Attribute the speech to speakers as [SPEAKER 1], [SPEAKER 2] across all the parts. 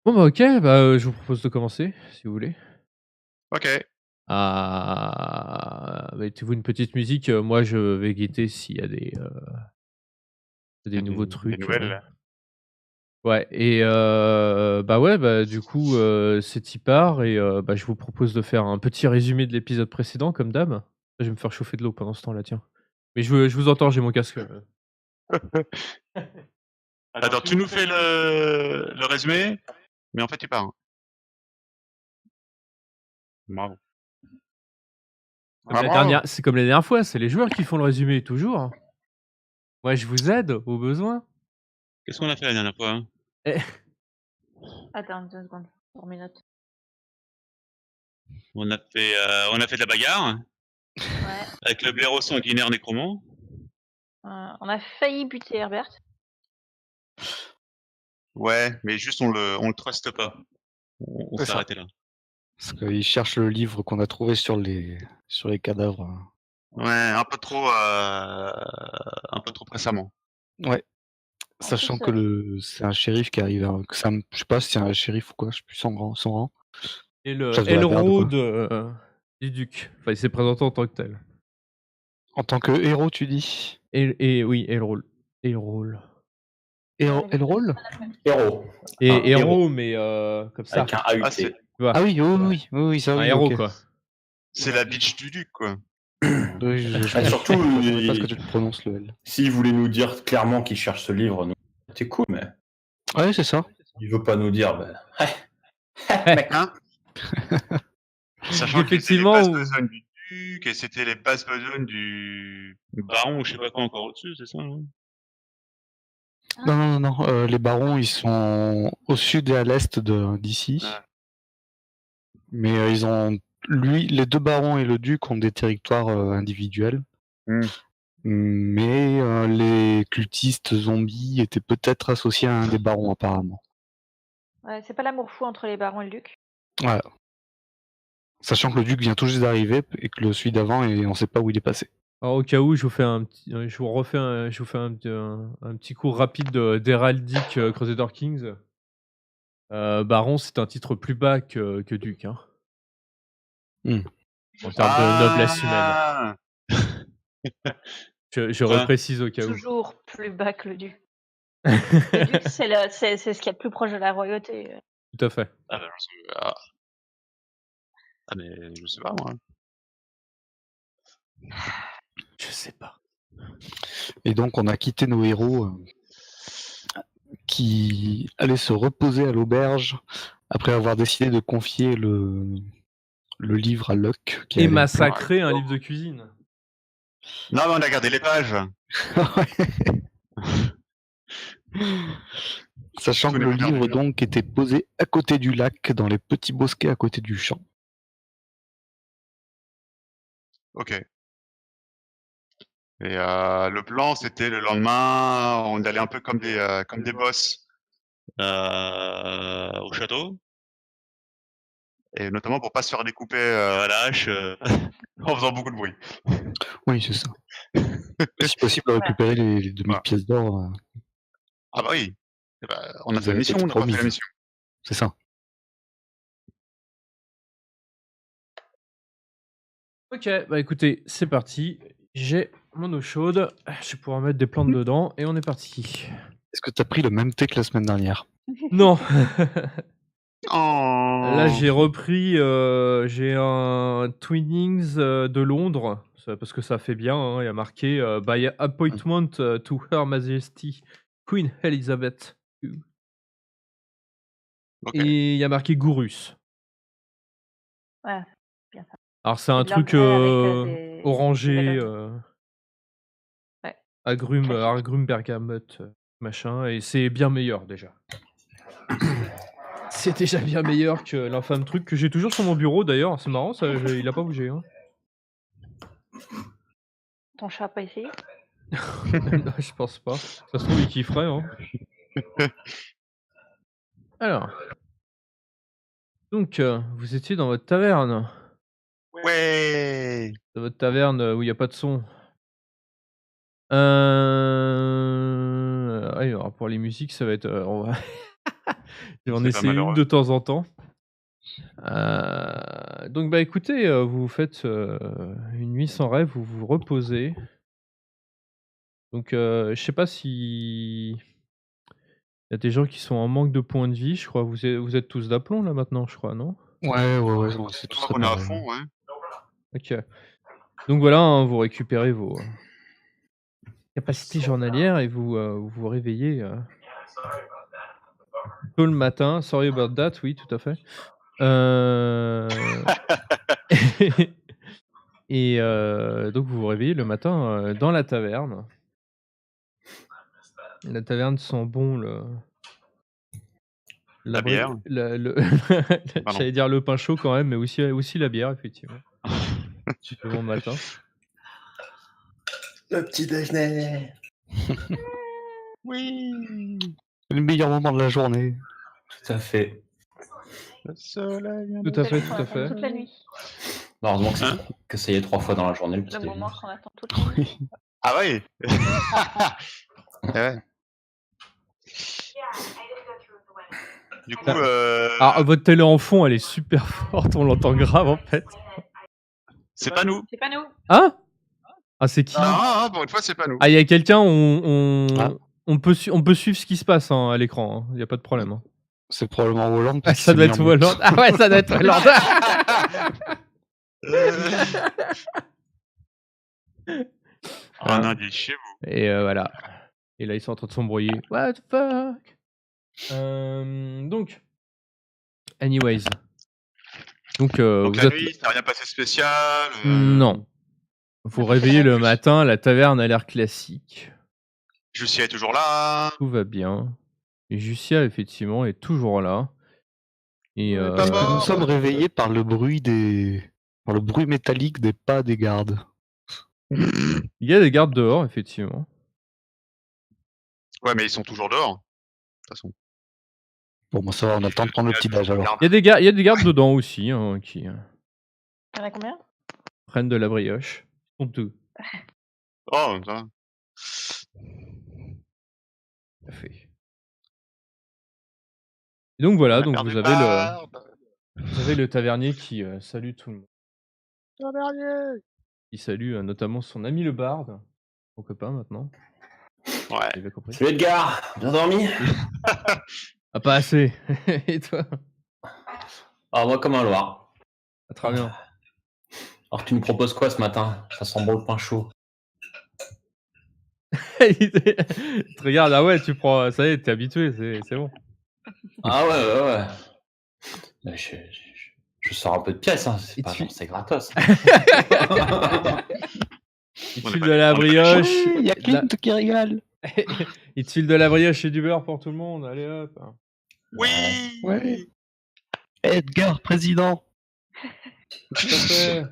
[SPEAKER 1] Bon, bah, OK, bah, je vous propose de commencer, si vous voulez.
[SPEAKER 2] OK.
[SPEAKER 1] Mettez-vous une petite musique, moi je vais guetter s'il y a des nouveaux
[SPEAKER 2] Des
[SPEAKER 1] trucs,
[SPEAKER 2] nouvelles?
[SPEAKER 1] ouais et bah, ouais, bah, du coup, c'est y part et bah, je vous propose de faire un petit résumé de l'épisode précédent comme d'hab. Je vais me faire chauffer de l'eau pendant ce temps-là, tiens. Mais je vous entends, j'ai mon casque,
[SPEAKER 2] Attends, tu nous fais le résumé, mais en fait tu pars, hein. Bravo.
[SPEAKER 1] comme
[SPEAKER 2] Ah
[SPEAKER 1] la
[SPEAKER 2] bravo!
[SPEAKER 1] dernière c'est comme la dernière fois, c'est les joueurs qui font le résumé, toujours. Moi je vous aide au besoin.
[SPEAKER 2] Qu'est-ce qu'on a fait la dernière fois, hein?
[SPEAKER 1] Eh
[SPEAKER 3] Attends 2 secondes, je prends mes notes.
[SPEAKER 2] On a fait de la bagarre
[SPEAKER 3] Ouais,
[SPEAKER 2] avec le blaireau sanguinaire nécromant.
[SPEAKER 3] on a failli buter Herbert.
[SPEAKER 2] Ouais, mais juste on le truste pas. On
[SPEAKER 4] C'est
[SPEAKER 2] s'est
[SPEAKER 4] ça.
[SPEAKER 2] arrêté là.
[SPEAKER 4] Parce qu'il cherche le livre qu'on a trouvé sur les cadavres.
[SPEAKER 2] Ouais, un peu trop récemment.
[SPEAKER 4] Ouais,
[SPEAKER 3] En plus,
[SPEAKER 4] sachant que c'est un shérif qui arrive que c'est un je sais pas si c'est un shérif ou quoi, je sais plus son rang.
[SPEAKER 1] et le
[SPEAKER 4] Chef de la garde
[SPEAKER 1] Elrond,
[SPEAKER 4] quoi.
[SPEAKER 1] du duc. Enfin, il s'est présenté en tant que tel.
[SPEAKER 4] En tant que héros tu dis?
[SPEAKER 1] Et oui, Elrond. Elrond.
[SPEAKER 4] Elroll?
[SPEAKER 5] Héros, un
[SPEAKER 1] Et
[SPEAKER 5] héros
[SPEAKER 1] héros, mais comme ça,
[SPEAKER 5] avec un
[SPEAKER 2] Ah
[SPEAKER 5] AUT.
[SPEAKER 2] c'est
[SPEAKER 1] tu vois?
[SPEAKER 4] Ah oui, oui, ça
[SPEAKER 1] Un
[SPEAKER 4] oui,
[SPEAKER 1] héros,
[SPEAKER 4] OK.
[SPEAKER 1] quoi.
[SPEAKER 2] c'est la bitch du duc, quoi.
[SPEAKER 4] Oui, je
[SPEAKER 5] Ah, surtout,
[SPEAKER 4] m'attendais pas à ce que tu le prononces le L.
[SPEAKER 5] s'il voulait nous dire clairement qu'il cherche ce livre, nous, c'est cool, mais
[SPEAKER 4] Ouais, c'est ça.
[SPEAKER 5] il veut pas nous dire, ben,
[SPEAKER 1] Eh,
[SPEAKER 5] mec,
[SPEAKER 2] Hein? Sachant que c'est les
[SPEAKER 1] effectivement,
[SPEAKER 2] bases
[SPEAKER 1] ou
[SPEAKER 2] besognes du duc et c'était les bases besognes du baron ou je sais pas quoi encore au-dessus, c'est ça, hein?
[SPEAKER 4] Non, les barons, ils sont au sud et à l'est d'ici.
[SPEAKER 2] Ah.
[SPEAKER 4] Mais, les 2 barons et le duc ont des territoires, individuels.
[SPEAKER 2] Mmh.
[SPEAKER 4] Mais, les cultistes zombies étaient peut-être associés à un des barons apparemment.
[SPEAKER 3] Ouais, c'est pas l'amour fou entre les barons et le duc?
[SPEAKER 4] Voilà. Sachant que le duc vient tout juste d'arriver et que celui d'avant et on sait pas où il est passé.
[SPEAKER 1] alors au cas où, je vous fais un petit je vous fais un petit cours rapide de d'héraldique, Crusader Kings. Baron, c'est un titre plus bas que duc, hein,
[SPEAKER 4] Mmh.
[SPEAKER 1] en termes de noblesse humaine.
[SPEAKER 2] Ah!
[SPEAKER 1] Je
[SPEAKER 2] Enfin,
[SPEAKER 1] reprécise au cas où.
[SPEAKER 3] Toujours plus bas que le duc. Le duc, c'est ce qu'il y a de plus proche de la royauté.
[SPEAKER 1] Tout à fait.
[SPEAKER 2] ah bah, je sais mais je sais pas moi.
[SPEAKER 1] Je sais pas.
[SPEAKER 4] Et donc on a quitté nos héros, qui allaient se reposer à l'auberge après avoir décidé de confier le livre à Luck qui
[SPEAKER 1] Et
[SPEAKER 4] allait
[SPEAKER 1] massacrer un livre de cuisine.
[SPEAKER 2] Non, mais on a gardé les pages.
[SPEAKER 4] Sachant
[SPEAKER 2] Tout
[SPEAKER 4] que
[SPEAKER 2] n'est
[SPEAKER 4] le
[SPEAKER 2] pas perdu,
[SPEAKER 4] livre
[SPEAKER 2] hein.
[SPEAKER 4] donc était posé à côté du lac, dans les petits bosquets à côté du champ.
[SPEAKER 2] OK. Et le plan, c'était le lendemain, on allait un peu comme des boss, au château et notamment pour pas se faire découper, à la hache, en faisant beaucoup de bruit.
[SPEAKER 4] Oui, c'est ça. Et si possible,
[SPEAKER 3] Ouais.
[SPEAKER 4] récupérer les 2000
[SPEAKER 2] Voilà.
[SPEAKER 4] pièces d'or,
[SPEAKER 2] Ah bah oui, et bah, on
[SPEAKER 4] qui
[SPEAKER 2] a
[SPEAKER 4] nous
[SPEAKER 2] fait la
[SPEAKER 4] avaient
[SPEAKER 2] mission,
[SPEAKER 4] été
[SPEAKER 2] on n'a pas fait la
[SPEAKER 4] promises.
[SPEAKER 2] mission.
[SPEAKER 4] C'est ça.
[SPEAKER 1] OK, bah, écoutez, c'est parti. J'ai mon eau chaude, je vais pouvoir mettre des plantes dedans et on est parti.
[SPEAKER 4] Est-ce que tu as pris le même thé que la semaine dernière?
[SPEAKER 1] Non! Là,
[SPEAKER 2] Oh!
[SPEAKER 1] j'ai repris, j'ai un Twinings, de Londres, parce que ça fait bien, hein. Il y a marqué, «By appointment, to Her Majesty Queen Elizabeth II»
[SPEAKER 2] OK.
[SPEAKER 1] et il y a marqué Gourus.
[SPEAKER 3] Ouais, bien ça.
[SPEAKER 1] Alors c'est
[SPEAKER 3] C'est
[SPEAKER 1] un
[SPEAKER 3] de l'Earl
[SPEAKER 1] truc,
[SPEAKER 3] Grey avec, des
[SPEAKER 1] orangé,
[SPEAKER 3] bellones. Ouais, classique.
[SPEAKER 1] agrumes, bergamote, machin et c'est bien meilleur déjà. C'est déjà bien meilleur que l'infâme truc que j'ai toujours sur mon bureau d'ailleurs, c'est marrant ça, il a pas bougé, hein.
[SPEAKER 3] Ton chat a pas essayé?
[SPEAKER 1] Non, je pense pas. Ça se trouve il kifferait, hein. Alors, donc vous étiez dans votre taverne.
[SPEAKER 2] Ouais!
[SPEAKER 1] Dans votre taverne, où il y a pas de son. Oui, alors pour les musiques, ça va être, on va J'en
[SPEAKER 2] C'est pas
[SPEAKER 1] essaie une
[SPEAKER 2] malheureux.
[SPEAKER 1] de temps en temps. Donc bah écoutez, vous faites, une nuit sans rêve, vous vous reposez. Donc je sais pas si il y a des gens qui sont en manque de points de vie, je crois. Vous êtes tous d'aplomb là maintenant, je crois, non?
[SPEAKER 4] Ouais, c'est
[SPEAKER 2] Je
[SPEAKER 4] tout
[SPEAKER 2] crois qu'on est à
[SPEAKER 4] réparé.
[SPEAKER 2] fond, ouais.
[SPEAKER 1] OK. Donc voilà, hein, vous récupérez vos capacités journalières et vous vous réveillez, tôt le matin. Sorry about that, oui, tout à fait. Heu et donc vous vous réveillez le matin, dans la taverne. La taverne sent bon
[SPEAKER 2] La bière.
[SPEAKER 1] le
[SPEAKER 2] Pardon.
[SPEAKER 1] j'allais dire le pain chaud quand même, mais aussi la bière effectivement. Le bon matin.
[SPEAKER 5] Le petit déjeuner.
[SPEAKER 2] Oui.
[SPEAKER 4] C'est le meilleur moment de la journée.
[SPEAKER 5] Tout à fait.
[SPEAKER 2] Le soleil.
[SPEAKER 1] Tout à fait,
[SPEAKER 3] Celui
[SPEAKER 1] tout
[SPEAKER 3] qu'on
[SPEAKER 1] à fait.
[SPEAKER 3] attend toute la nuit.
[SPEAKER 5] Heureusement que,
[SPEAKER 2] Hein
[SPEAKER 5] que ça y est 3 fois dans la journée, le petit
[SPEAKER 3] Le
[SPEAKER 5] déjeuner.
[SPEAKER 3] moment qu'on attend toute la nuit.
[SPEAKER 2] Ah oui. Ouais. Du coup,
[SPEAKER 1] Alors votre télé en fond, elle est super forte, on l'entend grave en fait.
[SPEAKER 2] c'est pas nous.
[SPEAKER 3] C'est pas nous.
[SPEAKER 1] Hein? Ah c'est qui?
[SPEAKER 2] Ah, pour une fois, c'est pas nous.
[SPEAKER 1] Ah il y a quelqu'un,
[SPEAKER 4] Ah.
[SPEAKER 1] on peut suivre ce qui se passe, hein, à l'écran, il y a pas de problème, hein.
[SPEAKER 4] C'est probablement Hollande.
[SPEAKER 1] Ah
[SPEAKER 4] parce
[SPEAKER 1] ça
[SPEAKER 4] qu'il
[SPEAKER 1] doit
[SPEAKER 4] s'est
[SPEAKER 1] être
[SPEAKER 4] mis en mute.
[SPEAKER 1] Hollande. Ah ouais, ça doit être Hollande.
[SPEAKER 2] Un indice chez vous.
[SPEAKER 1] Et voilà. Et là, ils sont en train de s'embrouiller. What the fuck? Donc, anyways. Donc,
[SPEAKER 2] Donc
[SPEAKER 1] vous
[SPEAKER 2] la
[SPEAKER 1] êtes...
[SPEAKER 2] nuit, ça n'a rien passé spécial.
[SPEAKER 1] Non. Vous
[SPEAKER 3] On a
[SPEAKER 1] réveillez
[SPEAKER 3] fait
[SPEAKER 1] le
[SPEAKER 3] la
[SPEAKER 1] matin, la taverne a l'air classique.
[SPEAKER 2] Jussia est toujours là.
[SPEAKER 1] Tout va bien. Et Jussia, effectivement, est toujours là. Et
[SPEAKER 2] Ouais, pas
[SPEAKER 4] Est-ce que nous
[SPEAKER 2] mort.
[SPEAKER 4] sommes réveillés par le bruit par le bruit métallique des pas des gardes?
[SPEAKER 1] il y a des gardes dehors, effectivement.
[SPEAKER 2] Ouais, mais ils sont toujours dehors. De toute façon.
[SPEAKER 4] Bon, bah ça va, on a le temps de prendre le petit déj alors.
[SPEAKER 1] Il y a des gardes dedans aussi, hein, qui
[SPEAKER 3] Il y en a combien?
[SPEAKER 1] prennent de la brioche. Ils sont deux.
[SPEAKER 2] Oh, ça va.
[SPEAKER 1] Tout à fait. Et donc voilà,
[SPEAKER 2] On a
[SPEAKER 1] donc
[SPEAKER 2] perdu
[SPEAKER 1] vous avez le...
[SPEAKER 2] Barbe.
[SPEAKER 1] Vous avez le tavernier qui salue tout le monde.
[SPEAKER 2] Tavernier.
[SPEAKER 1] Il salue notamment son ami le barde, son copain maintenant.
[SPEAKER 2] Ouais.
[SPEAKER 1] Vous avez compris?
[SPEAKER 5] Salut Edgar, bien dormi?
[SPEAKER 1] Ah, pas assez. Et toi?
[SPEAKER 5] Ah, moi comme un Loir.
[SPEAKER 1] Ah, très bien.
[SPEAKER 5] Alors tu me proposes quoi ce matin? Ça sent bon le pain chaud.
[SPEAKER 1] Il te regarde, ah ouais, tu prends, ça y est, t'es habitué, c'est bon.
[SPEAKER 5] Ah ouais. Mais je sors un peu de pièce, hein. C'est
[SPEAKER 1] Et
[SPEAKER 5] pas
[SPEAKER 1] tu-
[SPEAKER 5] genre c'est gratos.
[SPEAKER 1] Il te
[SPEAKER 2] On est
[SPEAKER 1] file
[SPEAKER 2] pas-
[SPEAKER 1] de la
[SPEAKER 2] on est pas
[SPEAKER 1] brioche.
[SPEAKER 4] Il y a
[SPEAKER 1] de la-
[SPEAKER 4] Clint qui régale.
[SPEAKER 1] Il te file de la brioche et du beurre pour tout le monde, allez hop.
[SPEAKER 2] Oui.
[SPEAKER 4] Ouais. Edgar, président.
[SPEAKER 1] Tout à fait.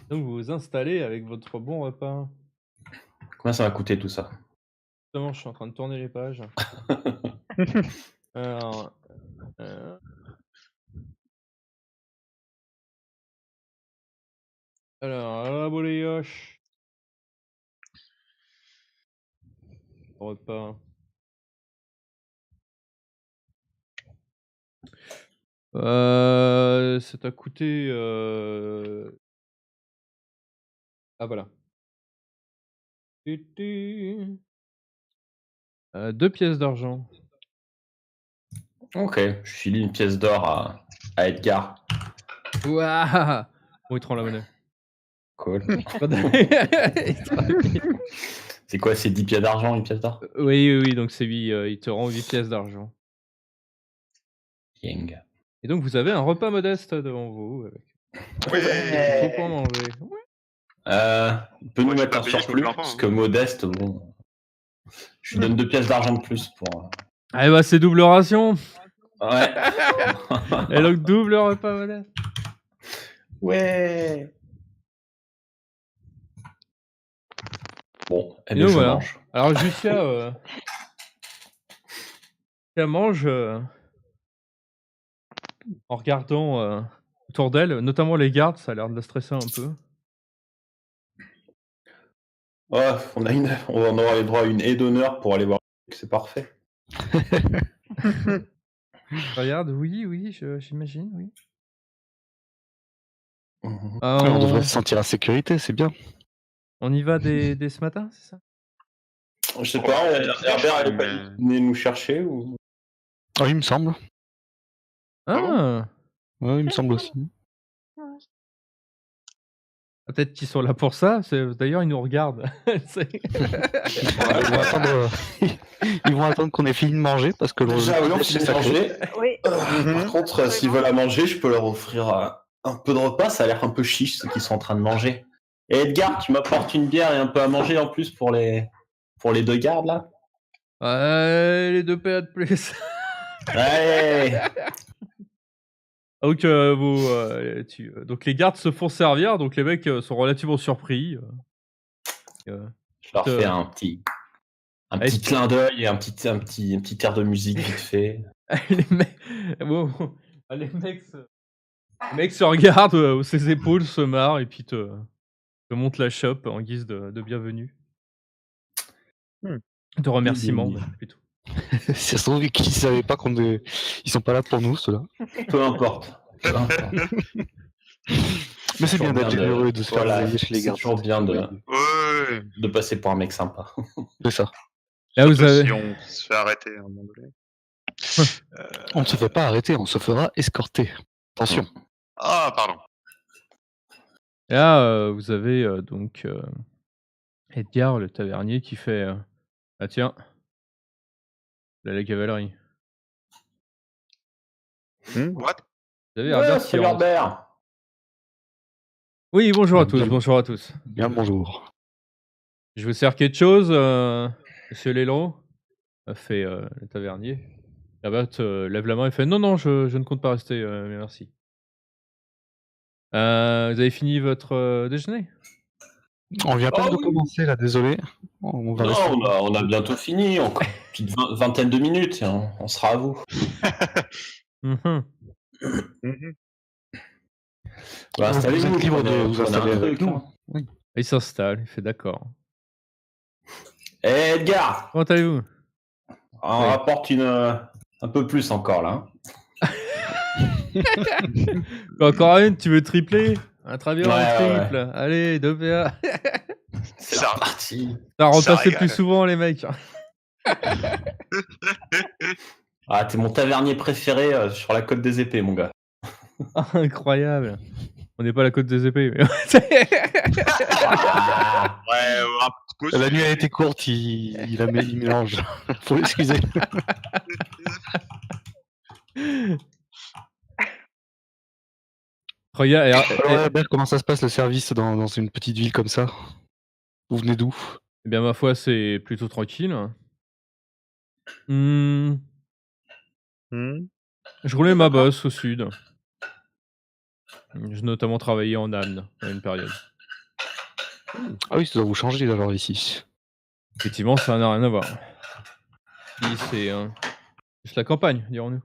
[SPEAKER 1] Donc vous vous installez avec votre bon repas.
[SPEAKER 5] Combien ça va coûter tout ça?
[SPEAKER 1] Justement, je suis en train de tourner les pages. Alors, la brioche. Repas. Ça t'a coûté. Ah voilà. 2 pièces d'argent.
[SPEAKER 5] Ok, je file une pièce d'or à Edgar.
[SPEAKER 1] Ouah. Bon, il te rend la monnaie.
[SPEAKER 5] Cool.
[SPEAKER 1] Il te rend la monnaie.
[SPEAKER 5] C'est quoi, c'est 10 pièces d'argent, une pièce d'or?
[SPEAKER 1] Oui, donc c'est lui, il te rend 8 pièces d'argent.
[SPEAKER 5] Yang.
[SPEAKER 1] Et donc vous avez un repas modeste devant vous.
[SPEAKER 2] Ouais.
[SPEAKER 1] Il faut pas en manger.
[SPEAKER 5] Il peut nous
[SPEAKER 2] Ouais, je
[SPEAKER 5] mettre
[SPEAKER 2] peux
[SPEAKER 5] un
[SPEAKER 2] pas payer, je peux
[SPEAKER 5] surplus,
[SPEAKER 2] le faire pas,
[SPEAKER 5] parce
[SPEAKER 2] hein.
[SPEAKER 5] que modeste, bon. Je lui donne 2 pièces d'argent de plus pour.
[SPEAKER 1] Ah bah c'est double ration.
[SPEAKER 5] Ouais.
[SPEAKER 1] Et donc double repas modeste.
[SPEAKER 5] Ouais. Bon,
[SPEAKER 1] Et
[SPEAKER 5] ben
[SPEAKER 1] donc
[SPEAKER 5] je
[SPEAKER 1] voilà.
[SPEAKER 5] mange.
[SPEAKER 1] Alors Jussia mange en regardant autour d'elle, notamment les gardes, ça a l'air de la stresser un peu.
[SPEAKER 5] Ouais, on va avoir les droits à une haie d'honneur pour aller voir c'est parfait.
[SPEAKER 1] Regarde, oui, j'imagine, oui.
[SPEAKER 5] Mhm.
[SPEAKER 4] On devrait se sentir en sécurité, c'est bien.
[SPEAKER 1] On y va dès ce matin, c'est ça?
[SPEAKER 5] Je sais pas, Herbert elle est pas
[SPEAKER 2] mais-
[SPEAKER 5] venu nous chercher ou...
[SPEAKER 4] Ah, il me semble.
[SPEAKER 1] Ah!
[SPEAKER 4] Ouais, il me semble aussi.
[SPEAKER 1] Peut-être qu'ils sont là pour ça, d'ailleurs, ils nous regardent. C'est
[SPEAKER 4] Ils vont attendre, ils vont attendre qu'on ait fini de manger parce que
[SPEAKER 5] Déjà, oui, on
[SPEAKER 4] petit
[SPEAKER 5] finit
[SPEAKER 4] déj,
[SPEAKER 5] de
[SPEAKER 4] c'est sacré.
[SPEAKER 5] manger.
[SPEAKER 3] Oui.
[SPEAKER 5] Par contre, s'ils veulent à manger, je peux leur offrir un peu de repas. Ça a l'air un peu chiche, ce qu'ils sont en train de manger. Et Edgar, tu m'apportes une bière et un peu à manger en plus pour les 2 gardes, là?
[SPEAKER 1] Les 2 PA de plus.
[SPEAKER 5] Allez!
[SPEAKER 1] Donc, donc les gardes se font servir, donc les mecs sont relativement surpris.
[SPEAKER 5] Je leur fais un petit clin d'œil et un petit air de musique vite fait.
[SPEAKER 1] les mecs, les mecs se regardent, ses épaules se marrent et puis te montent la chope en guise de bienvenue. De remerciement, même, plutôt.
[SPEAKER 4] Si ça se trouve qu'ils savaient pas ils sont pas là pour nous, ceux-là.
[SPEAKER 5] Peu importe.
[SPEAKER 4] Mais c'est bien d'être généreux et de se faire
[SPEAKER 5] Voilà,
[SPEAKER 4] réveiller chez les
[SPEAKER 5] c'est
[SPEAKER 4] gardes.
[SPEAKER 5] toujours bien
[SPEAKER 2] Ouais.
[SPEAKER 5] de passer pour un mec sympa.
[SPEAKER 4] C'est ça.
[SPEAKER 1] Là, vous
[SPEAKER 2] Surtout
[SPEAKER 1] avez...
[SPEAKER 2] si on se fait arrêter à un moment donné.
[SPEAKER 4] On ne se fait pas arrêter, on se fera escorter. Attention.
[SPEAKER 2] Ah, pardon.
[SPEAKER 1] Là, vous avez donc Edgar, le tavernier, qui fait ah tiens, là, la cavalerie.
[SPEAKER 2] What?
[SPEAKER 1] Vous avez Herbert qui
[SPEAKER 5] salut
[SPEAKER 1] rentre.
[SPEAKER 5] Herbert!
[SPEAKER 1] Oui, bonjour à tous,
[SPEAKER 4] Bien.
[SPEAKER 1] bonjour à tous.
[SPEAKER 4] Bien bonjour.
[SPEAKER 1] Je vous sers quelque chose, monsieur Lelo? Fait le tavernier. Herbert lève la main et fait non, non, je ne compte pas rester, mais merci. Vous avez fini votre déjeuner?
[SPEAKER 4] On vient pas
[SPEAKER 5] Ah
[SPEAKER 4] de
[SPEAKER 5] oui.
[SPEAKER 4] commencer là, désolé. On va
[SPEAKER 5] Non,
[SPEAKER 4] rester.
[SPEAKER 5] on a bientôt fini, encore une petite vingtaine de minutes, et on sera à vous.
[SPEAKER 1] Mhm.
[SPEAKER 5] Bah,
[SPEAKER 4] Vous
[SPEAKER 5] installez-vous,
[SPEAKER 4] êtes libre de
[SPEAKER 5] prenez
[SPEAKER 4] vous
[SPEAKER 5] un
[SPEAKER 4] installer avec
[SPEAKER 5] truc,
[SPEAKER 4] nous.
[SPEAKER 5] hein.
[SPEAKER 1] Il s'installe, il fait d'accord.
[SPEAKER 5] Eh, Edgar,
[SPEAKER 1] Comment allez-vous?
[SPEAKER 5] on
[SPEAKER 1] Oui.
[SPEAKER 5] rapporte un peu plus encore là.
[SPEAKER 1] Encore une, tu veux tripler? Ah, très bien,
[SPEAKER 5] Ouais,
[SPEAKER 1] on
[SPEAKER 5] ouais.
[SPEAKER 1] triple. Allez, 2 PA.
[SPEAKER 5] C'est
[SPEAKER 2] Ça-
[SPEAKER 5] reparti.
[SPEAKER 1] Ça repassez
[SPEAKER 2] régale.
[SPEAKER 1] plus souvent, les mecs.
[SPEAKER 5] Ah, t'es mon tavernier préféré sur la côte des épées, mon gars.
[SPEAKER 1] Incroyable. On n'est pas à la côte des épées. Mais...
[SPEAKER 5] Ah,
[SPEAKER 2] Ouais, un petit peu.
[SPEAKER 4] La nuit a été courte, il mélange. Faut l'excuser.
[SPEAKER 1] Regarde,
[SPEAKER 4] Alors Herbert, comment ça se passe le service dans une petite ville comme ça? Vous venez d'où?
[SPEAKER 1] eh bien, ma foi, c'est plutôt tranquille. Je roulais ma bosse au sud. J'ai notamment travaillé en âne à une période.
[SPEAKER 4] Ah oui, ça doit vous changer alors ici.
[SPEAKER 1] Effectivement, ça n'a rien à voir. Ici, c'est juste la campagne, dirons-nous.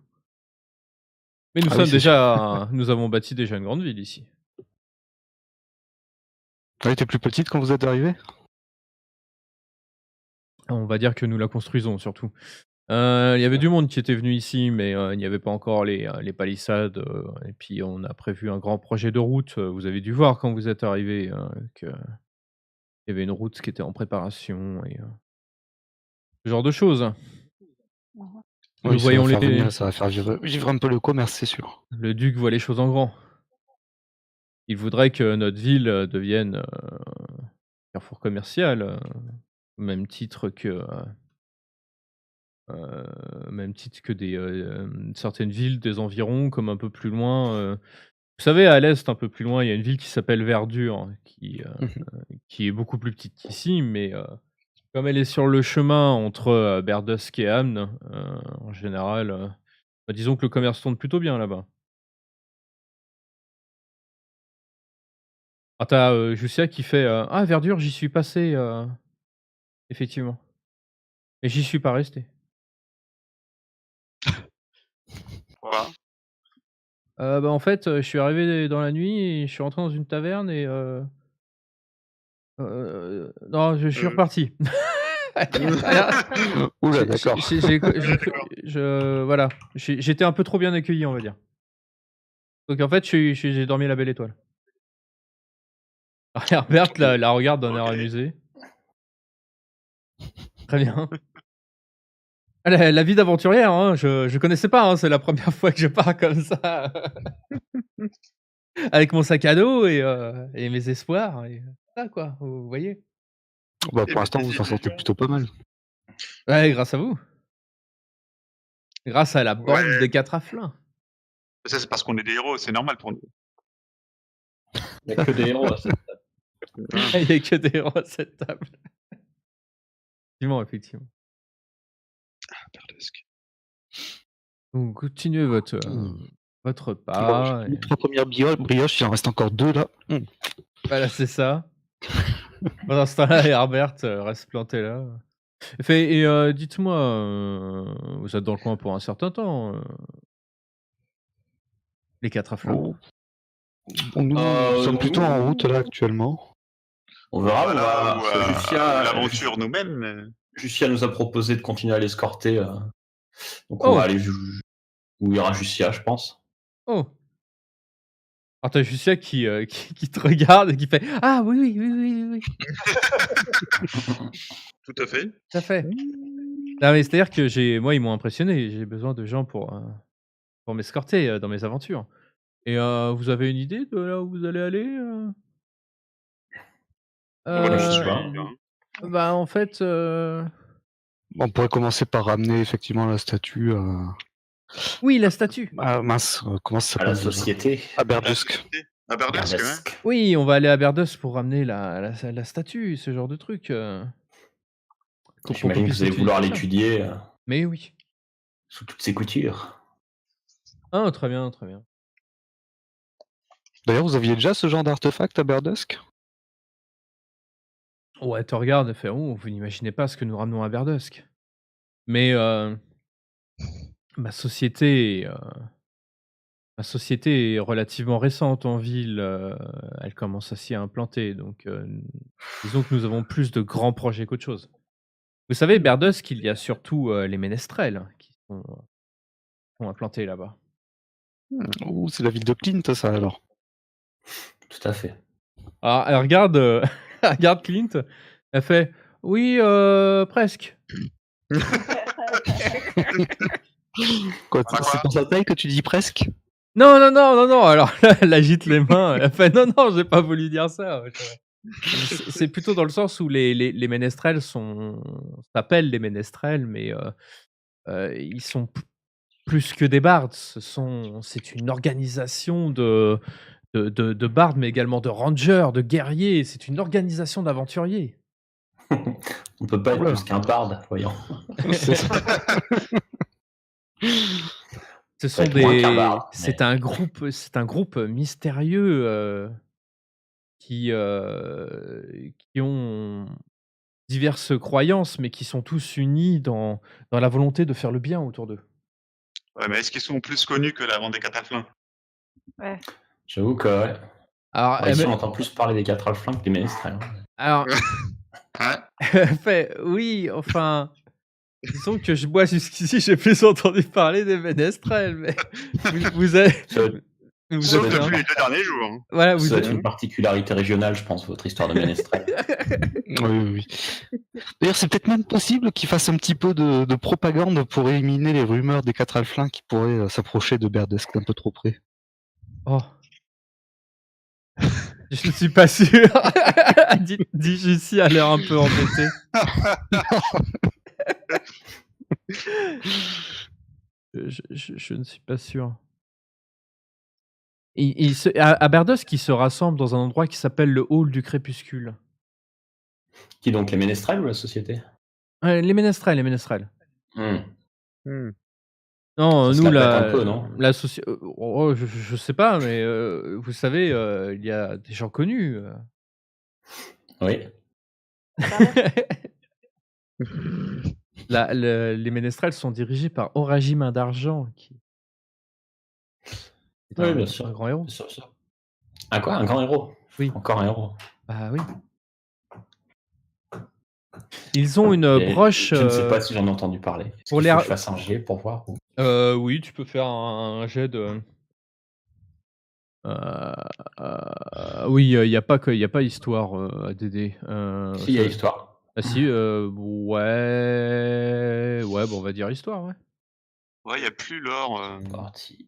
[SPEAKER 1] Mais nous
[SPEAKER 4] Ah oui,
[SPEAKER 1] sommes
[SPEAKER 4] c'est
[SPEAKER 1] déjà, nous avons bâti déjà une grande ville ici.
[SPEAKER 4] Elle était plus petite quand vous êtes arrivé?
[SPEAKER 1] On va dire que nous la construisons surtout. Il y avait du monde qui était venu ici, mais il n'y avait pas encore les palissades. Et puis on a prévu un grand projet de route. Vous avez dû voir quand vous êtes arrivé qu'il y avait une route qui était en préparation et ce genre de choses. Nous
[SPEAKER 4] Oui,
[SPEAKER 1] voyons
[SPEAKER 4] ça va faire vivre un peu le commerce, c'est sûr.
[SPEAKER 1] Le duc voit les choses en grand. Il voudrait que notre ville devienne carrefour commercial, au même titre que certaines villes des environs, comme un peu plus loin. Vous savez, à l'est, un peu plus loin, il y a une ville qui s'appelle Verdure, qui est beaucoup plus petite qu'ici, mais comme elle est sur le chemin entre Berdusk et Amn, en général, disons que le commerce tourne plutôt bien là-bas. Ah, t'as Jussia qui fait ah, Verdure, j'y suis passé, effectivement. Et j'y suis pas resté.
[SPEAKER 2] Voilà.
[SPEAKER 1] Bah, en fait, je suis arrivé dans la nuit et je suis rentré dans une taverne et non, je suis reparti.
[SPEAKER 4] Oula,
[SPEAKER 1] J'ai
[SPEAKER 4] d'accord.
[SPEAKER 1] voilà, j'étais un peu trop bien accueilli, on va dire. Donc en fait, j'ai dormi à la belle étoile. Herbert la regarde d'un air
[SPEAKER 2] Ok.
[SPEAKER 1] amusé. Très bien. Ah, la vie d'aventurière, hein, je connaissais pas, hein, c'est la première fois que je pars comme ça. Avec mon sac à dos et mes espoirs et voilà quoi, vous voyez?
[SPEAKER 4] Bah,
[SPEAKER 2] Et
[SPEAKER 4] pour l'instant, vous en sortez plutôt pas mal.
[SPEAKER 1] Ouais, grâce à vous. Grâce à la bande
[SPEAKER 2] Ouais.
[SPEAKER 1] des 4 afflins.
[SPEAKER 2] Ça, c'est parce qu'on est des héros, c'est normal pour nous.
[SPEAKER 5] Il n'y a que des héros à cette table.
[SPEAKER 1] Il y a que des héros à cette table. Effectivement.
[SPEAKER 2] Bardesque.
[SPEAKER 1] Donc continuez votre
[SPEAKER 4] Bon,
[SPEAKER 1] repas
[SPEAKER 4] les
[SPEAKER 1] et
[SPEAKER 4] 3 premières brioches, il en reste encore 2 là.
[SPEAKER 1] voilà, c'est ça. Pendant ce temps-là, Herbert, reste planté là. Dites-moi, vous êtes dans le coin pour un certain temps, les 4 afflins?
[SPEAKER 4] Oh. Bon, nous sommes plutôt en route là actuellement.
[SPEAKER 5] On verra,
[SPEAKER 2] Voilà
[SPEAKER 5] on
[SPEAKER 2] où
[SPEAKER 5] va.
[SPEAKER 2] l'aventure nous mène. Mais...
[SPEAKER 5] Justia nous a proposé de continuer à l'escorter. Donc on
[SPEAKER 1] Oh!
[SPEAKER 5] va aller où ira Justia, je pense.
[SPEAKER 1] Oh! Alors tu as Justia qui te regarde et qui fait: «Ah oui, oui, oui, oui, oui, oui,
[SPEAKER 2] Tout à fait.
[SPEAKER 1] tout à fait». Non mais c'est-à-dire que moi ils m'ont impressionné, j'ai besoin de gens pour m'escorter, dans mes aventures et vous avez une idée de là où vous allez aller,
[SPEAKER 2] Voilà, je
[SPEAKER 5] je
[SPEAKER 2] suis
[SPEAKER 5] sais pas.
[SPEAKER 2] hein.
[SPEAKER 1] Bah, en fait,
[SPEAKER 4] On pourrait commencer par ramener effectivement la statue
[SPEAKER 1] oui, la statue.
[SPEAKER 4] ah mince, comment ça
[SPEAKER 5] À la
[SPEAKER 4] s'appelle déjà
[SPEAKER 5] société.
[SPEAKER 4] À Berdusk.
[SPEAKER 2] À Bardesque, ouais.
[SPEAKER 5] Bardesque.
[SPEAKER 1] Oui, on va aller à Berdus pour ramener la statue, ce genre de truc, pour qu'on
[SPEAKER 5] J'imagine que
[SPEAKER 1] puisse
[SPEAKER 5] vous allez vouloir
[SPEAKER 1] l'étudier.
[SPEAKER 5] l'étudier
[SPEAKER 1] Mais oui.
[SPEAKER 5] sous toutes ses coutures.
[SPEAKER 1] Ah, très bien, très bien.
[SPEAKER 4] D'ailleurs, vous aviez déjà ce genre d'artefact à Berdusk?
[SPEAKER 1] Ouais, elle te regarde, elle fait: «Oh, vous n'imaginez pas ce que nous ramenons à Berdusque». Mais, ma société est, ma société est relativement récente en ville, elle commence à s'y implanter donc, disons que nous avons plus de grands projets qu'autre chose. Vous savez, Berdusque, il y a surtout, les ménestrels qui sont implantés là-bas.
[SPEAKER 4] Ouh, c'est la ville de Clint ça alors.
[SPEAKER 5] Tout à fait.
[SPEAKER 1] Alors elle regarde, elle regarde Clint, elle fait: «Oui, presque».
[SPEAKER 4] Quoi,
[SPEAKER 2] Ah,
[SPEAKER 4] c'est pour sa taille que tu dis presque?
[SPEAKER 1] Non, non, non, non, non, alors là, elle agite les mains, elle fait: «Non, non, j'ai pas voulu dire ça, c'est plutôt dans le sens où les ménestrels s'appellent les ménestrels, mais ils sont plus que des bardes. C'est une organisation de bardes, mais également de rangers, de guerriers. C'est une organisation d'aventuriers.
[SPEAKER 5] On peut pas être
[SPEAKER 4] Oula.
[SPEAKER 5] plus qu'un barde, voyons.
[SPEAKER 4] C'est ça.
[SPEAKER 1] Ce sont
[SPEAKER 5] être moins qu'un barde,
[SPEAKER 1] c'est
[SPEAKER 5] mais-
[SPEAKER 1] un groupe mystérieux qui ont diverses croyances, mais qui sont tous unis dans la volonté de faire le bien autour d'eux.
[SPEAKER 2] Ouais, mais est-ce qu'ils sont plus connus que la bande des cataflins?
[SPEAKER 3] Ouais.
[SPEAKER 5] J'avoue que ouais.
[SPEAKER 1] Alors,
[SPEAKER 5] Bon, ici, on entend plus parler des quatre alflins que des ménestrels.
[SPEAKER 1] alors
[SPEAKER 2] Hein?
[SPEAKER 1] elle fait: «Oui, enfin, disons que moi jusqu'ici, j'ai plus entendu parler des ménestrels, mais vous avez
[SPEAKER 5] Ça
[SPEAKER 1] vous
[SPEAKER 2] Sauf
[SPEAKER 1] êtes un
[SPEAKER 2] depuis les 2 derniers jours. Hein.
[SPEAKER 1] voilà, vous
[SPEAKER 5] doit
[SPEAKER 1] êtes
[SPEAKER 5] être une particularité régionale, je pense, votre histoire de ménestrel.
[SPEAKER 4] Oui, oui, oui. D'ailleurs, c'est peut-être même possible qu'ils fassent un petit peu de propagande pour éliminer les rumeurs des 4 alflins qui pourraient s'approcher de Berdusk d'un peu trop près.
[SPEAKER 1] oh. Je ne suis pas sûr. Dit Jessie a l'air un peu embêtée. Je ne suis pas sûr. À Berdusque, ils se rassemblent dans un endroit qui s'appelle le Hall du Crépuscule.
[SPEAKER 5] Qui donc, les ménestrels ou la société?
[SPEAKER 1] Les ménestrels, les ménestrels.
[SPEAKER 5] Hmm.
[SPEAKER 1] Non,
[SPEAKER 5] Ça se
[SPEAKER 1] nous,
[SPEAKER 5] la pète un peu, non?
[SPEAKER 1] la société. Je sais pas, mais vous savez, il y a des gens connus.
[SPEAKER 5] Oui.
[SPEAKER 1] Les ménestrels sont dirigés par Oragi Main d'Argent, qui est
[SPEAKER 5] Oui, bien sûr.
[SPEAKER 1] un grand héros.
[SPEAKER 5] Bien sûr, bien sûr. Un quoi? Un grand héros?
[SPEAKER 1] Oui.
[SPEAKER 5] Encore un héros.
[SPEAKER 1] Bah oui. Ils ont une
[SPEAKER 5] Et
[SPEAKER 1] broche.
[SPEAKER 5] Je ne sais pas si j'en ai entendu parler. Est-ce
[SPEAKER 1] pour
[SPEAKER 5] qu'il
[SPEAKER 1] les
[SPEAKER 5] faut
[SPEAKER 1] ra-
[SPEAKER 5] que je fasse un jet pour voir ou-
[SPEAKER 1] Oui, tu peux faire un jet de. Oui, il y a pas histoire à DD.
[SPEAKER 5] Si, il y a histoire.
[SPEAKER 1] Ah si, ouais, bon, on va dire histoire, ouais.
[SPEAKER 2] Ouais, il y a plus l'or.
[SPEAKER 5] Parti.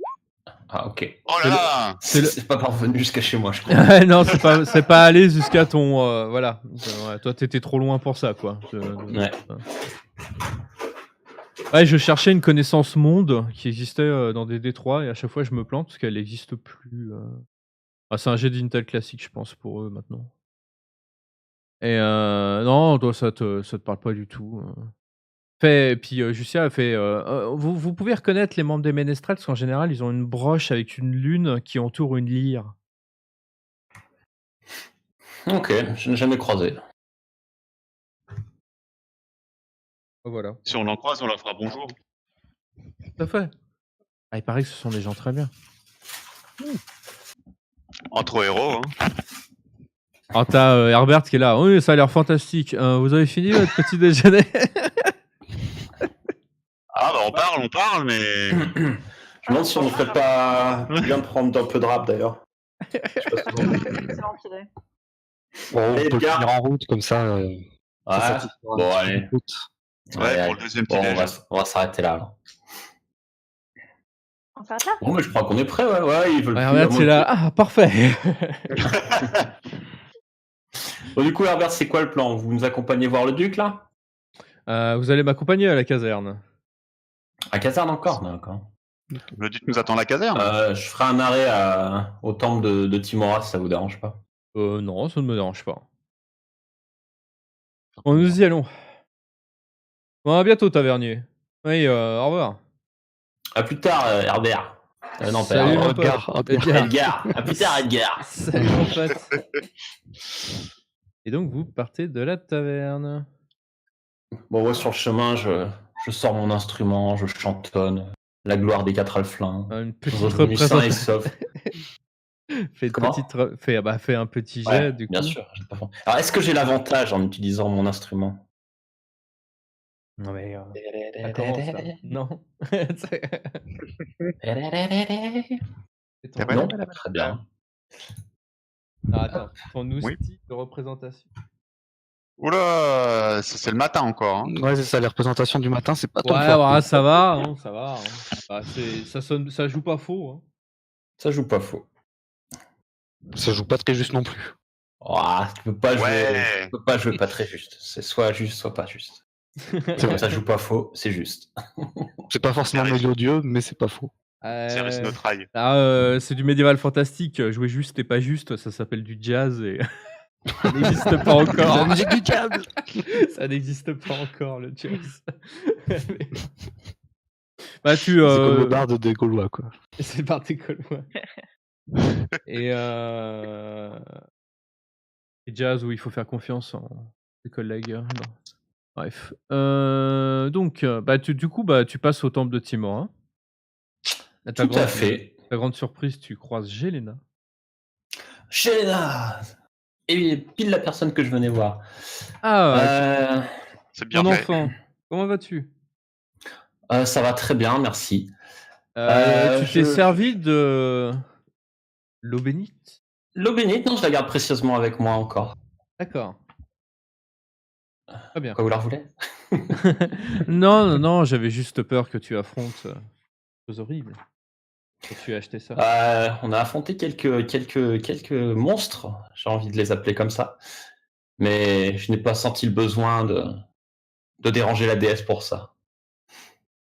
[SPEAKER 5] Ah, ok.
[SPEAKER 2] Oh là là
[SPEAKER 5] C'est pas parvenu jusqu'à chez moi, je crois.
[SPEAKER 1] Non, c'est pas allé jusqu'à ton, voilà. Ouais, toi, t'étais trop loin pour ça, quoi.
[SPEAKER 5] Ouais.
[SPEAKER 1] Ouais, je cherchais une connaissance monde qui existait dans DD3 et à chaque fois je me plante parce qu'elle n'existe plus. Ah, c'est un jet d'Intel classique, je pense, pour eux maintenant. Et non, toi, ça te parle pas du tout. Et puis Jussia a fait. Vous pouvez reconnaître les membres des Ménestrels parce qu'en général, ils ont une broche avec une lune qui entoure une lyre.
[SPEAKER 5] Ok, je n'ai jamais croisé.
[SPEAKER 1] Voilà.
[SPEAKER 2] Si on l'en croise, on leur fera bonjour.
[SPEAKER 1] Tout à fait. Ah, il paraît que ce sont des gens très bien.
[SPEAKER 2] Entre héros, hein.
[SPEAKER 1] Alors t'as Herbert qui est là. Oui, ça a l'air fantastique. Vous avez fini votre petit déjeuner?
[SPEAKER 2] Ah bah on parle, mais...
[SPEAKER 5] Je me demande si on ne ferait pas bien de prendre un peu de rap d'ailleurs. Je sais pas ce que vous en dites.
[SPEAKER 3] Excellente idée.
[SPEAKER 4] Bon, on
[SPEAKER 5] Allez,
[SPEAKER 4] peut le
[SPEAKER 5] Edgar.
[SPEAKER 4] finir en route comme ça. Ça
[SPEAKER 5] Ouais.
[SPEAKER 4] satisfera un
[SPEAKER 5] Bon,
[SPEAKER 4] petit peu
[SPEAKER 5] allez.
[SPEAKER 4] de route.
[SPEAKER 2] Ouais,
[SPEAKER 5] Ouais,
[SPEAKER 2] pour le deuxième
[SPEAKER 5] bon,
[SPEAKER 2] petit déj.
[SPEAKER 5] on va s'arrêter là. Alors.
[SPEAKER 3] On s'arrête là?
[SPEAKER 5] Bon, mais je crois qu'on est prêt, ouais, ils veulent plus.
[SPEAKER 1] Herbert, c'est là. Ah, parfait.
[SPEAKER 5] Bon, du coup, Herbert, c'est quoi le plan? Vous nous accompagnez voir le duc là?
[SPEAKER 1] Vous allez m'accompagner à la caserne.
[SPEAKER 5] À caserne encore? D'accord.
[SPEAKER 2] Le duc nous attend à la caserne.
[SPEAKER 5] Je ferai un arrêt au temple de Timoras, ça vous dérange pas?
[SPEAKER 1] Non, ça ne me dérange pas. Bon, nous y allons. Bon, à bientôt, tavernier. Oui, au revoir.
[SPEAKER 5] À plus tard, Herbert. Non, pas
[SPEAKER 1] Salut,
[SPEAKER 5] Herbert.
[SPEAKER 1] mon pote.
[SPEAKER 4] Edgar.
[SPEAKER 5] Edgar. À plus tard, Edgar.
[SPEAKER 1] Salut, mon pote. Et donc, vous partez de la taverne.
[SPEAKER 5] Bon, ouais, sur le chemin, je sors mon instrument, je chantonne la gloire des quatre alflins.
[SPEAKER 1] Une petite
[SPEAKER 5] Revenu sain et
[SPEAKER 1] représentation.
[SPEAKER 5] sauf.
[SPEAKER 1] Fais
[SPEAKER 5] Comment
[SPEAKER 1] fais un petit jet,
[SPEAKER 5] Ouais,
[SPEAKER 1] du coup.
[SPEAKER 5] bien sûr. j'ai pas faim. Alors, est-ce que j'ai l'avantage en utilisant mon instrument?
[SPEAKER 1] Non, mais ça commence, là. Non. C'est ton-
[SPEAKER 5] Non, très bien.
[SPEAKER 1] Ah, attends, ton outil
[SPEAKER 2] Oui.
[SPEAKER 1] de représentation.
[SPEAKER 2] Oula, c'est le matin encore. Hein.
[SPEAKER 4] Ouais, c'est ça, les représentations du matin, c'est pas ton
[SPEAKER 1] Ouais,
[SPEAKER 4] fort.
[SPEAKER 1] ouais, ça va, hein, ça va. Hein. Bah, ça joue pas faux. Hein.
[SPEAKER 5] Ça joue pas faux.
[SPEAKER 4] Ça joue pas très juste non plus.
[SPEAKER 5] Oh, tu peux pas jouer.
[SPEAKER 2] Ouais.
[SPEAKER 5] Tu peux pas jouer pas très juste. C'est soit juste, soit pas juste. Ça joue pas faux, c'est juste.
[SPEAKER 4] C'est pas forcément
[SPEAKER 2] Carré.
[SPEAKER 4] mélodieux, mais c'est pas faux.
[SPEAKER 2] C'est Risk No Try.
[SPEAKER 1] C'est du médiéval fantastique. Jouer juste et pas juste, ça s'appelle du jazz et ça n'existe pas encore.
[SPEAKER 4] La musique du diable.
[SPEAKER 1] Ça n'existe pas encore, le jazz. Bah,
[SPEAKER 4] C'est comme le barde des Gaulois, quoi.
[SPEAKER 1] C'est par tes Gaulois. Et jazz où il faut faire confiance en ses collègues. Non. Bref. Donc, bah, du coup, bah, tu passes au temple de Timorin. À ta
[SPEAKER 5] Tout à fait.
[SPEAKER 1] Ta grande surprise, tu croises Jelena.
[SPEAKER 5] Jelena. Et pile la personne que je venais voir.
[SPEAKER 1] Ah,
[SPEAKER 2] C'est bien
[SPEAKER 1] mon
[SPEAKER 2] fait.
[SPEAKER 1] enfant, comment vas-tu?
[SPEAKER 5] Ça va très bien, merci.
[SPEAKER 1] Tu t'es servi de l'eau bénite?
[SPEAKER 5] L'eau bénite, non, je la garde précieusement avec moi encore.
[SPEAKER 1] D'accord. Très bien.
[SPEAKER 5] Quoi, vous la voulez?
[SPEAKER 1] Non, j'avais juste peur que tu affrontes des choses horribles. Que tu aies acheté ça.
[SPEAKER 5] On a affronté quelques monstres, j'ai envie de les appeler comme ça. Mais je n'ai pas senti le besoin de déranger la déesse pour ça.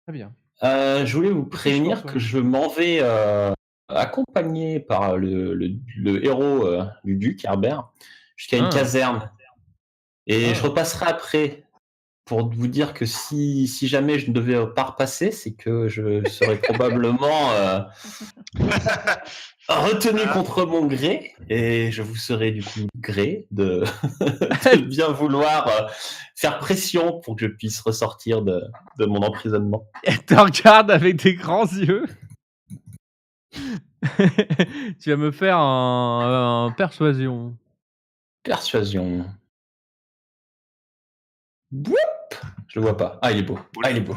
[SPEAKER 1] Très bien.
[SPEAKER 5] Je voulais vous prévenir
[SPEAKER 1] choix,
[SPEAKER 5] que je m'en vais accompagné par le héros du duc, Herbert, jusqu'à une
[SPEAKER 1] Ah.
[SPEAKER 5] caserne. Et
[SPEAKER 1] Ah.
[SPEAKER 5] je repasserai après pour vous dire que si jamais je ne devais pas repasser, c'est que je serais probablement retenu contre mon gré. Et je vous serai du coup gré de bien vouloir faire pression pour que je puisse ressortir de mon emprisonnement.
[SPEAKER 1] Elle te regarde avec des grands yeux. Tu vas me faire un persuasion.
[SPEAKER 5] Persuasion. Boup je le vois pas. Ah, il est beau. Ah, il est beau.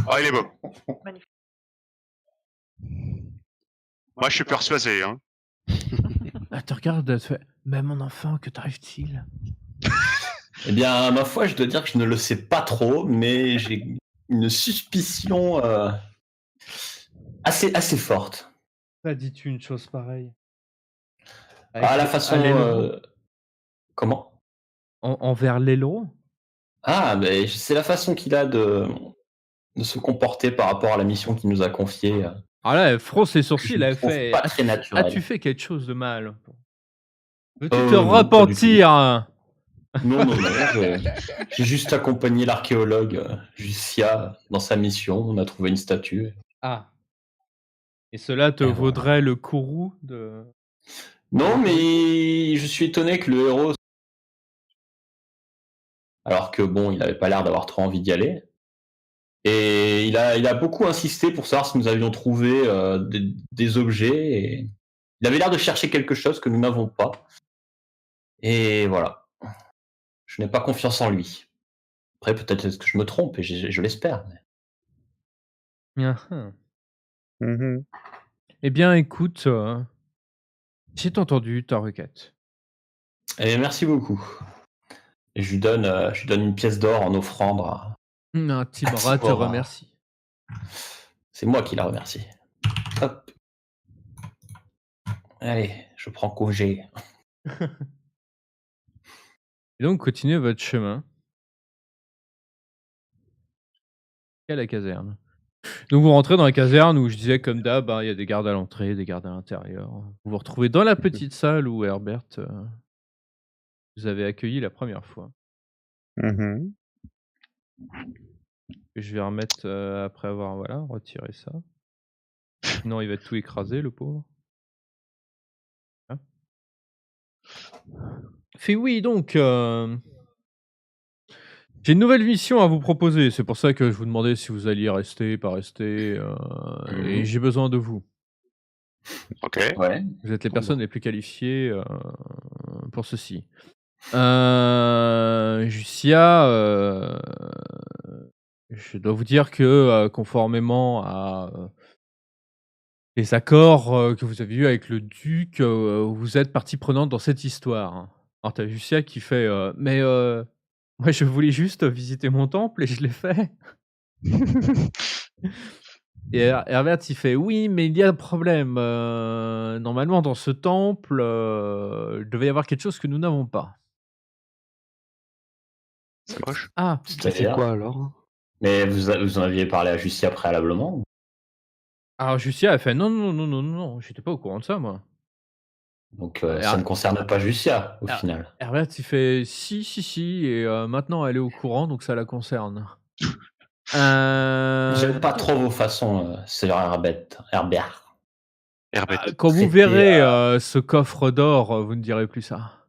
[SPEAKER 2] Ah, il est beau.
[SPEAKER 3] Magnifique.
[SPEAKER 2] Moi, je suis persuadé. Hein.
[SPEAKER 1] Ah, tu regardes, tu fais mais mon enfant, que t'arrive-t-il?
[SPEAKER 5] Eh bien, ma foi, je dois dire que je ne le sais pas trop, mais j'ai une suspicion assez forte.
[SPEAKER 1] Pourquoi dis-tu une chose pareille?
[SPEAKER 5] Ah, la façon. Comment
[SPEAKER 1] Envers l'aileron?
[SPEAKER 5] Ah, mais c'est la façon qu'il a de se comporter par rapport à la mission qu'il nous a confiée.
[SPEAKER 1] Ah là, elle fronce les
[SPEAKER 5] Que je
[SPEAKER 1] sourcils,
[SPEAKER 5] ne
[SPEAKER 1] elle
[SPEAKER 5] trouve
[SPEAKER 1] fait
[SPEAKER 5] pas très naturel.
[SPEAKER 1] As-tu fait quelque chose de mal? Veux-tu te
[SPEAKER 5] Non, pas du tout.
[SPEAKER 1] repentir?
[SPEAKER 5] Non, j'ai juste accompagné l'archéologue Jussia dans sa mission. On a trouvé une statue.
[SPEAKER 1] Ah. Et cela te
[SPEAKER 5] Et voilà.
[SPEAKER 1] vaudrait le courroux de.
[SPEAKER 5] Non, mais je suis étonné que le héros. Alors que bon, il n'avait pas l'air d'avoir trop envie d'y aller. Et il a beaucoup insisté pour savoir si nous avions trouvé des objets. Et il avait l'air de chercher quelque chose que nous n'avons pas. Et voilà. Je n'ai pas confiance en lui. Après, peut-être que je me trompe, et je l'espère.
[SPEAKER 1] Ah, ah. Eh bien, écoute, j'ai entendu ta requête.
[SPEAKER 5] Et merci beaucoup. Et je lui donne une pièce d'or en offrande.
[SPEAKER 1] Timora te
[SPEAKER 5] Timora.
[SPEAKER 1] remercie.
[SPEAKER 5] C'est moi qui la remercie. Hop. Allez, je prends congé.
[SPEAKER 1] Et donc, continuez votre chemin. À la caserne. Donc, vous rentrez dans la caserne où je disais, comme d'hab, il y a des gardes à l'entrée, des gardes à l'intérieur. Vous vous retrouvez dans la petite salle où Herbert vous avez accueilli la première fois. Que je vais remettre après avoir retiré ça. Sinon, il va tout écraser, le pauvre. Hein Fait oui, donc. J'ai une nouvelle mission à vous proposer. C'est pour ça que je vous demandais si vous alliez rester, pas rester. Et j'ai besoin de vous.
[SPEAKER 2] Ok.
[SPEAKER 5] Ouais.
[SPEAKER 1] Vous êtes les personnes les plus qualifiées pour ceci. Jussia, je dois vous dire que conformément à les accords que vous avez eus avec le duc, vous êtes partie prenante dans cette histoire. Alors t'as Jussia qui fait mais moi je voulais juste visiter mon temple et je l'ai fait. Et Herbert il fait oui mais il y a un problème. Normalement dans ce temple il devait y avoir quelque chose que nous n'avons pas.
[SPEAKER 2] C'est moche.
[SPEAKER 1] Ah,
[SPEAKER 4] C'est quoi alors?
[SPEAKER 5] Mais vous en aviez parlé à Jussia préalablement?
[SPEAKER 1] alors Jussia elle fait non, j'étais pas au courant de ça moi.
[SPEAKER 5] Donc ça ne concerne pas Jussia au
[SPEAKER 1] Ah.
[SPEAKER 5] final.
[SPEAKER 1] Herbert il fait si et maintenant elle est au courant donc ça la concerne.
[SPEAKER 5] J'aime pas trop vos façons, Sir Herbert.
[SPEAKER 2] Herbert.
[SPEAKER 1] Quand vous
[SPEAKER 5] C'était,
[SPEAKER 1] verrez ce coffre d'or, vous ne direz plus ça.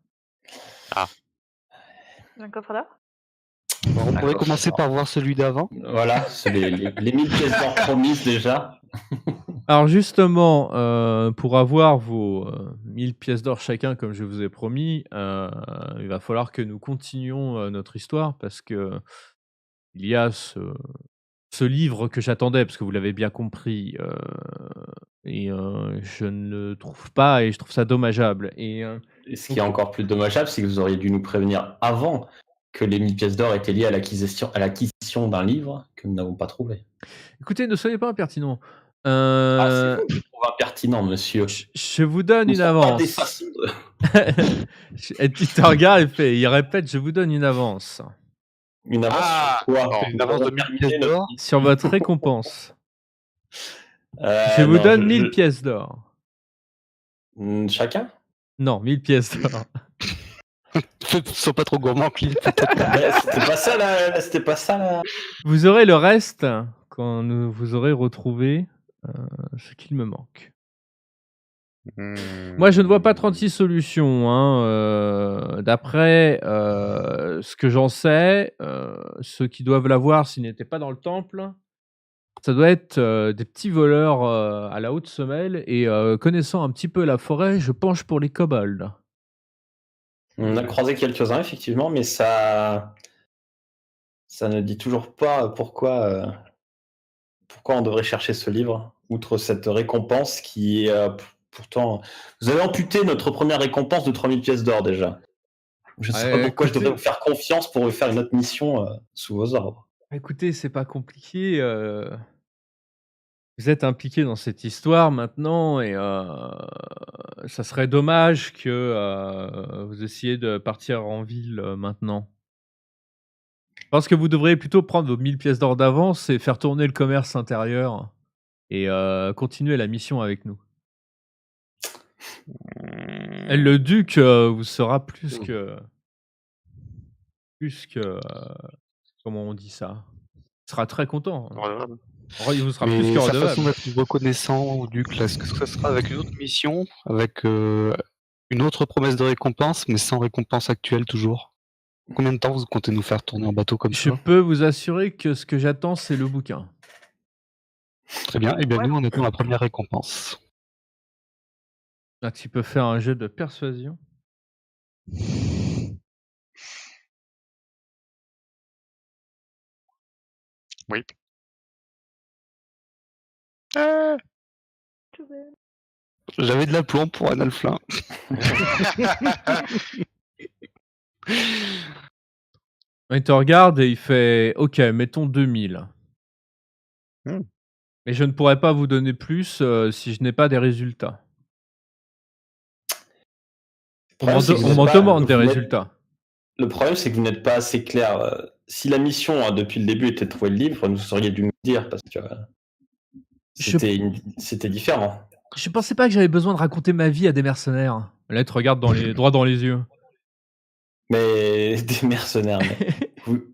[SPEAKER 3] Un coffre d'or?
[SPEAKER 4] On pourrait
[SPEAKER 5] D'accord.
[SPEAKER 4] commencer par voir celui d'avant.
[SPEAKER 5] Voilà, c'est les 1000 pièces d'or promises déjà.
[SPEAKER 1] Alors justement, pour avoir vos 1000 pièces d'or chacun comme je vous ai promis, il va falloir que nous continuions notre histoire parce que il y a ce livre que j'attendais, parce que vous l'avez bien compris, et je ne le trouve pas et je trouve ça dommageable. Et
[SPEAKER 5] Ce qui est encore plus dommageable, c'est que vous auriez dû nous prévenir avant que les 1000 pièces d'or étaient liées à l'acquisition d'un livre que nous n'avons pas trouvé.
[SPEAKER 1] écoutez, ne soyez pas impertinent.
[SPEAKER 5] C'est vous qui trouvez impertinent, monsieur.
[SPEAKER 1] Je vous donne
[SPEAKER 5] Nous
[SPEAKER 1] une
[SPEAKER 5] sommes pas
[SPEAKER 1] avance.
[SPEAKER 5] des façons de-
[SPEAKER 1] Et tu te regardes et il répète, je vous donne une avance
[SPEAKER 5] Une avance
[SPEAKER 2] Ah,
[SPEAKER 5] sur quoi
[SPEAKER 2] bon,
[SPEAKER 4] Une avance de 1000 pièces d'or.
[SPEAKER 1] sur votre récompense. Je vous donne 1000 pièces d'or.
[SPEAKER 5] Chacun?
[SPEAKER 1] Non, 1000 pièces d'or.
[SPEAKER 4] Ils sont pas trop gourmands, Clint.
[SPEAKER 5] C'était pas ça là.
[SPEAKER 1] Vous aurez le reste quand vous aurez retrouvé ce qu'il me manque. Moi, je ne vois pas 36 solutions. D'après ce que j'en sais, ceux qui doivent l'avoir s'ils n'étaient pas dans le temple, ça doit être des petits voleurs à la haute semelle. Et connaissant un petit peu la forêt, je penche pour les kobolds.
[SPEAKER 5] On a croisé quelques-uns effectivement, mais ça Ça ne dit toujours pas pourquoi on devrait chercher ce livre, outre cette récompense qui est pourtant. Vous avez amputé notre première récompense de 3000 pièces d'or déjà. Je ne sais pas pourquoi je devrais vous faire confiance pour vous faire une autre mission sous vos ordres.
[SPEAKER 1] Écoutez, c'est pas compliqué. Vous êtes impliqué dans cette histoire maintenant et ça serait dommage que vous essayiez de partir en ville maintenant. Je pense que vous devriez plutôt prendre vos 1000 pièces d'or d'avance et faire tourner le commerce intérieur et continuer la mission avec nous. Et le duc vous sera plus que. Comment on dit ça? Il sera très content.
[SPEAKER 2] Redevable.
[SPEAKER 1] Il vous sera
[SPEAKER 4] Mais
[SPEAKER 1] plus que
[SPEAKER 4] sa façon
[SPEAKER 1] redevable.
[SPEAKER 4] d'être reconnaissant au duc, là, est-ce que ça sera avec une autre mission, avec une autre promesse de récompense, mais sans récompense actuelle toujours? Combien de temps vous comptez nous faire tourner en bateau comme
[SPEAKER 1] Je
[SPEAKER 4] ça?
[SPEAKER 1] peux vous assurer que ce que j'attends, c'est le bouquin.
[SPEAKER 4] Très bien. Eh bien,
[SPEAKER 3] Ouais.
[SPEAKER 4] nous, on attend la première récompense.
[SPEAKER 1] Ah, tu peux faire un jeu de persuasion.
[SPEAKER 2] Oui.
[SPEAKER 4] J'avais de l'aplomb pour un alflin.
[SPEAKER 1] Il te regarde et il fait OK, mettons 2000.
[SPEAKER 2] Hmm.
[SPEAKER 1] Mais je ne pourrais pas vous donner plus si je n'ai pas des résultats. On m'en demande des résultats.
[SPEAKER 5] Le problème, c'est que vous n'êtes pas assez clair. Si la mission, depuis le début, était de trouver le livre, vous auriez dû me dire, parce que c'était différent.
[SPEAKER 1] Je pensais pas que j'avais besoin de raconter ma vie à des mercenaires. Là, il te regarde droit dans les yeux.
[SPEAKER 5] Mais des mercenaires.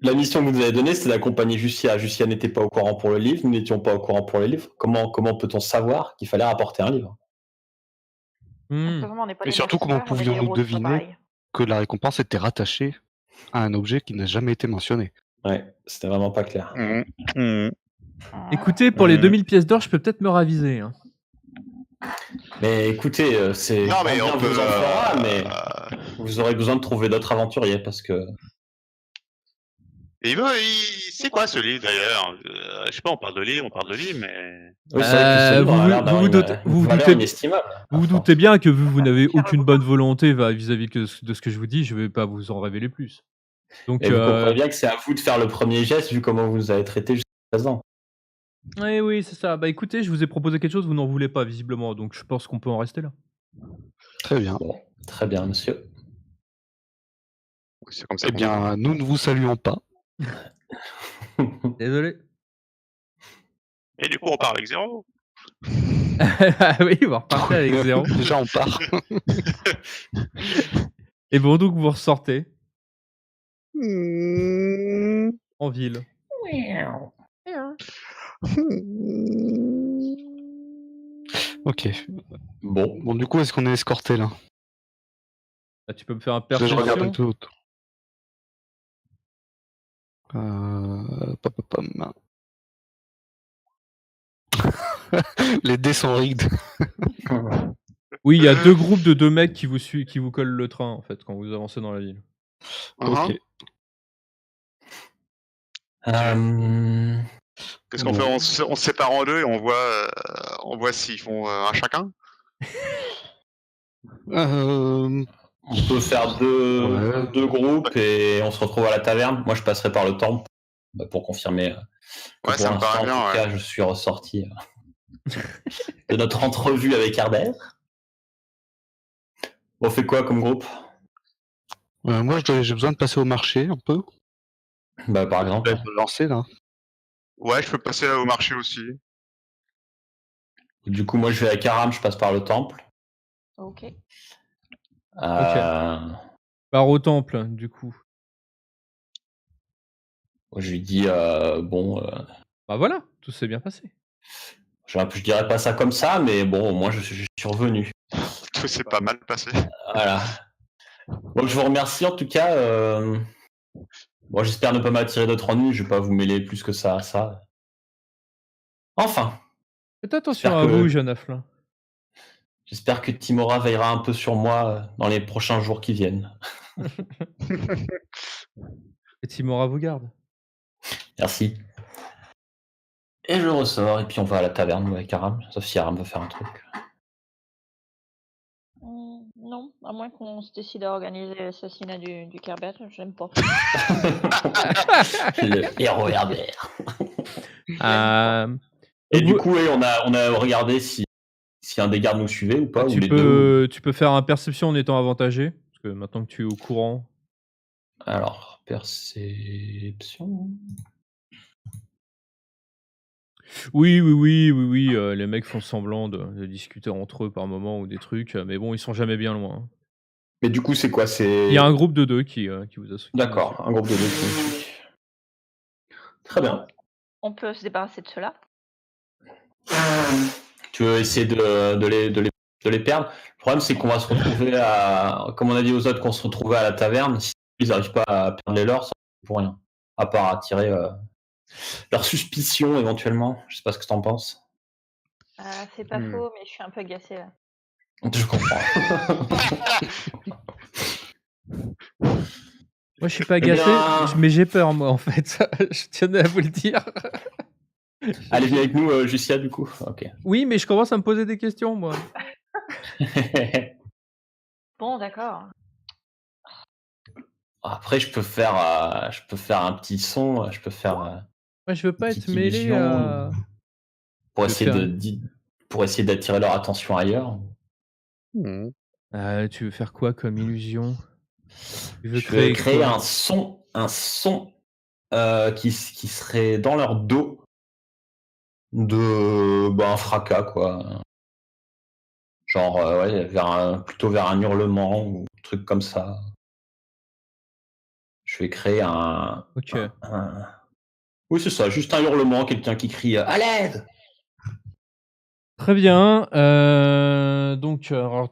[SPEAKER 5] La mission que vous nous avez donnée, c'était d'accompagner Jussia. Jussia n'était pas au courant pour le livre, nous n'étions pas au courant pour le livre. Comment peut-on savoir qu'il fallait rapporter un livre?
[SPEAKER 3] On n'est pas
[SPEAKER 4] Et
[SPEAKER 3] des
[SPEAKER 4] surtout, comment
[SPEAKER 3] mercenaires, on est des
[SPEAKER 4] pouvions-nous
[SPEAKER 3] héros, c'est pas
[SPEAKER 4] deviner
[SPEAKER 3] pareil.
[SPEAKER 4] que la récompense était rattachée à un objet qui n'a jamais été mentionné?
[SPEAKER 5] Ouais, c'était vraiment pas clair.
[SPEAKER 1] Écoutez, pour les 2000 pièces d'or, je peux peut-être me raviser. Hein.
[SPEAKER 5] Mais écoutez, c'est
[SPEAKER 2] Non, mais
[SPEAKER 5] bien
[SPEAKER 2] on peut.
[SPEAKER 5] vous en fera, mais vous aurez besoin de trouver d'autres aventuriers parce que.
[SPEAKER 2] Et c'est quoi ce livre d'ailleurs? Je sais pas, on parle de livre, mais.
[SPEAKER 5] Oui, c'est vrai que ce livre a l'air d'avoir une valeur inestimable.
[SPEAKER 1] Vous vous doutez bien que vous n'avez aucune bonne volonté vis-à-vis de ce que je vous dis, je vais pas vous en révéler plus. Donc,
[SPEAKER 5] et vous comprenez bien que c'est à vous de faire le premier geste vu comment vous nous avez traité jusqu'à présent.
[SPEAKER 1] Oui, c'est ça. Bah écoutez, je vous ai proposé quelque chose, vous n'en voulez pas visiblement, donc je pense qu'on peut en rester là.
[SPEAKER 4] Très bien.
[SPEAKER 5] Bon, très bien, monsieur.
[SPEAKER 2] C'est comme ça.
[SPEAKER 4] Eh bien, nous ne vous saluons pas.
[SPEAKER 1] Désolé.
[SPEAKER 2] Et du coup, on part avec 0.
[SPEAKER 1] Oui, on va repartir avec 0.
[SPEAKER 4] Déjà, on part.
[SPEAKER 1] Et bon, donc vous ressortez. En ville.
[SPEAKER 4] Ok.
[SPEAKER 5] Bon,
[SPEAKER 4] du coup, est-ce qu'on est escorté là?
[SPEAKER 1] Là, tu peux me faire un
[SPEAKER 4] Je regarde un
[SPEAKER 1] perception.
[SPEAKER 4] peu autour. Pam. Les dés sont rigged.
[SPEAKER 1] Oui, il y a 2 groupes de 2 mecs qui vous collent le train en fait quand vous avancez dans la ville.
[SPEAKER 4] Ok.
[SPEAKER 2] Qu'est-ce qu'on fait? On se sépare en deux et on voit s'ils font un chacun.
[SPEAKER 5] On peut faire deux groupes et on se retrouve à la taverne. Moi, je passerai par le temple pour confirmer. Que
[SPEAKER 2] Ouais, ça me paraît bien.
[SPEAKER 5] En tout cas, je suis ressorti de notre entrevue avec Arder. On fait quoi comme groupe?
[SPEAKER 4] Moi, j'ai besoin de passer au marché un peu.
[SPEAKER 5] Bah, par exemple.
[SPEAKER 4] Me lancer là.
[SPEAKER 2] Ouais, je peux passer au marché aussi.
[SPEAKER 5] Du coup, moi, je vais à Karam, je passe par le temple.
[SPEAKER 3] Ok.
[SPEAKER 1] Par au temple, du coup.
[SPEAKER 5] Je lui dis,
[SPEAKER 1] Bah voilà, tout s'est bien passé.
[SPEAKER 5] Je dirais pas ça comme ça, mais bon, au moins, je suis revenu.
[SPEAKER 2] Tout s'est pas mal passé.
[SPEAKER 5] Voilà. Bon, je vous remercie en tout cas. Bon, j'espère ne pas m'attirer d'autres ennuis, je vais pas vous mêler plus que ça à ça. Enfin.
[SPEAKER 1] Faites attention à vous, jeune Afflin.
[SPEAKER 5] J'espère que Timora veillera un peu sur moi dans les prochains jours qui viennent.
[SPEAKER 1] Et Timora vous garde.
[SPEAKER 5] Merci. Et je ressors, et puis on va à la taverne avec Aram, sauf si Aram veut faire un truc.
[SPEAKER 3] Non, à moins qu'on se décide à organiser l'assassinat du Kerbet, j'aime pas.
[SPEAKER 5] Le héros Herbert. Et
[SPEAKER 1] Donc
[SPEAKER 5] du
[SPEAKER 1] vous-
[SPEAKER 5] coup, ouais, on a regardé si un des gardes nous suivait ou pas, ou les deux.
[SPEAKER 1] tu peux faire un perception en étant avantagé, parce que maintenant que tu es au courant.
[SPEAKER 5] Alors, perception.
[SPEAKER 1] Oui, les mecs font semblant de discuter entre eux par moment ou des trucs, mais bon, ils sont jamais bien loin, hein.
[SPEAKER 5] Mais du coup, c'est quoi?
[SPEAKER 1] Il y a un groupe de 2 qui vous a
[SPEAKER 5] D'accord, un groupe de deux qui nous suit. Très bien.
[SPEAKER 3] On peut se débarrasser de cela.
[SPEAKER 5] Tu veux essayer de les perdre? Le problème, c'est qu'on va se retrouver comme on a dit aux autres, qu'on se retrouvait à la taverne. Si ils n'arrivent pas à perdre les leurs, ça ne pour rien. À part attirer leur suspicion éventuellement. Je sais pas ce que t'en penses.
[SPEAKER 3] C'est pas faux, mais je suis un peu agacée là.
[SPEAKER 5] Je comprends.
[SPEAKER 1] Moi, je suis pas
[SPEAKER 5] Eh bien-
[SPEAKER 1] agacé, mais j'ai peur, moi, en fait. Je tenais à vous le dire.
[SPEAKER 5] Allez, viens avec nous, Justia, du coup. Ok.
[SPEAKER 1] Oui, mais je commence à me poser des questions, moi.
[SPEAKER 3] Bon, d'accord.
[SPEAKER 5] Après, je peux faire un petit son. Je peux faire
[SPEAKER 1] Moi, je veux pas être
[SPEAKER 5] petite
[SPEAKER 1] mêlé
[SPEAKER 5] illusion,
[SPEAKER 1] à...
[SPEAKER 5] pour
[SPEAKER 1] Je
[SPEAKER 5] essayer
[SPEAKER 1] vais
[SPEAKER 5] pour essayer d'attirer leur attention ailleurs.
[SPEAKER 1] Tu veux faire quoi comme illusion? Tu veux
[SPEAKER 5] Je vais créer
[SPEAKER 1] quoi?
[SPEAKER 5] un son qui serait dans leur dos de un fracas, quoi. Genre ouais, plutôt vers un hurlement ou un truc comme ça. Je vais créer
[SPEAKER 1] Ok.
[SPEAKER 5] Oui, c'est ça, juste un hurlement, quelqu'un qui crie à l'aide.
[SPEAKER 1] Très bien. Donc, alors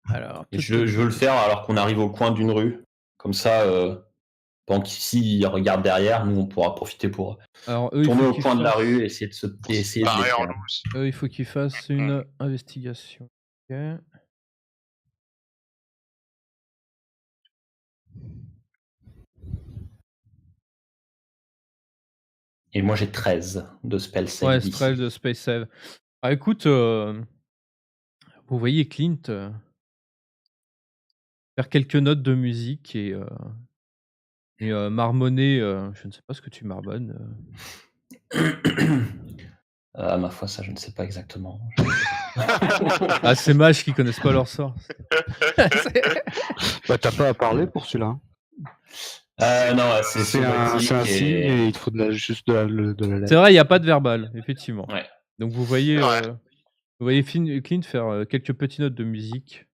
[SPEAKER 1] Alors,
[SPEAKER 5] Et je veux le faire alors qu'on arrive au coin d'une rue. Comme ça, pendant qu'ici ils regardent derrière, nous on pourra profiter pour
[SPEAKER 1] alors, eux,
[SPEAKER 5] tourner au coin de la rue et essayer de les
[SPEAKER 2] Pareil en
[SPEAKER 5] perdre.
[SPEAKER 2] nous aussi.
[SPEAKER 1] il faut qu'ils fassent une investigation. Ok.
[SPEAKER 5] Et moi j'ai 13 de spell save.
[SPEAKER 1] Ouais,
[SPEAKER 5] d'ici.
[SPEAKER 1] Strel de Space Save. Ah, écoute, vous voyez Clint faire quelques notes de musique et marmonner, je ne sais pas ce que tu marmonnes.
[SPEAKER 5] Ma foi, ça je ne sais pas exactement.
[SPEAKER 1] Ah, c'est mages qui connaissent pas leur sort.
[SPEAKER 4] Bah, t'as pas à parler pour celui-là.
[SPEAKER 5] Non, c'est
[SPEAKER 4] C'est un
[SPEAKER 5] somatique
[SPEAKER 4] signe et il te faut juste de la
[SPEAKER 1] C'est
[SPEAKER 4] lettre.
[SPEAKER 1] vrai, il y a pas de verbal, effectivement.
[SPEAKER 5] Ouais.
[SPEAKER 1] Donc vous voyez,
[SPEAKER 2] Ouais.
[SPEAKER 1] Clint faire quelques petites notes de musique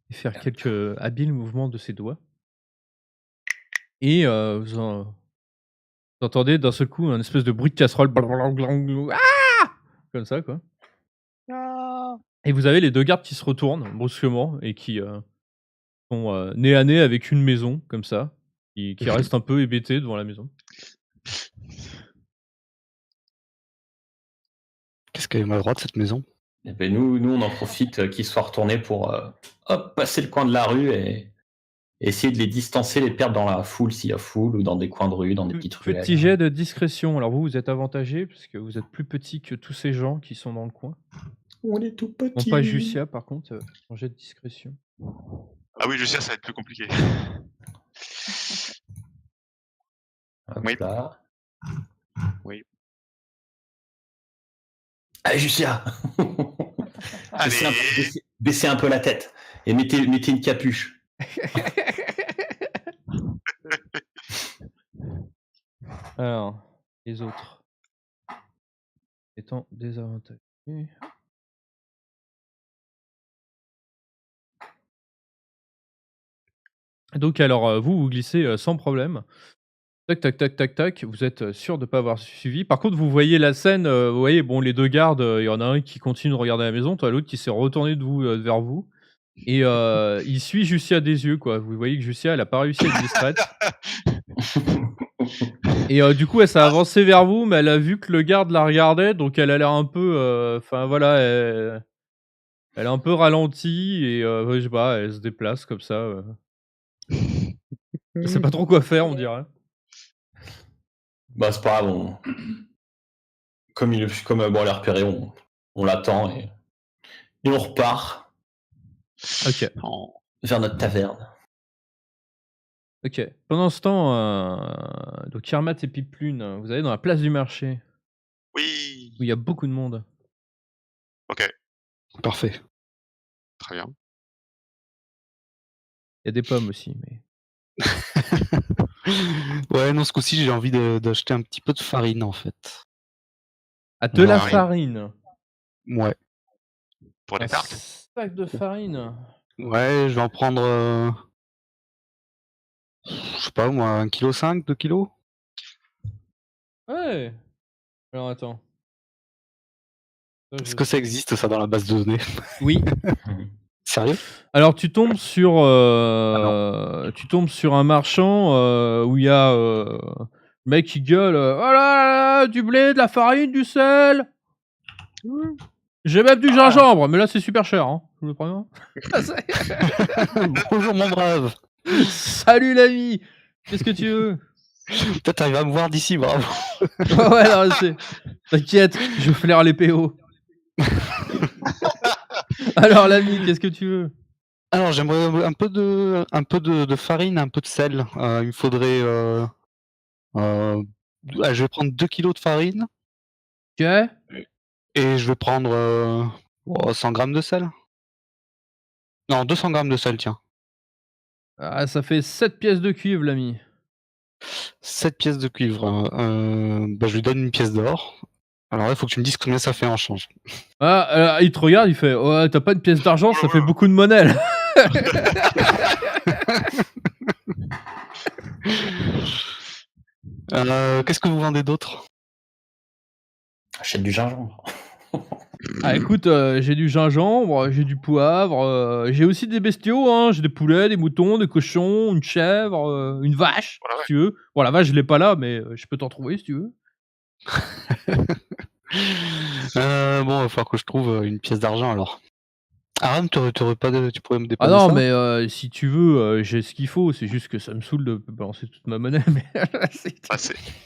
[SPEAKER 1] et faire quelques habiles mouvements de ses doigts. Et vous entendez d'un seul coup un espèce de bruit de casserole. Ah, comme ça, quoi. Et vous avez les 2 gardes qui se retournent brusquement et qui sont nez à nez avec une maison, comme ça, qui reste un peu hébétée devant la maison.
[SPEAKER 4] Qu'est-ce qu'elle est maladroite cette maison?
[SPEAKER 5] Et ben nous on en profite qu'ils soient retournés pour passer le coin de la rue et essayer de les distancer, les perdre dans la foule s'il y a foule ou dans des coins de rue, dans des petites ruelles.
[SPEAKER 1] Petit jet de discrétion. Alors vous êtes avantagé parce que vous êtes plus petit que tous ces gens qui sont dans le coin.
[SPEAKER 5] On est tout
[SPEAKER 1] Non
[SPEAKER 5] petits.
[SPEAKER 1] pas Justia par contre, en jet de discrétion.
[SPEAKER 2] Ah oui, je sais, ça va être plus compliqué.
[SPEAKER 5] Hop
[SPEAKER 2] Oui.
[SPEAKER 5] là.
[SPEAKER 2] Oui.
[SPEAKER 5] Allez Justia.
[SPEAKER 2] Allez.
[SPEAKER 5] Baissez un peu la tête et mettez une capuche.
[SPEAKER 1] Alors, les autres étant désavantagés. Donc alors, vous glissez sans problème. Tac, tac, tac, tac, tac. Vous êtes sûr de ne pas avoir suivi. Par contre, vous voyez la scène. Vous voyez, bon, les 2 gardes. Il y en a un qui continue de regarder la maison, toi l'autre qui s'est retourné vers vous. Et il suit Justia des yeux, quoi. Vous voyez que Justia, elle a pas réussi à être distraite. Et du coup, elle s'est avancée vers vous, mais elle a vu que le garde la regardait, donc elle a l'air un peu, enfin voilà, elle a un peu ralenti et je sais pas, elle se déplace comme ça. Elle sait pas trop quoi faire, on dirait.
[SPEAKER 5] Bah, c'est pas grave, comme on l'a repéré, on l'attend et on repart
[SPEAKER 1] OK.
[SPEAKER 5] vers notre taverne.
[SPEAKER 1] OK. Pendant ce temps, donc Yermat et Piplune, vous allez dans la place du marché
[SPEAKER 2] Oui.
[SPEAKER 1] où il y a beaucoup de monde.
[SPEAKER 2] Ok,
[SPEAKER 4] Parfait.
[SPEAKER 2] très bien.
[SPEAKER 1] Il y a des pommes aussi, mais
[SPEAKER 4] Ouais, non, ce coup-ci, j'ai envie d'acheter un petit peu de farine, en fait.
[SPEAKER 1] ah, de la
[SPEAKER 2] Farine.
[SPEAKER 1] farine!
[SPEAKER 4] Ouais.
[SPEAKER 2] Pour
[SPEAKER 1] Un
[SPEAKER 2] les tartes.
[SPEAKER 1] sac de farine?
[SPEAKER 4] Ouais, je vais en prendre, je sais pas moi, 1,5 kg, 2 kg?
[SPEAKER 1] Ouais! Alors attends. Ça,
[SPEAKER 4] Est-ce
[SPEAKER 1] je
[SPEAKER 4] que ça
[SPEAKER 1] sais.
[SPEAKER 4] existe ça dans la base de données?
[SPEAKER 1] Oui.
[SPEAKER 4] Sérieux?
[SPEAKER 1] Alors tu tombes sur,
[SPEAKER 4] Ah
[SPEAKER 1] un marchand, où il y a, le mec qui gueule, «Oh là là, du blé, de la farine, du sel! J'ai même du gingembre!» Mais là, c'est super cher, hein, je vous le préviens.
[SPEAKER 4] Bonjour mon brave!
[SPEAKER 1] «Salut l'ami! Qu'est-ce que tu veux?»
[SPEAKER 4] Toi, t'arrives à me voir d'ici, bravo!
[SPEAKER 1] Ouais, non, c'est t'inquiète, je flaire les PO. Alors l'ami, qu'est-ce que tu veux?
[SPEAKER 4] Alors j'aimerais un peu de farine, un peu de sel. Il me faudrait, je vais prendre 2 kg de farine
[SPEAKER 1] OK.
[SPEAKER 4] et je vais prendre, 100 grammes de sel. Non, 200 grammes de sel, tiens.
[SPEAKER 1] Ah, ça fait 7 pièces de cuivre l'ami.
[SPEAKER 4] 7 pièces de cuivre, je lui donne une pièce d'or. Alors là, il faut que tu me dises combien ça fait en change.
[SPEAKER 1] Ah, il te regarde, il fait: «Ouais, tu as pas une pièce d'argent, ça fait beaucoup de monnaie là».
[SPEAKER 4] Qu'est-ce que vous vendez d'autre?
[SPEAKER 5] Achète du gingembre.
[SPEAKER 1] Ah écoute, j'ai du gingembre, j'ai du poivre, j'ai aussi des bestiaux, hein, j'ai des poulets, des moutons, des cochons, une chèvre, une vache,
[SPEAKER 2] Voilà,
[SPEAKER 1] si tu veux. Bon la vache je l'ai pas là, mais je peux t'en trouver si tu veux.
[SPEAKER 4] Bon, il va falloir que je trouve, une pièce d'argent alors. Aram, tu pourrais me
[SPEAKER 1] Ah
[SPEAKER 4] dépanner
[SPEAKER 1] non,
[SPEAKER 4] ça?
[SPEAKER 1] mais si tu veux, j'ai ce qu'il faut, c'est juste que ça me saoule de balancer toute ma monnaie, mais c'est tout.
[SPEAKER 2] Ah,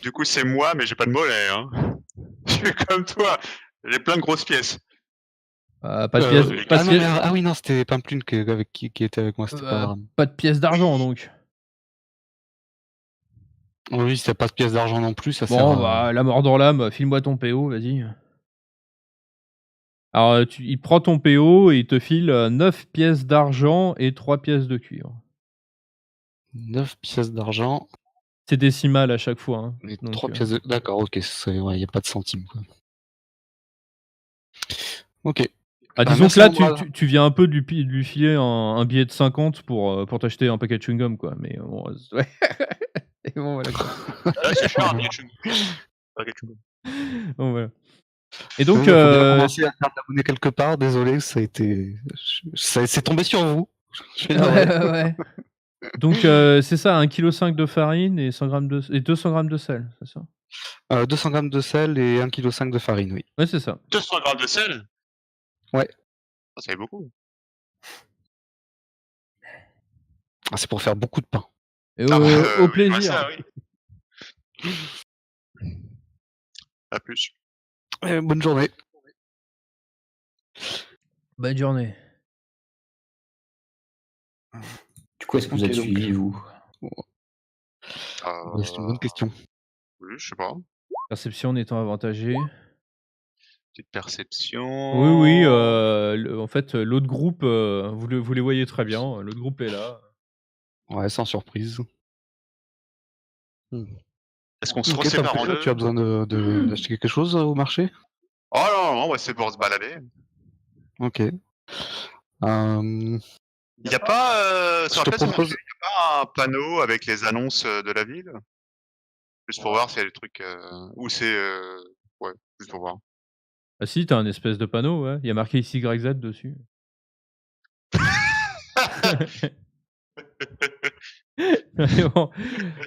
[SPEAKER 2] du coup, c'est moi, mais j'ai pas de monnaie. Hein. Je suis comme toi. J'ai plein de grosses pièces.
[SPEAKER 1] Pas de pièces pas de
[SPEAKER 4] non,
[SPEAKER 1] pièces
[SPEAKER 4] oui, non, c'était Pamplune qui était avec moi, c'était pas Aram.
[SPEAKER 1] pas de pièces d'argent donc.
[SPEAKER 4] Oui, si tu pas de pièce d'argent non plus, ça sert
[SPEAKER 1] Bon
[SPEAKER 4] à
[SPEAKER 1] bah, la mort dans l'âme, file-moi ton PO, vas-y. Alors, il prend ton PO et il te file, 9 pièces d'argent et 3 pièces de cuivre.
[SPEAKER 4] 9 pièces d'argent
[SPEAKER 1] C'est décimal à chaque fois, hein,
[SPEAKER 4] et
[SPEAKER 1] donc
[SPEAKER 4] 3 pièces de d'accord, OK, ouais, y a pas de centimes, quoi. OK.
[SPEAKER 1] Ah, disons
[SPEAKER 4] merci
[SPEAKER 1] que là,
[SPEAKER 4] mon brave.
[SPEAKER 1] tu viens un peu de lui filer un billet de 50 pour t'acheter un paquet de chewing-gum, quoi, mais bon, ouais. Et bon, voilà, quoi.
[SPEAKER 2] Là, c'est cher, un billet de chewing-gum. Pas quelque chose.
[SPEAKER 1] Bon, voilà. Et donc,
[SPEAKER 4] Faut bien commencer à faire de la monnaie quelque part, désolé, ça a été c'est tombé sur vous. Je suis navré.
[SPEAKER 1] ouais. Donc, c'est ça, 1,5 kg de farine et 200 grammes de sel, c'est ça?
[SPEAKER 4] 200 grammes de sel et 1,5 kg de farine, oui.
[SPEAKER 1] Ouais, c'est ça.
[SPEAKER 2] 200 grammes de sel?
[SPEAKER 4] Ouais.
[SPEAKER 2] Ça fait beaucoup.
[SPEAKER 4] Ah, c'est pour faire beaucoup de pain.
[SPEAKER 1] Et
[SPEAKER 2] Ah bah,
[SPEAKER 1] au
[SPEAKER 2] oui, je vois
[SPEAKER 1] plaisir.
[SPEAKER 2] ça, oui. À plus.
[SPEAKER 4] Bonne journée.
[SPEAKER 1] Bonne journée.
[SPEAKER 5] Du coup, est-ce que vous
[SPEAKER 4] OK,
[SPEAKER 5] êtes
[SPEAKER 4] donc.
[SPEAKER 5] suivis, vous?
[SPEAKER 4] C'est une bonne question.
[SPEAKER 2] Oui, je sais pas.
[SPEAKER 1] Perception étant avantagée.
[SPEAKER 2] Petite perception.
[SPEAKER 1] Oui, oui, en fait, l'autre groupe, vous les voyez très bien, l'autre groupe est là.
[SPEAKER 4] Ouais, sans surprise.
[SPEAKER 2] Est-ce qu'on se
[SPEAKER 4] OK,
[SPEAKER 2] resépare en
[SPEAKER 4] Pamplune,
[SPEAKER 2] deux?
[SPEAKER 4] tu as besoin d'acheter quelque chose, au marché?
[SPEAKER 2] Oh non, non, bah, c'est pour se balader.
[SPEAKER 4] OK.
[SPEAKER 2] Il y a pas, sur
[SPEAKER 4] Je
[SPEAKER 2] la
[SPEAKER 4] te
[SPEAKER 2] place du
[SPEAKER 4] propose
[SPEAKER 2] marché, il y a pas un panneau avec les annonces, de la ville? Juste pour voir s'il y a des trucs, ou c'est, ouais, juste pour voir.
[SPEAKER 1] Ah si, tu as un espèce de panneau, ouais, il y a marqué XYZ dessus. Mais bon.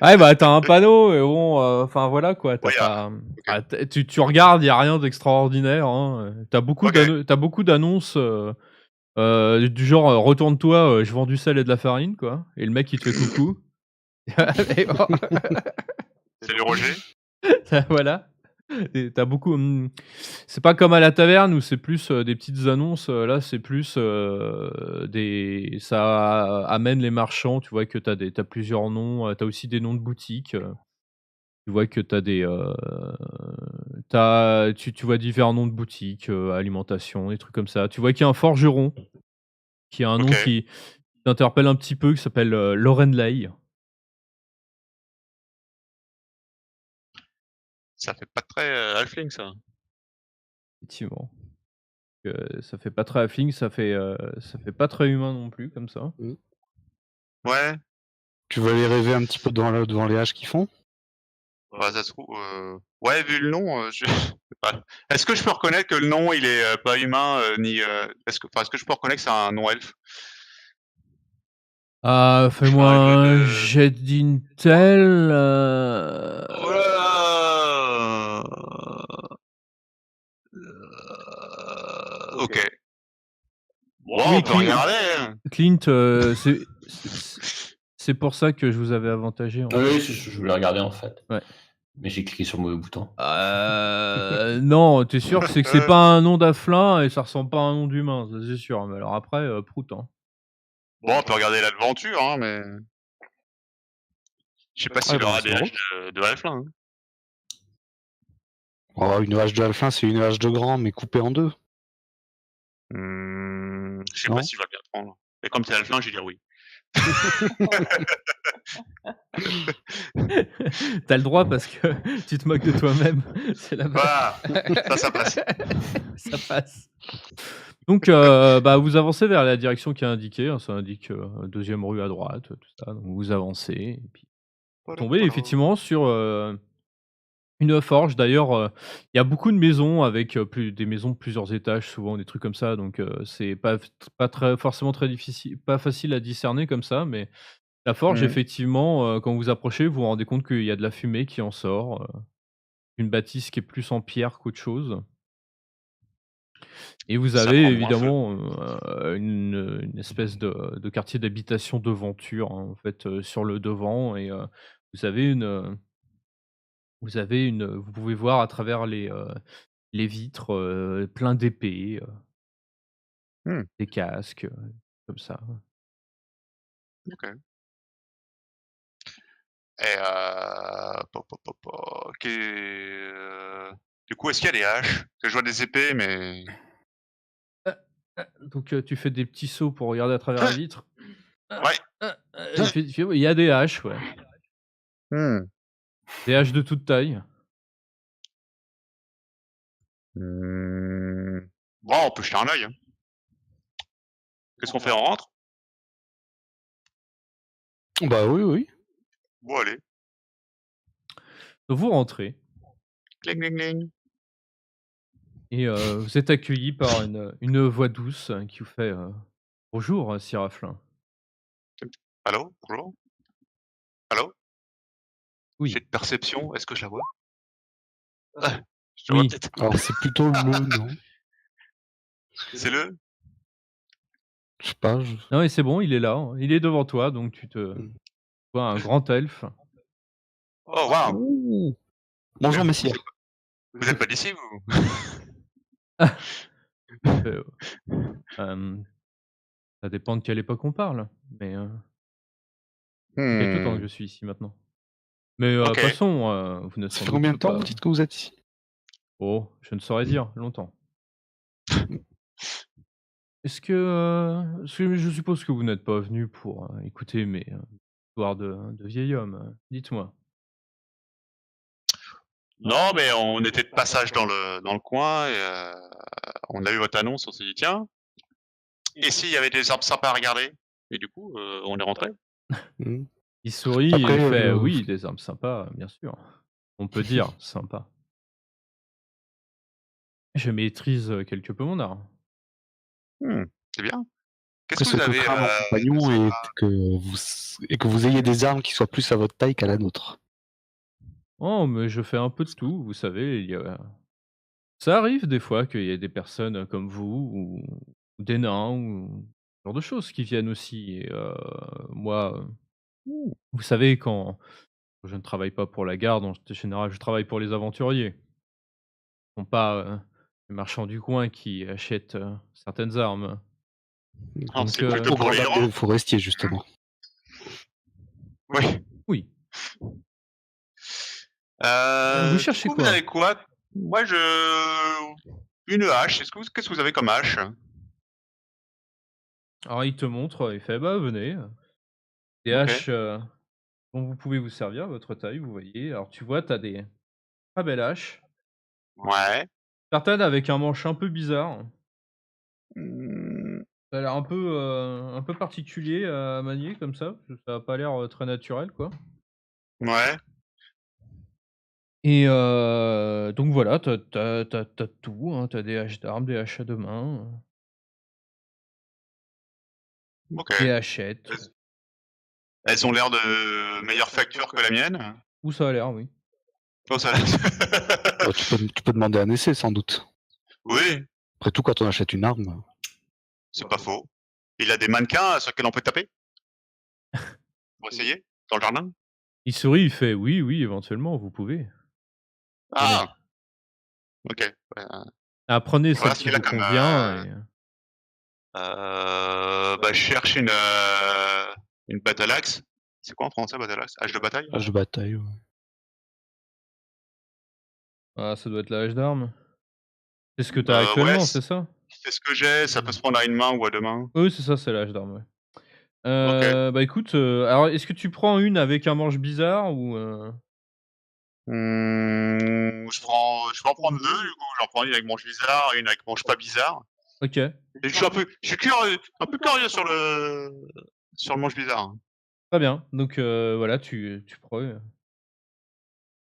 [SPEAKER 1] Ouais, bah, tu as un panneau et bon, enfin voilà quoi, tu
[SPEAKER 2] Ouais,
[SPEAKER 1] pas,
[SPEAKER 2] OK.
[SPEAKER 1] tu regardes, il y a rien d'extraordinaire, hein, tu as beaucoup
[SPEAKER 2] OK.
[SPEAKER 1] d'annonces, du genre, «Retourne-toi, je vends du sel et de la farine», quoi, et le mec il te fait coucou. Et bon.
[SPEAKER 2] Salut Roger.
[SPEAKER 1] Voilà. Et tu beaucoup, c'est pas comme à la taverne où c'est plus, des petites annonces, là c'est plus, des ça amène les marchands, tu vois que tu as plusieurs noms, tu as aussi des noms de boutiques, tu vois que tu as des, tu vois divers noms de boutiques, alimentation, des trucs comme ça. Tu vois qu'il y a un forgeron qui a un nom
[SPEAKER 2] OK.
[SPEAKER 1] qui t'interpelle un petit peu, qui s'appelle, Lorenlay.
[SPEAKER 2] Ça fait pas très, halfling ça.
[SPEAKER 1] Effectivement. Ça fait pas très halfling, ça fait pas très humain non plus comme ça.
[SPEAKER 2] Ouais,
[SPEAKER 4] Tu veux aller rêver un petit peu devant les haches qu'ils font?
[SPEAKER 2] bah, ça se trouve, ouais, vu le nom, je ouais. Est-ce que je peux reconnaître que le nom il est, pas humain, ni, est-ce que je peux reconnaître que c'est un nom elfe?
[SPEAKER 1] Ah,
[SPEAKER 2] Je
[SPEAKER 1] fais-moi
[SPEAKER 2] ferais un jet
[SPEAKER 1] un
[SPEAKER 2] de
[SPEAKER 1] jet d'intel,
[SPEAKER 2] oh là là! OK. Bon,
[SPEAKER 1] oui,
[SPEAKER 2] on peut regarder, hein.
[SPEAKER 1] Clint, c'est pour ça que je vous avais avantagé, en fait.
[SPEAKER 5] Oui, je voulais regarder en fait.
[SPEAKER 1] Ouais.
[SPEAKER 5] Mais j'ai cliqué sur le mauvais bouton.
[SPEAKER 1] Non, tu es sûr que c'est pas un nom d'Aflin et ça ressemble pas à un nom d'humain, ça c'est sûr. Mais alors après, prout, hein.
[SPEAKER 2] Bon, on peut regarder l'aventure, hein, mais je sais pas
[SPEAKER 4] Ah
[SPEAKER 2] s'il
[SPEAKER 4] bah,
[SPEAKER 2] aura
[SPEAKER 4] c'est
[SPEAKER 2] des
[SPEAKER 4] en
[SPEAKER 2] haches
[SPEAKER 4] route.
[SPEAKER 2] de halfling, hein.
[SPEAKER 4] Oh, une hache de halfling, c'est une hache de grand, mais coupée en deux,
[SPEAKER 2] Je sais pas
[SPEAKER 4] non?
[SPEAKER 2] s'il va bien prendre. Mais comme c'est halfling, je vais dire oui.
[SPEAKER 1] Tu as le droit parce que tu te moques de toi-même, c'est la base.
[SPEAKER 2] Voilà, ça passe.
[SPEAKER 1] Ça passe. Donc, bah, vous avancez vers la direction qui est indiquée, hein, ça indique, 2e rue à droite, tout ça, donc vous avancez et puis vous tombez effectivement sur, une forge. D'ailleurs, il y a beaucoup de maisons avec, des maisons de plusieurs étages, souvent des trucs comme ça, donc c'est pas très forcément très difficile, pas facile à discerner comme ça, mais la forge
[SPEAKER 2] Mmh.
[SPEAKER 1] effectivement, quand vous approchez, vous vous rendez compte qu'il y a de la fumée qui en sort, une bâtisse qui est plus en pierre qu'autre chose. Et vous
[SPEAKER 2] Ça
[SPEAKER 1] avez
[SPEAKER 2] prend moins feu.
[SPEAKER 1] évidemment, une espèce de quartier d'habitation devanture, hein, en fait, sur le devant et vous avez une, heu, vous pouvez voir à travers les vitres, plein d'épées,
[SPEAKER 2] Mmh,
[SPEAKER 1] des casques, comme ça.
[SPEAKER 2] OK. Et du coup, est-ce qu'il y a des haches? Parce que je vois des épées, mais
[SPEAKER 1] Donc tu fais des petits sauts pour regarder à travers la vitre.
[SPEAKER 2] ouais.
[SPEAKER 1] Il y a des haches, ouais.
[SPEAKER 2] Mmh.
[SPEAKER 1] Des haches de toute taille.
[SPEAKER 2] Mmh. Bon, on peut jeter un œil, hein. Qu'est-ce qu'on fait? On rentre?
[SPEAKER 4] Bah, oui, oui.
[SPEAKER 2] Bon, allez.
[SPEAKER 1] Donc vous rentrez
[SPEAKER 2] Cling, cling, cling.
[SPEAKER 1] et vous êtes accueillis par une voix douce qui vous fait, «Bonjour, sir Afflin».
[SPEAKER 2] Allô? Bonjour? Allô? Jet
[SPEAKER 1] «Oui,
[SPEAKER 2] de perception, est-ce que je la vois? Ah, je te vois
[SPEAKER 1] oui».
[SPEAKER 2] peut-être.
[SPEAKER 4] Alors, c'est plutôt le, non?
[SPEAKER 2] C'est le?
[SPEAKER 4] Je sais pas,
[SPEAKER 1] Non mais c'est bon, il est là, hein. Il est devant toi, donc tu te
[SPEAKER 4] Mmh.
[SPEAKER 1] vois un grand elfe.
[SPEAKER 2] Oh waouh!
[SPEAKER 4] Ouh! Bonjour,
[SPEAKER 2] Vous
[SPEAKER 4] messire.
[SPEAKER 2] êtes vous êtes pas d'ici, vous?
[SPEAKER 1] Heu, ça dépend de quelle époque on parle, mais ça fait quelque temps que
[SPEAKER 2] Mmh.
[SPEAKER 1] je suis ici maintenant. Mais
[SPEAKER 2] OK.
[SPEAKER 1] passons, vous n'êtes
[SPEAKER 4] Ça
[SPEAKER 1] sans
[SPEAKER 4] fait combien
[SPEAKER 1] doute
[SPEAKER 4] de temps, vous
[SPEAKER 1] pas
[SPEAKER 4] dites que vous êtes ici?
[SPEAKER 1] oh, je ne saurais dire, longtemps. Est-ce que je suppose que vous n'êtes pas venu pour, écouter mes, histoires de vieil homme, dites-moi?
[SPEAKER 2] Non, mais on était de passage dans le coin et on a vu votre annonce, on s'est dit: «Tiens, et s'il y avait des arbres sympas à regarder?» Et du coup, on est rentrés.
[SPEAKER 4] Mmh.
[SPEAKER 1] Il sourit et
[SPEAKER 4] Après,
[SPEAKER 1] il fait: «Oui, des armes sympas, bien sûr. On peut dire sympa. Je maîtrise, quelque peu mon art».
[SPEAKER 2] Mmh, c'est bien. Qu'est-ce
[SPEAKER 4] après,
[SPEAKER 2] que vous
[SPEAKER 4] ce que
[SPEAKER 2] avez,
[SPEAKER 4] craint mon
[SPEAKER 2] de
[SPEAKER 4] compagnon est
[SPEAKER 2] sympa?
[SPEAKER 4] que vous ayez des armes qui soient plus à votre taille qu'à la nôtre.
[SPEAKER 1] Oh, mais je fais un peu de tout, vous savez, ça arrive des fois qu'il y ait des personnes, comme vous ou des nains ou ce genre de choses qui viennent aussi et moi,
[SPEAKER 2] Mmh.
[SPEAKER 1] vous savez quand Je ne travaille pas pour la garde, en général, je travaille pour les aventuriers. Ce ne sont pas, les marchands du coin qui achètent, certaines armes.
[SPEAKER 2] Non,
[SPEAKER 1] Donc,
[SPEAKER 2] c'est plutôt
[SPEAKER 4] Au
[SPEAKER 2] pour
[SPEAKER 4] grand
[SPEAKER 2] les
[SPEAKER 4] dam
[SPEAKER 2] héros.
[SPEAKER 4] des forestiers, justement.
[SPEAKER 2] Oui.
[SPEAKER 1] oui. Vous
[SPEAKER 2] Du
[SPEAKER 1] cherchez
[SPEAKER 2] coup, vous
[SPEAKER 1] quoi?
[SPEAKER 2] avez quoi? Moi, une hache. Qu'est-ce que vous avez comme hache?
[SPEAKER 1] Alors il te montre, il fait: «Bah, venez, des
[SPEAKER 2] Ok.
[SPEAKER 1] haches, dont vous pouvez vous servir à votre taille», vous voyez. Alors tu vois, tu as des très belles haches,
[SPEAKER 2] Ouais.
[SPEAKER 1] certaines avec un manche un peu bizarre.
[SPEAKER 2] Hmm,
[SPEAKER 1] Ça a l'air un peu particulier à manier comme ça, parce que ça a pas l'air, très naturel, quoi.
[SPEAKER 2] Ouais.
[SPEAKER 1] Et donc voilà, t'as tout, hein, tu des haches d'armes, des haches à 2 mains,
[SPEAKER 2] Ok.
[SPEAKER 1] des hachettes.
[SPEAKER 2] Elles elles ont l'air de meilleure facture que la mienne.
[SPEAKER 1] Où ça a l'air, oui.
[SPEAKER 2] Oh, ça...
[SPEAKER 4] Bah, tu peux demander un essai, sans doute.
[SPEAKER 2] Oui,
[SPEAKER 4] Après tout, quand on achète une arme,
[SPEAKER 2] c'est pas faux. Il a des mannequins sur lesquels on peut taper pour essayer dans le jardin.
[SPEAKER 1] Il sourit, il fait: «Oui, oui, éventuellement, vous pouvez. Venez.
[SPEAKER 2] Ah, ok.
[SPEAKER 1] Ah, prenez
[SPEAKER 2] Voilà
[SPEAKER 1] celle
[SPEAKER 2] ce
[SPEAKER 1] qui
[SPEAKER 2] qu'il a
[SPEAKER 1] vous
[SPEAKER 2] comme.
[SPEAKER 1] convient et
[SPEAKER 2] Bah, je cherche une battle axe. C'est quoi en français battle axe? Hache de bataille?
[SPEAKER 4] hache de bataille. Ouais.
[SPEAKER 1] ah, ça doit être la hache d'armes. C'est ce que tu as
[SPEAKER 2] Ouais,
[SPEAKER 1] actuellement, c'est ça?
[SPEAKER 2] c'est ce que j'ai. Ça peut se prendre à une main ou à deux mains.
[SPEAKER 1] Oui, c'est ça, c'est la hache d'armes, ouais.
[SPEAKER 2] Ok.
[SPEAKER 1] Bah, écoute, alors est-ce que tu prends une avec un manche bizarre ou
[SPEAKER 2] Je peux en prendre deux du coup. J'en prends une avec manche bizarre et une avec manche pas bizarre.
[SPEAKER 1] OK,
[SPEAKER 2] Et je suis curieux, un peu curieux sur le manche bizarre.
[SPEAKER 1] très bien. Donc voilà, tu prends,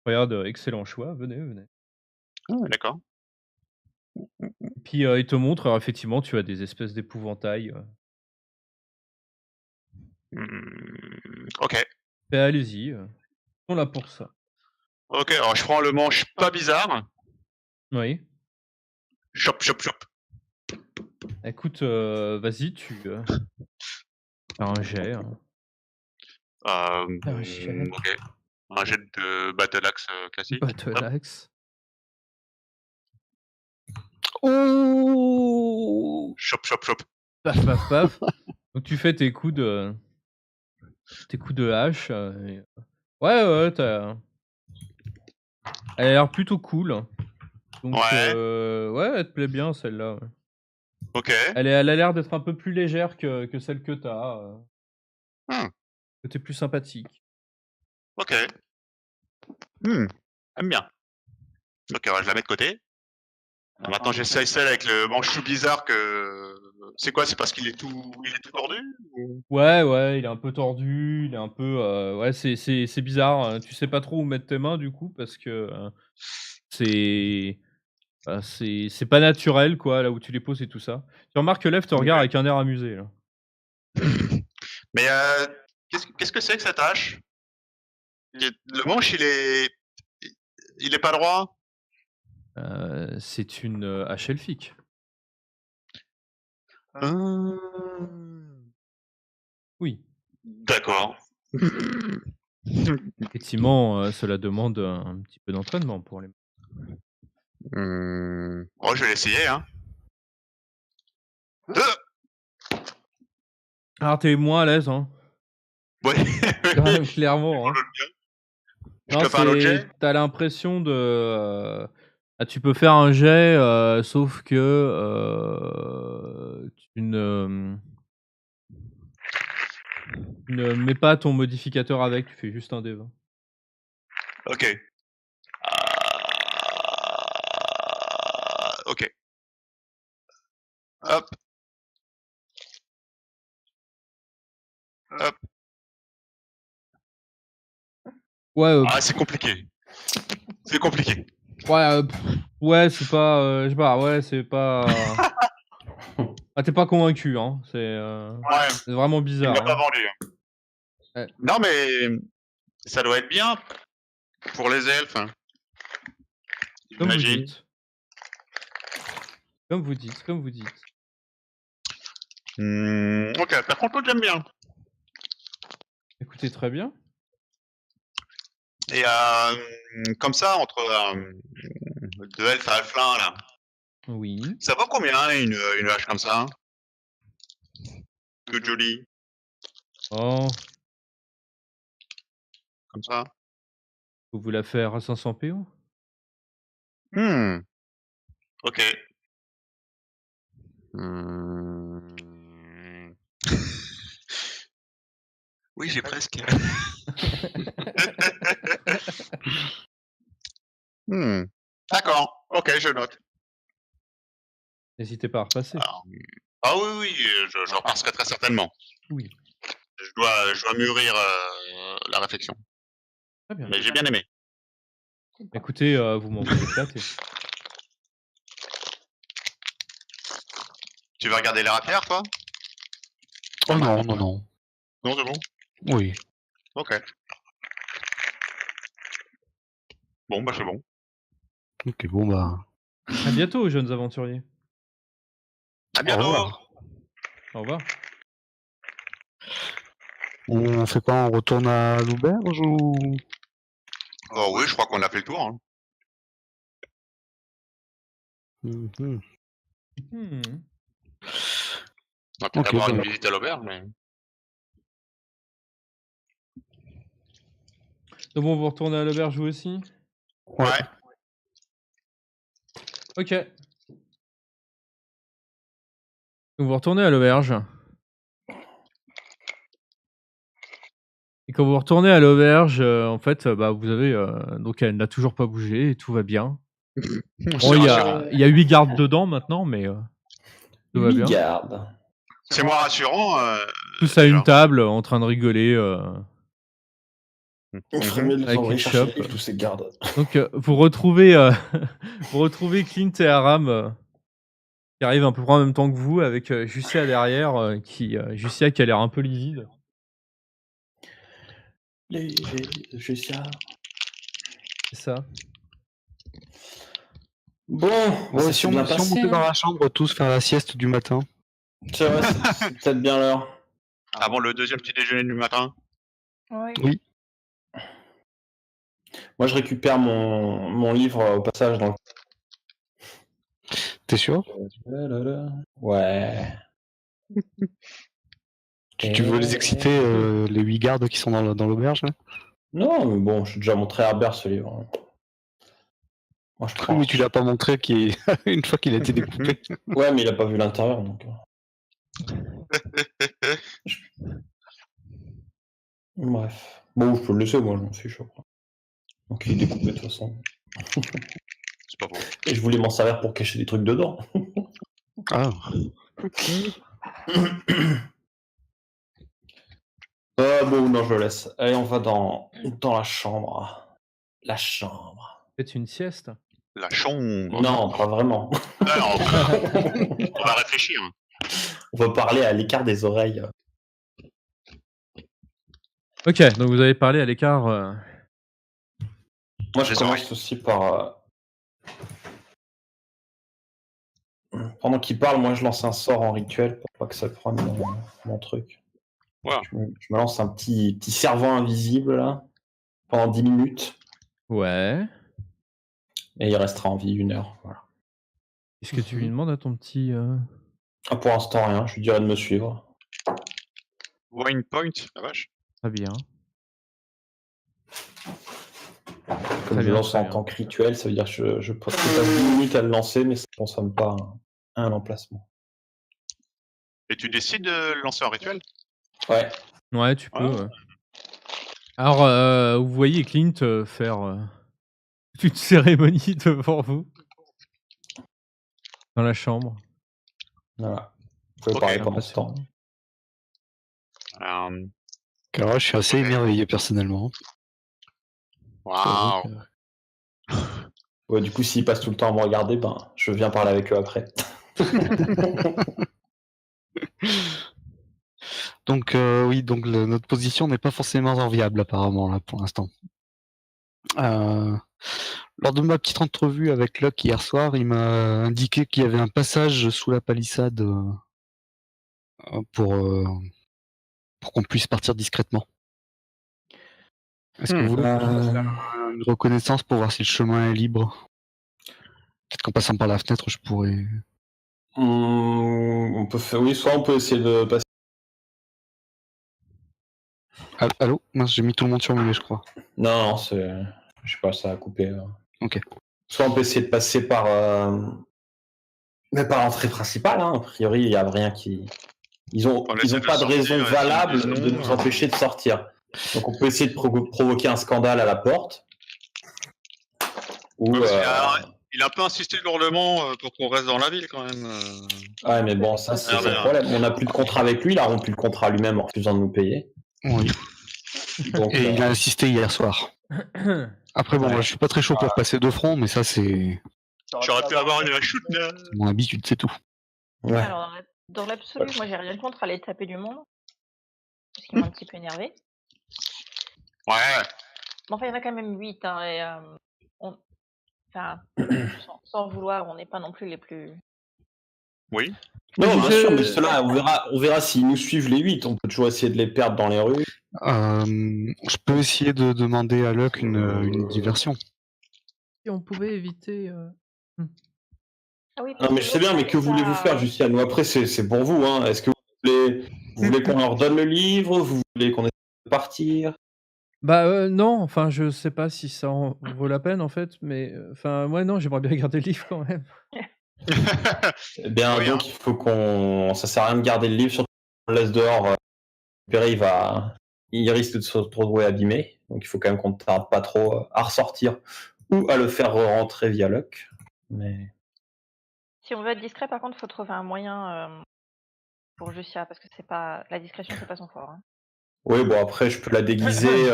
[SPEAKER 1] regarde, excellent choix, venez, venez.
[SPEAKER 2] Ah, d'accord.
[SPEAKER 1] Et puis, il te montre, alors effectivement, tu as des espèces d'épouvantails,
[SPEAKER 2] Ok.
[SPEAKER 1] bah, allez-y, ils sont là pour ça.
[SPEAKER 2] Ok, alors je prends le manche pas bizarre.
[SPEAKER 1] Oui.
[SPEAKER 2] Chop, chop, chop.
[SPEAKER 1] Écoute, vas-y, fais un jet, hein. Fais un jet.
[SPEAKER 2] Ok. Un jet de battle axe classique.
[SPEAKER 1] Battle
[SPEAKER 2] Hop.
[SPEAKER 1] axe.
[SPEAKER 4] Oh
[SPEAKER 2] Chop, chop, chop.
[SPEAKER 1] Paf, paf, paf. Donc tu fais tes coups de hache, et ouais, ouais, tu elle a l'air plutôt cool. Donc
[SPEAKER 2] Ouais.
[SPEAKER 1] ouais, elle te plaît bien celle-là, ouais.
[SPEAKER 2] Ok.
[SPEAKER 1] Elle a l'air d'être un peu plus légère que celle que tu as,
[SPEAKER 2] Hmm,
[SPEAKER 1] côté plus sympathique.
[SPEAKER 2] ok. J'aime bien. Ok, ouais, je la mets de côté. Alors maintenant, j'essaye celle avec le manche tout bizarre que. C'est quoi? C'est parce qu'il est tout tordu? Ou-
[SPEAKER 1] Ouais, ouais, il est un peu tordu, il est un peu, ouais, c'est bizarre, tu sais pas trop où mettre tes mains du coup parce que, c'est bah, c'est pas naturel quoi, là où tu les poses et tout ça. Tu remarques que Lev te regarde
[SPEAKER 2] Ok.
[SPEAKER 1] avec un air amusé là.
[SPEAKER 2] Mais qu'est-ce que c'est que cette hache? Le manche, il est pas droit?
[SPEAKER 1] C'est une, hache elfique. Oui,
[SPEAKER 2] D'accord.
[SPEAKER 1] effectivement, cela demande un petit peu d'entraînement pour les
[SPEAKER 2] Oh, je vais l'essayer, hein.
[SPEAKER 1] alors tu es moins à l'aise, hein,
[SPEAKER 2] Ouais.
[SPEAKER 1] quand même clairement, hein.
[SPEAKER 2] Je
[SPEAKER 1] Non,
[SPEAKER 2] prépare un autre jet.
[SPEAKER 1] tu as l'impression de, tu peux faire un jet, sauf que, tu ne mets pas ton modificateur avec, tu fais juste un dé 20.
[SPEAKER 2] Ok. Ok. Hop, hop.
[SPEAKER 1] Ouais,
[SPEAKER 2] Ah, c'est compliqué. C'est compliqué.
[SPEAKER 1] ouais, ouais, c'est pas, je sais pas, ouais, c'est pas ah, tu pas convaincu, hein,
[SPEAKER 2] Ouais,
[SPEAKER 1] c'est vraiment
[SPEAKER 2] il me
[SPEAKER 1] bizarre,
[SPEAKER 2] l'a pas
[SPEAKER 1] hein.
[SPEAKER 2] vendu.
[SPEAKER 1] Ouais,
[SPEAKER 2] Non, mais ça doit être bien pour les elfes, hein,
[SPEAKER 1] comme vous
[SPEAKER 2] j'imagine.
[SPEAKER 1] dites, comme vous dites, comme vous dites.
[SPEAKER 2] Ok, par contre, l'autre, j'aime bien.
[SPEAKER 1] Écoutez, très bien.
[SPEAKER 2] Et comme ça, entre deux elfes à Alflin, là,
[SPEAKER 1] Oui.
[SPEAKER 2] ça vaut combien une hache comme ça? Toute jolie,
[SPEAKER 1] Oh,
[SPEAKER 2] comme ça?
[SPEAKER 1] faut vous la faire à 500 PO?
[SPEAKER 2] Ok. Mmh. Oui, j'ai presque. D'accord. Ok, je note.
[SPEAKER 1] N'hésitez pas à repasser.
[SPEAKER 2] Alors, ah oui, oui, je repasserai très certainement.
[SPEAKER 1] Oui.
[SPEAKER 2] Je dois mûrir la réflexion.
[SPEAKER 1] Très bien.
[SPEAKER 2] Mais j'ai bien aimé.
[SPEAKER 1] Écoutez, vous m'envoyez flatté.
[SPEAKER 2] Tu veux regarder les rapières, toi?
[SPEAKER 4] Oh non, non, non.
[SPEAKER 2] Non, c'est bon?
[SPEAKER 4] Oui.
[SPEAKER 2] Ok. Bon, bah c'est bon.
[SPEAKER 4] Ok, bon bah.
[SPEAKER 1] À bientôt, jeunes aventuriers.
[SPEAKER 2] À
[SPEAKER 4] Au
[SPEAKER 2] bientôt!
[SPEAKER 4] revoir.
[SPEAKER 1] Au revoir.
[SPEAKER 4] On fait quoi? On retourne à l'auberge ou.
[SPEAKER 2] Oh oui, je crois qu'on a fait le tour. Hein.
[SPEAKER 4] Mhm.
[SPEAKER 1] Hmm.
[SPEAKER 2] On va peut-être
[SPEAKER 4] Ok,
[SPEAKER 2] avoir
[SPEAKER 4] ça
[SPEAKER 2] une
[SPEAKER 4] va.
[SPEAKER 2] visite à l'auberge, mais...
[SPEAKER 1] Donc bon, vous retournez à l'auberge vous aussi?
[SPEAKER 4] Ouais.
[SPEAKER 1] Ok. Donc vous retournez à l'auberge. Et quand vous retournez à l'auberge, en fait, bah, vous avez, donc elle n'a toujours pas bougé et tout va bien. Bon,
[SPEAKER 2] C'est
[SPEAKER 1] il y
[SPEAKER 2] rassurant.
[SPEAKER 1] a 8 gardes dedans maintenant, mais tout va
[SPEAKER 5] 8
[SPEAKER 1] bien.
[SPEAKER 5] gardes.
[SPEAKER 2] C'est moins rassurant.
[SPEAKER 1] Tous à une
[SPEAKER 2] déjà.
[SPEAKER 1] table, en train de rigoler,
[SPEAKER 5] On ferait mieux de les
[SPEAKER 1] avec
[SPEAKER 5] envoyer
[SPEAKER 1] une
[SPEAKER 5] chercher
[SPEAKER 1] chope.
[SPEAKER 5] les livres, tous ces gardes.
[SPEAKER 1] Donc vous retrouvez vous retrouvez Clint et Aram qui arrivent à peu près en même temps que vous, avec Jussia derrière, Jussia qui a l'air un peu livide.
[SPEAKER 5] Jussia.
[SPEAKER 1] C'est ça.
[SPEAKER 5] Bon,
[SPEAKER 4] Ouais,
[SPEAKER 5] ça
[SPEAKER 4] si
[SPEAKER 5] s'est
[SPEAKER 4] on,
[SPEAKER 5] bien
[SPEAKER 4] si on
[SPEAKER 5] passé.
[SPEAKER 4] montait dans
[SPEAKER 5] Hein.
[SPEAKER 4] la chambre tous faire la sieste du matin.
[SPEAKER 5] C'est vrai, c'est peut-être bien l'heure.
[SPEAKER 2] Avant le deuxième petit déjeuner du matin.
[SPEAKER 3] Oui.
[SPEAKER 4] Oui.
[SPEAKER 5] Moi, je récupère mon livre au passage dans
[SPEAKER 4] T'es sûr?
[SPEAKER 5] Ouais.
[SPEAKER 4] Tu veux les exciter, les 8 gardes qui sont dans l'auberge là?
[SPEAKER 5] Non, mais bon, j'ai déjà montré à Herbert ce livre. Moi, je prends.
[SPEAKER 4] Oui, mais tu l'as pas montré une fois qu'il a été découpé.
[SPEAKER 5] Ouais, mais il a pas vu l'intérieur, donc. Bref. Bon, je peux le laisser, moi, je m'en fiche. Donc, il est découpé de toute façon.
[SPEAKER 2] C'est pas faux.
[SPEAKER 5] Et je voulais m'en servir pour cacher des trucs dedans.
[SPEAKER 4] Ah.
[SPEAKER 5] Bon, non, je le laisse. Allez, on va dans la chambre. La chambre.
[SPEAKER 1] Faites une sieste.
[SPEAKER 2] La chambre.
[SPEAKER 5] Non, pas vraiment.
[SPEAKER 2] Alors, on va réfléchir.
[SPEAKER 5] On va parler à l'écart des oreilles.
[SPEAKER 1] Ok, donc vous avez parlé à l'écart.
[SPEAKER 5] Moi, je
[SPEAKER 2] Les
[SPEAKER 5] commence
[SPEAKER 2] oreilles.
[SPEAKER 5] aussi par. Pendant qu'il parle, moi, je lance un sort en rituel pour pas que ça prenne mon truc.
[SPEAKER 2] Voilà.
[SPEAKER 5] Je me lance un petit servant invisible, là, pendant 10 minutes.
[SPEAKER 1] Ouais.
[SPEAKER 5] Et il restera en vie 1 heure. Voilà.
[SPEAKER 1] Est-ce que tu lui demandes à ton petit.
[SPEAKER 5] Ah, pour l'instant, rien. Je lui dirais de me suivre.
[SPEAKER 2] Wine point, la vache.
[SPEAKER 1] Très bien.
[SPEAKER 5] Comme
[SPEAKER 1] Très
[SPEAKER 5] je
[SPEAKER 1] bien,
[SPEAKER 5] lance
[SPEAKER 1] très
[SPEAKER 5] en
[SPEAKER 1] bien.
[SPEAKER 5] tant que rituel, ça veut dire que je passe 10 minutes à le lancer, mais ça ne consomme pas un emplacement.
[SPEAKER 2] Et tu décides de lancer un rituel?
[SPEAKER 5] Ouais.
[SPEAKER 1] Ouais, tu peux.
[SPEAKER 2] Ah.
[SPEAKER 1] Ouais. Alors, vous voyez Clint faire toute une cérémonie devant vous. Dans la chambre.
[SPEAKER 5] Voilà. Vous pouvez
[SPEAKER 2] Ok.
[SPEAKER 5] parler pendant ce temps.
[SPEAKER 4] Car je suis assez émerveillé personnellement.
[SPEAKER 2] Waouh.
[SPEAKER 5] Ouais, du coup, s'ils passent tout le temps à me regarder, ben, je viens parler avec eux après.
[SPEAKER 4] Donc oui, donc notre position n'est pas forcément enviable apparemment là pour l'instant. Lors de ma petite entrevue avec Locke hier soir, il m'a indiqué qu'il y avait un passage sous la palissade pour qu'on puisse partir discrètement. Est-ce que vous voulez que je fasse une reconnaissance pour voir si le chemin est libre? Peut-être qu'en passant par la fenêtre, je pourrais...
[SPEAKER 5] On peut faire, oui, soit on peut essayer de passer.
[SPEAKER 4] Allô? Mince, j'ai mis tout le monde sur muet, je crois.
[SPEAKER 5] Non, c'est, je sais pas, ça a coupé.
[SPEAKER 4] Ok.
[SPEAKER 5] Soit on peut essayer de passer par, mais par l'entrée principale. Hein. A priori, il y a rien qui. Ils ont
[SPEAKER 2] On essaie de
[SPEAKER 5] pas de
[SPEAKER 2] sortir,
[SPEAKER 5] raison
[SPEAKER 2] essayer
[SPEAKER 5] valable
[SPEAKER 2] de-
[SPEAKER 5] de nous empêcher de sortir. Donc on peut essayer de provoquer un scandale à la porte. Ou,
[SPEAKER 2] Parce qu'il a un peu insisté lourdement pour qu'on reste dans la ville quand même.
[SPEAKER 5] ouais, mais bon, ça c'est
[SPEAKER 2] Merde,
[SPEAKER 5] le
[SPEAKER 2] merde.
[SPEAKER 5] problème. On n'a plus de contrat avec lui, il a rompu le contrat lui-même en refusant de nous payer.
[SPEAKER 4] Oui.
[SPEAKER 5] Donc,
[SPEAKER 4] Et il a insisté hier soir. Après, bon,
[SPEAKER 5] Ouais.
[SPEAKER 4] moi, je suis pas très chaud pour passer deux fronts, mais ça, c'est
[SPEAKER 2] J'aurais pu avoir une chute là.
[SPEAKER 4] mon habitude, c'est tout.
[SPEAKER 5] ouais.
[SPEAKER 3] Alors, dans l'absolu, moi j'ai rien contre aller taper du monde. Parce qu'il m'a un petit peu énervé.
[SPEAKER 2] Ouais.
[SPEAKER 3] Mais enfin, il y en a quand même 8. Hein, et, enfin, sans vouloir, on n'est pas non plus les plus.
[SPEAKER 2] Oui.
[SPEAKER 5] Non, bien
[SPEAKER 1] Je-
[SPEAKER 5] sûr, mais cela, on verra s'ils nous suivent les 8. On peut toujours essayer de les perdre dans les rues.
[SPEAKER 4] Je peux essayer de demander à Luck une diversion.
[SPEAKER 1] Si on pouvait éviter.
[SPEAKER 3] Ah oui,
[SPEAKER 5] Non,
[SPEAKER 3] parce
[SPEAKER 5] mais
[SPEAKER 3] que
[SPEAKER 5] je sais bien,
[SPEAKER 3] l'autre,
[SPEAKER 5] mais que
[SPEAKER 3] ça-
[SPEAKER 5] voulez-vous faire, Justia? Nous, après, c'est pour vous. Hein. Est-ce que vous voulez qu'on leur donne le livre? Vous voulez qu'on essaie de partir?
[SPEAKER 1] Bah non, enfin je sais pas si ça en vaut la peine en fait, mais enfin ouais non, j'aimerais bien garder le livre quand même.
[SPEAKER 5] Eh bien,
[SPEAKER 2] Oui,
[SPEAKER 5] donc, il faut qu'on. Ça sert à rien de garder le livre, surtout qu'on le laisse dehors. Perry il risque de se retrouver abîmé. Donc, il faut quand même qu'on ne tarde pas trop à ressortir ou à le faire rentrer via Luck. Mais.
[SPEAKER 3] Si on veut être discret, par contre, il faut trouver un moyen pour Justia, parce que c'est pas la discrétion, c'est pas son fort. Hein.
[SPEAKER 5] Oui, bon, après, je peux la déguiser.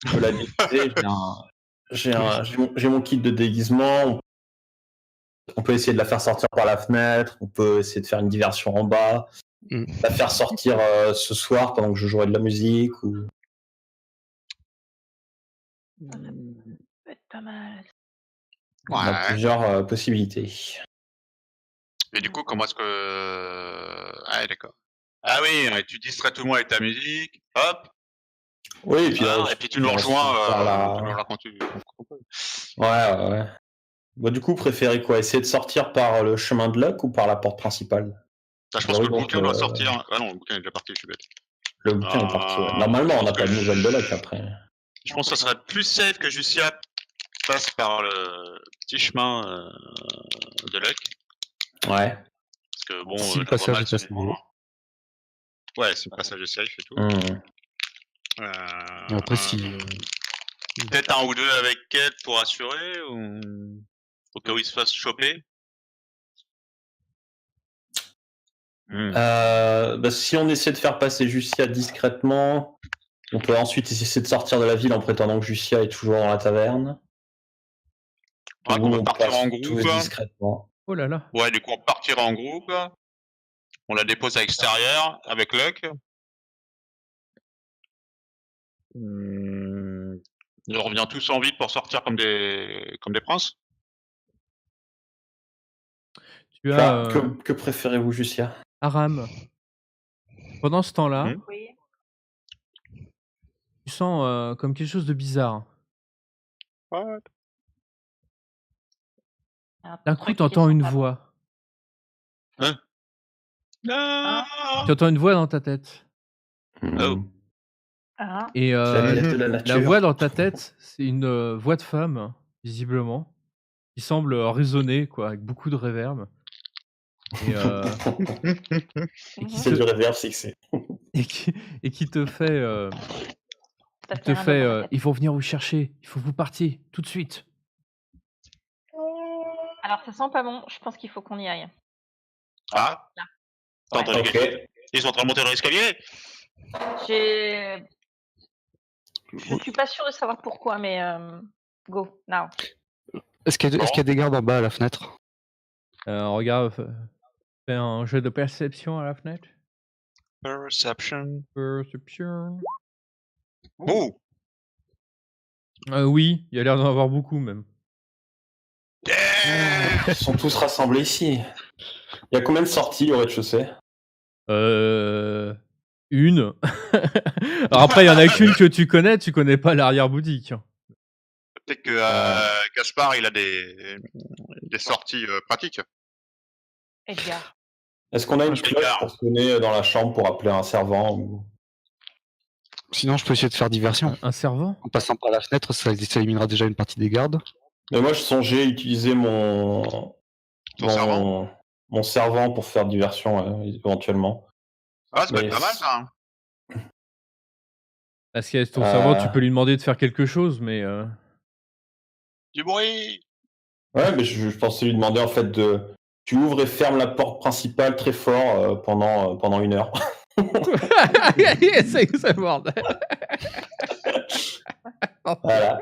[SPEAKER 5] Je peux la déguiser. J'ai mon kit de déguisement. On peut essayer de la faire sortir par la fenêtre. On peut essayer de faire une diversion en bas.
[SPEAKER 4] Mm.
[SPEAKER 5] La faire sortir ce soir pendant que je jouerai de la musique. Ou...
[SPEAKER 3] Ça peut être pas mal.
[SPEAKER 5] On a
[SPEAKER 2] Ouais.
[SPEAKER 5] plusieurs possibilités.
[SPEAKER 2] Et du coup, comment est-ce que. Ah, d'accord. Ah oui, tu distrais tout le monde avec ta musique. Hop.
[SPEAKER 5] Oui, et puis,
[SPEAKER 2] Et puis tu nous rejoins quand tu.
[SPEAKER 5] Ouais. Bah, du coup, préférez quoi? Essayer de sortir par le chemin de Luck ou par la porte principale?
[SPEAKER 2] Ah, je pense
[SPEAKER 5] Oui,
[SPEAKER 2] que le
[SPEAKER 5] donc,
[SPEAKER 2] bouquin doit sortir. Ah non, le bouquin est déjà parti, je suis bête.
[SPEAKER 5] Le bouquin est parti. Ouais. Normalement, on n'a pas de nouvelles de Luck après.
[SPEAKER 2] Je pense que ça serait plus safe que Justia passe par le petit chemin de Luck.
[SPEAKER 5] Ouais.
[SPEAKER 2] Parce que bon.
[SPEAKER 4] Si le
[SPEAKER 2] je la vois
[SPEAKER 4] passage
[SPEAKER 2] mal
[SPEAKER 4] est assez beau.
[SPEAKER 2] Ouais, si le passage est safe et tout.
[SPEAKER 5] Mmh.
[SPEAKER 4] Et après, si...
[SPEAKER 2] Peut-être un ou deux avec Kate pour assurer, ou au cas où il se fasse choper.
[SPEAKER 5] Bah, si on essaie de faire passer Justia discrètement, on peut ensuite essayer de sortir de la ville en prétendant que Justia est toujours dans la taverne.
[SPEAKER 2] Ouais,
[SPEAKER 5] Ou
[SPEAKER 2] qu'on va
[SPEAKER 5] on
[SPEAKER 2] partir
[SPEAKER 5] passe
[SPEAKER 2] en
[SPEAKER 5] tous
[SPEAKER 2] groupe.
[SPEAKER 5] discrètement.
[SPEAKER 1] Oh là là.
[SPEAKER 2] Ouais, du coup, on partira en groupe. On la dépose à l'extérieur avec Luck. On revient tous en ville pour sortir comme des princes.
[SPEAKER 1] Tu as
[SPEAKER 5] Que préférez-vous, Justia?
[SPEAKER 1] Aram. Pendant ce temps-là,
[SPEAKER 3] Oui.
[SPEAKER 1] tu sens comme quelque chose de bizarre.
[SPEAKER 2] Ouais.
[SPEAKER 1] D'un coup, tu entends une voix.
[SPEAKER 2] Non.
[SPEAKER 1] Tu entends une voix dans ta tête.
[SPEAKER 2] Oh.
[SPEAKER 3] Ah,
[SPEAKER 1] Et
[SPEAKER 5] La lettre de la
[SPEAKER 1] la
[SPEAKER 5] nature.
[SPEAKER 1] voix dans ta tête, c'est une voix de femme, visiblement, qui semble résonner, quoi, avec beaucoup de réverb. Et,
[SPEAKER 5] Et qui fait du reverb fixé.
[SPEAKER 1] et qui te fait,
[SPEAKER 3] ça
[SPEAKER 1] il te
[SPEAKER 3] rien
[SPEAKER 1] fait
[SPEAKER 3] dans ma tête.
[SPEAKER 1] ils vont venir vous chercher, il faut que vous partiez tout de suite.
[SPEAKER 3] Alors, ça sent pas bon. Je pense qu'il faut qu'on y aille.
[SPEAKER 2] Ah. T'as entendu
[SPEAKER 5] Ok.
[SPEAKER 2] quelque chose? Ils sont en train de monter dans l'escalier.
[SPEAKER 3] Je suis pas sûre de savoir pourquoi, mais go, now.
[SPEAKER 4] Est-ce qu'il y a des gardes en bas à la fenêtre?
[SPEAKER 1] Regarde, fais un jeu de perception à la fenêtre.
[SPEAKER 2] Perception.
[SPEAKER 1] Perception.
[SPEAKER 2] Oh.
[SPEAKER 1] Oui, il y a l'air d'en avoir beaucoup même.
[SPEAKER 2] Yeah.
[SPEAKER 5] Ils sont tous rassemblés ici. Il y a combien de sorties au rez-de-chaussée?
[SPEAKER 1] Une. Alors après, il y en a qu'une que tu connais pas l'arrière-boutique.
[SPEAKER 2] Peut-être que Gaspard, il a des sorties pratiques.
[SPEAKER 3] Edgar.
[SPEAKER 5] Est-ce qu'on a une
[SPEAKER 2] Je
[SPEAKER 5] cloche
[SPEAKER 2] t'écarte.
[SPEAKER 5] pour sonner dans la chambre pour appeler un servant ou...
[SPEAKER 4] Sinon, je peux essayer de faire diversion.
[SPEAKER 1] Un servant?
[SPEAKER 4] En passant par la fenêtre, ça éliminera déjà une partie des gardes.
[SPEAKER 5] Mais moi, je songeais utiliser
[SPEAKER 2] Ton servant
[SPEAKER 5] mon servant pour faire diversion éventuellement.
[SPEAKER 2] Ah, ça peut
[SPEAKER 5] Mais
[SPEAKER 2] être pas mal, ça. Hein.
[SPEAKER 1] Parce que ton servant, tu peux lui demander de faire quelque chose, mais...
[SPEAKER 2] Du bruit.
[SPEAKER 5] Ouais, mais je pensais lui demander en fait de... Tu ouvres et fermes la porte principale très fort pendant 1 heure.
[SPEAKER 1] C'est le bordel.
[SPEAKER 5] Voilà.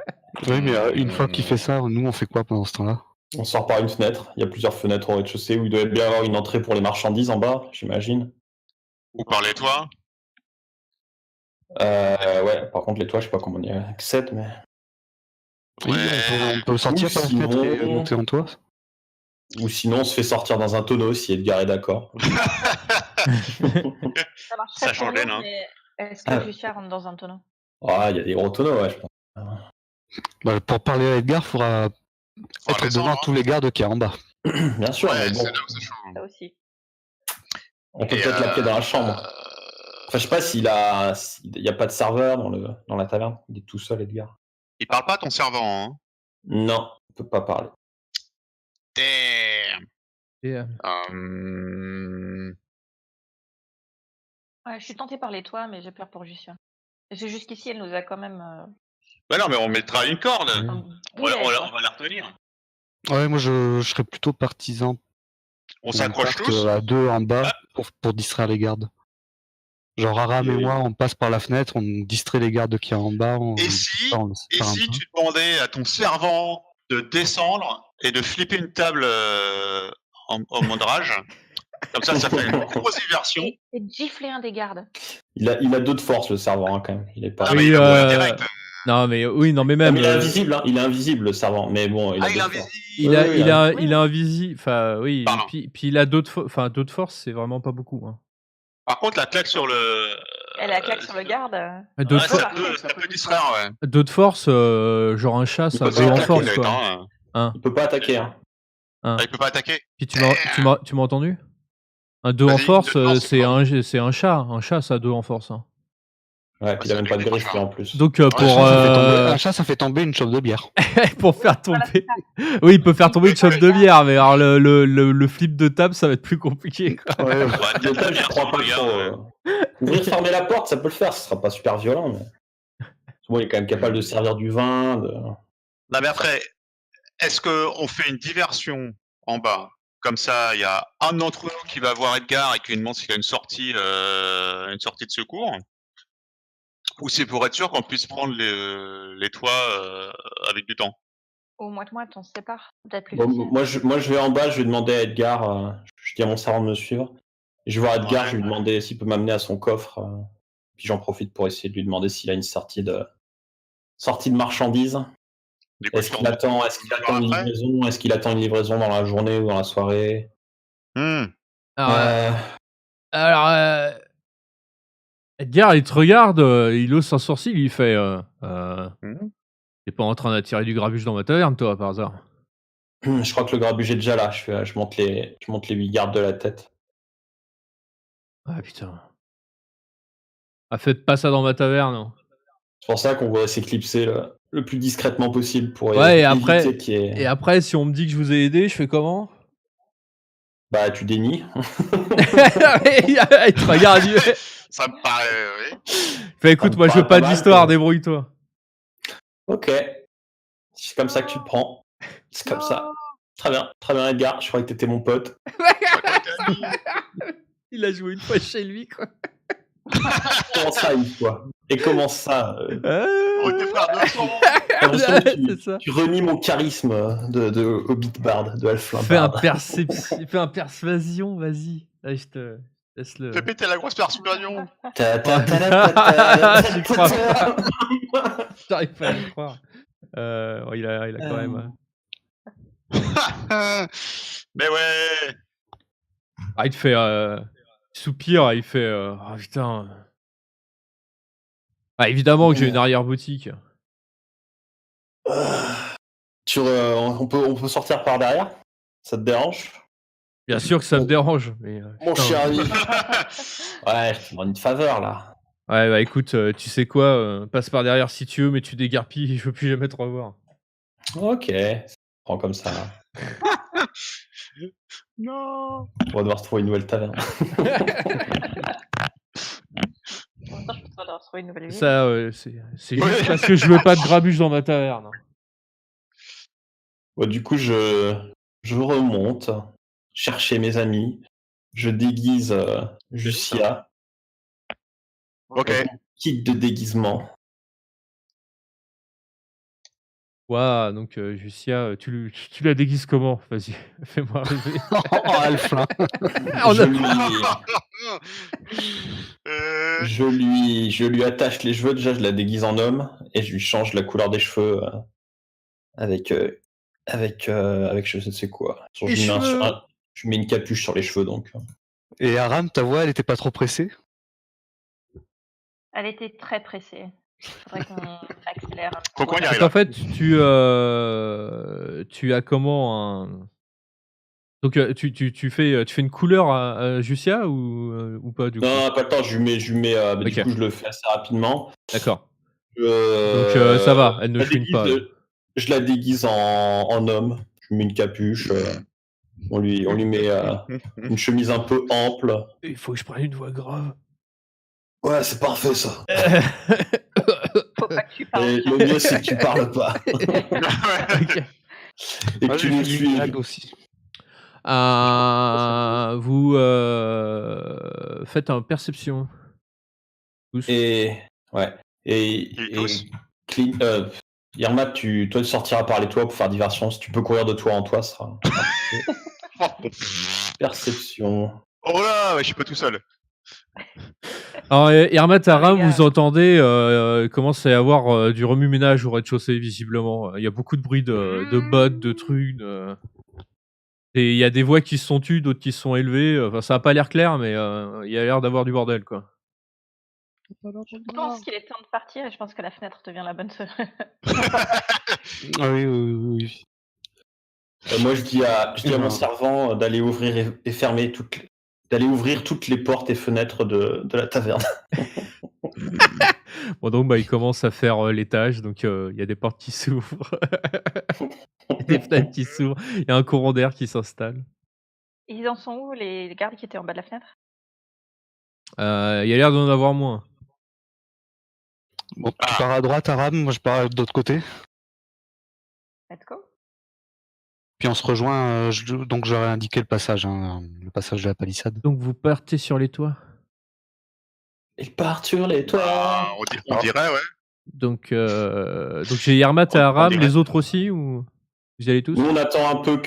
[SPEAKER 4] Oui, mais une fois qu'il fait ça, nous, on fait quoi pendant ce temps-là?
[SPEAKER 5] On sort par une fenêtre. Il y a plusieurs fenêtres au rez-de-chaussée où il doit bien y avoir une entrée pour les marchandises en bas, j'imagine.
[SPEAKER 2] Ou par les toits.
[SPEAKER 5] Ouais, par contre, les toits, je sais pas comment on y accède, mais...
[SPEAKER 4] Oui, on peut sortir
[SPEAKER 5] Ou
[SPEAKER 4] par la fenêtre et
[SPEAKER 5] sinon-
[SPEAKER 4] monter en toit.
[SPEAKER 5] Ou sinon, on se fait sortir dans un tonneau si Edgar est d'accord.
[SPEAKER 3] Ça marche
[SPEAKER 2] Ça
[SPEAKER 3] très
[SPEAKER 2] change
[SPEAKER 3] bien,
[SPEAKER 2] les nains.
[SPEAKER 3] mais est-ce que Lucia rentre dans un tonneau?
[SPEAKER 5] Ah, il y a des gros tonneaux, ouais, je pense.
[SPEAKER 4] Bah, pour parler à Edgar, il faudra
[SPEAKER 2] Faut
[SPEAKER 4] être
[SPEAKER 2] descendre,
[SPEAKER 4] devant
[SPEAKER 2] hein.
[SPEAKER 4] tous les gardes qui est en bas.
[SPEAKER 5] Bien sûr,
[SPEAKER 2] Ouais,
[SPEAKER 5] mais bon,
[SPEAKER 2] c'est là où ça change.
[SPEAKER 3] Ça aussi.
[SPEAKER 5] on peut
[SPEAKER 2] Et,
[SPEAKER 5] peut-être l'appeler dans la chambre. Enfin, je sais pas s'il y a pas de serveur dans la taverne. Il est tout seul, Edgar.
[SPEAKER 2] Il parle pas ton servant, hein.
[SPEAKER 5] Non, on peut pas parler.
[SPEAKER 2] Damn.
[SPEAKER 1] Et,
[SPEAKER 3] Ouais, je suis tentée par les toits, mais j'ai peur pour Lucia. Parce que jusqu'ici, elle nous a quand même...
[SPEAKER 2] Bah non, mais on mettra une corde.
[SPEAKER 1] Ouais.
[SPEAKER 2] On va la retenir.
[SPEAKER 4] Ouais, moi, je serais plutôt partisan
[SPEAKER 2] On
[SPEAKER 4] qu'on
[SPEAKER 2] s'accroche
[SPEAKER 4] parte
[SPEAKER 2] tous.
[SPEAKER 4] à 2 en bas pour distraire les gardes. Genre Aram et
[SPEAKER 5] Et-
[SPEAKER 4] moi, on passe par la fenêtre, on distrait les gardes qui est en bas.
[SPEAKER 2] Et si,
[SPEAKER 4] on se
[SPEAKER 2] et
[SPEAKER 4] sépare un
[SPEAKER 2] si
[SPEAKER 4] peu.
[SPEAKER 2] tu demandais à ton servant de descendre et de flipper une table en mode rage, comme ça fait une grosse diversion.
[SPEAKER 3] Et de gifler un des gardes.
[SPEAKER 5] Il a 2 de force, le servant, hein, quand même. Il est pas...
[SPEAKER 2] Ah, mais
[SPEAKER 1] Oui,
[SPEAKER 2] il a mourir direct.
[SPEAKER 1] non, mais oui, non, mais
[SPEAKER 5] Ah,
[SPEAKER 1] même.
[SPEAKER 5] mais il est invisible, hein. Il est invisible, le servant. Mais bon, il a
[SPEAKER 2] Ah, il est
[SPEAKER 5] deux de force.
[SPEAKER 2] invisible.
[SPEAKER 1] Il a,
[SPEAKER 5] Oui,
[SPEAKER 1] il
[SPEAKER 5] oui,
[SPEAKER 1] a,
[SPEAKER 3] oui.
[SPEAKER 1] il a invisible. Enfin, oui.
[SPEAKER 2] Pardon.
[SPEAKER 1] Puis il a d'autres forces, c'est vraiment pas beaucoup. Hein.
[SPEAKER 2] Par contre, la claque sur le.
[SPEAKER 3] Elle a claque sur le garde.
[SPEAKER 1] D'autres
[SPEAKER 2] Ouais,
[SPEAKER 1] for-
[SPEAKER 2] ça peut distraire, ouais.
[SPEAKER 1] d'autres forces, genre un chat, ça
[SPEAKER 5] peut
[SPEAKER 1] a
[SPEAKER 5] pas
[SPEAKER 1] 2 en
[SPEAKER 5] claquer,
[SPEAKER 1] force,
[SPEAKER 2] Peut-être,
[SPEAKER 1] quoi.
[SPEAKER 2] hein.
[SPEAKER 5] Il peut pas attaquer, hein.
[SPEAKER 1] Hein.
[SPEAKER 2] Ah, il peut pas attaquer.
[SPEAKER 1] Puis tu m'as entendu? Un 2 en
[SPEAKER 2] Vas-y,
[SPEAKER 1] force,
[SPEAKER 2] deux de force,
[SPEAKER 1] c'est un chat. Un chat, ça a 2 en force. Hein.
[SPEAKER 5] Ouais, puis il a même pas de griffe, lui, en plus.
[SPEAKER 1] Donc
[SPEAKER 4] Un
[SPEAKER 1] pour
[SPEAKER 4] chat, ça fait tomber une chauffe de bière.
[SPEAKER 1] pour faire tomber. Oui, il peut faire tomber une chauffe de bière, mais alors le flip de table, ça va être plus compliqué. Quoi.
[SPEAKER 4] Ouais,
[SPEAKER 2] Ouais,
[SPEAKER 5] Le
[SPEAKER 2] peut-être
[SPEAKER 5] table, je
[SPEAKER 2] bien,
[SPEAKER 5] crois pas
[SPEAKER 2] regarde,
[SPEAKER 5] trop. Ouvrir, fermer la porte, ça peut le faire, ce sera pas super violent, mais. Bon, il est quand même capable de servir du vin.
[SPEAKER 2] Non, mais après, est-ce qu'on fait une diversion en bas? Comme ça, il y a un d'entre nous qui va voir Edgar et qui lui demande s'il y a une sortie de secours. Ou c'est pour être sûr qu'on puisse prendre les toits avec du temps.
[SPEAKER 3] Au moite-moite, on se sépare. Peut-être plus
[SPEAKER 5] Bon,
[SPEAKER 3] facile.
[SPEAKER 5] moi, je vais en bas, je vais demander à Edgar, je dis à mon servant de me suivre. Et je vais voir Edgar,
[SPEAKER 2] Ouais.
[SPEAKER 5] je vais lui demander s'il peut m'amener à son coffre. Puis j'en profite pour essayer de lui demander s'il a une sortie de marchandises.
[SPEAKER 2] Du coup,
[SPEAKER 5] Est-ce qu'il attend une
[SPEAKER 2] après
[SPEAKER 5] livraison? Est-ce qu'il attend une livraison dans la journée ou dans la soirée?
[SPEAKER 1] Alors, Edgar, il te regarde, il hausse un sourcil, il fait T'es pas en train d'attirer du grabuge dans ma taverne, toi, par hasard?
[SPEAKER 5] Je crois que le grabuge est déjà là. Je monte les 8 gardes de la tête.
[SPEAKER 1] Ah putain. Ah, faites pas ça dans ma taverne. Hein.
[SPEAKER 5] C'est pour ça qu'on voudrait s'éclipser le plus discrètement possible pour
[SPEAKER 1] Ouais, et
[SPEAKER 5] éviter
[SPEAKER 1] après,
[SPEAKER 5] qu'il y ait...
[SPEAKER 1] et après, si on me dit que je vous ai aidé, je fais comment?
[SPEAKER 5] Bah, tu dénies.
[SPEAKER 1] Il te regarde, il fait
[SPEAKER 2] Ça me paraît, oui.
[SPEAKER 1] écoute, moi je veux pas d'histoire, débrouille-toi.
[SPEAKER 5] Ok. C'est comme ça que tu le prends. C'est comme ça. Très bien, Edgar. Je croyais que t'étais mon pote.
[SPEAKER 1] Il a joué une fois chez lui, quoi.
[SPEAKER 5] Comment ça, une fois? Et comment ça
[SPEAKER 2] On était frères de sang.
[SPEAKER 5] J'ai l'impression que
[SPEAKER 1] C'est ça.
[SPEAKER 5] tu renies mon charisme de Hobbit Bard, de Halfling
[SPEAKER 1] Fais un
[SPEAKER 5] Bard.
[SPEAKER 1] fais un persuasion, vas-y. Allez, je te laisse le.
[SPEAKER 2] Fais péter la grosse persuasion.
[SPEAKER 1] J'y crois pas. J'arrive pas à y croire. Ouais, il a quand même.
[SPEAKER 2] Mais ouais.
[SPEAKER 1] Ah, il te fait. Il soupire, il fait. Oh putain. Ah évidemment que j'ai une arrière-boutique.
[SPEAKER 5] On peut sortir par derrière? Ça te dérange?
[SPEAKER 1] Bien sûr que ça me dérange, mais
[SPEAKER 5] Mon
[SPEAKER 1] putain.
[SPEAKER 5] cher ami. Ouais, je te demande une faveur là.
[SPEAKER 1] Ouais, bah écoute, tu sais quoi? Passe par derrière si tu veux, mais tu déguerpilles, je veux plus jamais te revoir.
[SPEAKER 5] Ok, prends comme ça.
[SPEAKER 2] Non.
[SPEAKER 5] On va devoir se trouver une nouvelle taverne.
[SPEAKER 3] Pour l'instant, je pense qu'on va devoir trouver une nouvelle ville.
[SPEAKER 1] Ça, c'est juste
[SPEAKER 2] Ouais.
[SPEAKER 1] parce que je veux pas de grabuge dans ma taverne.
[SPEAKER 5] Ouais, du coup, je remonte chercher mes amis. Je déguise Jusia.
[SPEAKER 2] Ok.
[SPEAKER 5] Kit de déguisement.
[SPEAKER 1] Waouh, donc Jusia, tu la déguises comment? Vas-y, fais-moi rêver.
[SPEAKER 4] En Alf, là.
[SPEAKER 1] On
[SPEAKER 5] Je
[SPEAKER 1] a-
[SPEAKER 5] lui,
[SPEAKER 2] Euh,
[SPEAKER 5] je lui attache les cheveux. Déjà, je la déguise en homme et je lui change la couleur des cheveux avec je ne sais quoi.
[SPEAKER 1] Les cheveux.
[SPEAKER 5] Je mets une capuche sur les cheveux donc.
[SPEAKER 4] Et Aram, ta voix, elle était pas trop pressée?
[SPEAKER 3] Elle était très pressée. Faudrait qu'on accélère un petit
[SPEAKER 2] Faut
[SPEAKER 3] peu.
[SPEAKER 2] qu'on y
[SPEAKER 1] Parce
[SPEAKER 2] arrive.
[SPEAKER 1] qu'en fait, tu as comment un. Donc tu fais une couleur à Jusia ou pas du coup?
[SPEAKER 5] Non, pas le temps. Du
[SPEAKER 1] Ok.
[SPEAKER 5] coup, je le fais assez rapidement.
[SPEAKER 1] D'accord. Donc ça va, elle ne
[SPEAKER 5] je la
[SPEAKER 1] chouine
[SPEAKER 5] déguise-
[SPEAKER 1] pas. là.
[SPEAKER 5] Je la déguise en homme. Je lui mets une capuche. On lui met une chemise un peu ample.
[SPEAKER 1] Il faut que je prenne une voix grave.
[SPEAKER 5] Ouais, c'est parfait ça.
[SPEAKER 3] Faut pas que tu parles.
[SPEAKER 5] Et le mieux, c'est que tu parles pas.
[SPEAKER 1] Ok.
[SPEAKER 5] Et que
[SPEAKER 4] Moi,
[SPEAKER 5] tu
[SPEAKER 4] j'ai
[SPEAKER 5] nous
[SPEAKER 4] fait une
[SPEAKER 5] suives.
[SPEAKER 4] blague aussi.
[SPEAKER 1] Vous faites un perception. Tous.
[SPEAKER 5] Et ouais.
[SPEAKER 2] Et tous.
[SPEAKER 5] Irma, toi, tu sortiras par les toits pour faire diversion. Si tu peux courir de toit en toit, ce sera perception.
[SPEAKER 2] Oh là, ouais, je suis pas tout seul.
[SPEAKER 1] Alors, Irma Taram,
[SPEAKER 3] Les gars.
[SPEAKER 1] vous entendez, commence à y avoir du remue-ménage au rez-de-chaussée, visiblement. Il y a beaucoup de bruit de bottes, de trucs. Et il y a des voix qui se sont tues, d'autres qui se sont élevées. Enfin, ça a pas l'air clair, mais il y a l'air d'avoir du bordel, quoi.
[SPEAKER 3] Je pense qu'il est temps de partir et je pense que la fenêtre devient la bonne
[SPEAKER 4] Ah oui, oui.
[SPEAKER 5] Moi, je dis à mon servant d'aller ouvrir et fermer d'aller ouvrir toutes les portes et fenêtres de la taverne.
[SPEAKER 1] Bon, donc, il commence à faire l'étage. Donc, il y a des portes qui s'ouvrent. Il y a des fenêtres qui s'ouvrent. Il y a un courant d'air qui s'installe.
[SPEAKER 3] Ils en sont où, les gardes qui étaient en bas de la fenêtre?
[SPEAKER 1] Il y a l'air d'en avoir moins.
[SPEAKER 4] Bon, tu pars à droite, Aram, moi je pars de l'autre côté.
[SPEAKER 3] Let's go.
[SPEAKER 4] Puis on se rejoint, donc j'aurais indiqué le passage de la palissade.
[SPEAKER 1] Donc, vous partez sur les toits.
[SPEAKER 5] Ils partent sur les toits.
[SPEAKER 2] Ah, on dirait, ouais.
[SPEAKER 1] Donc j'ai Yermat et
[SPEAKER 5] On
[SPEAKER 1] Aram,
[SPEAKER 5] dirait.
[SPEAKER 1] les autres aussi ou vous y allez tous?
[SPEAKER 5] Nous, on attend un peu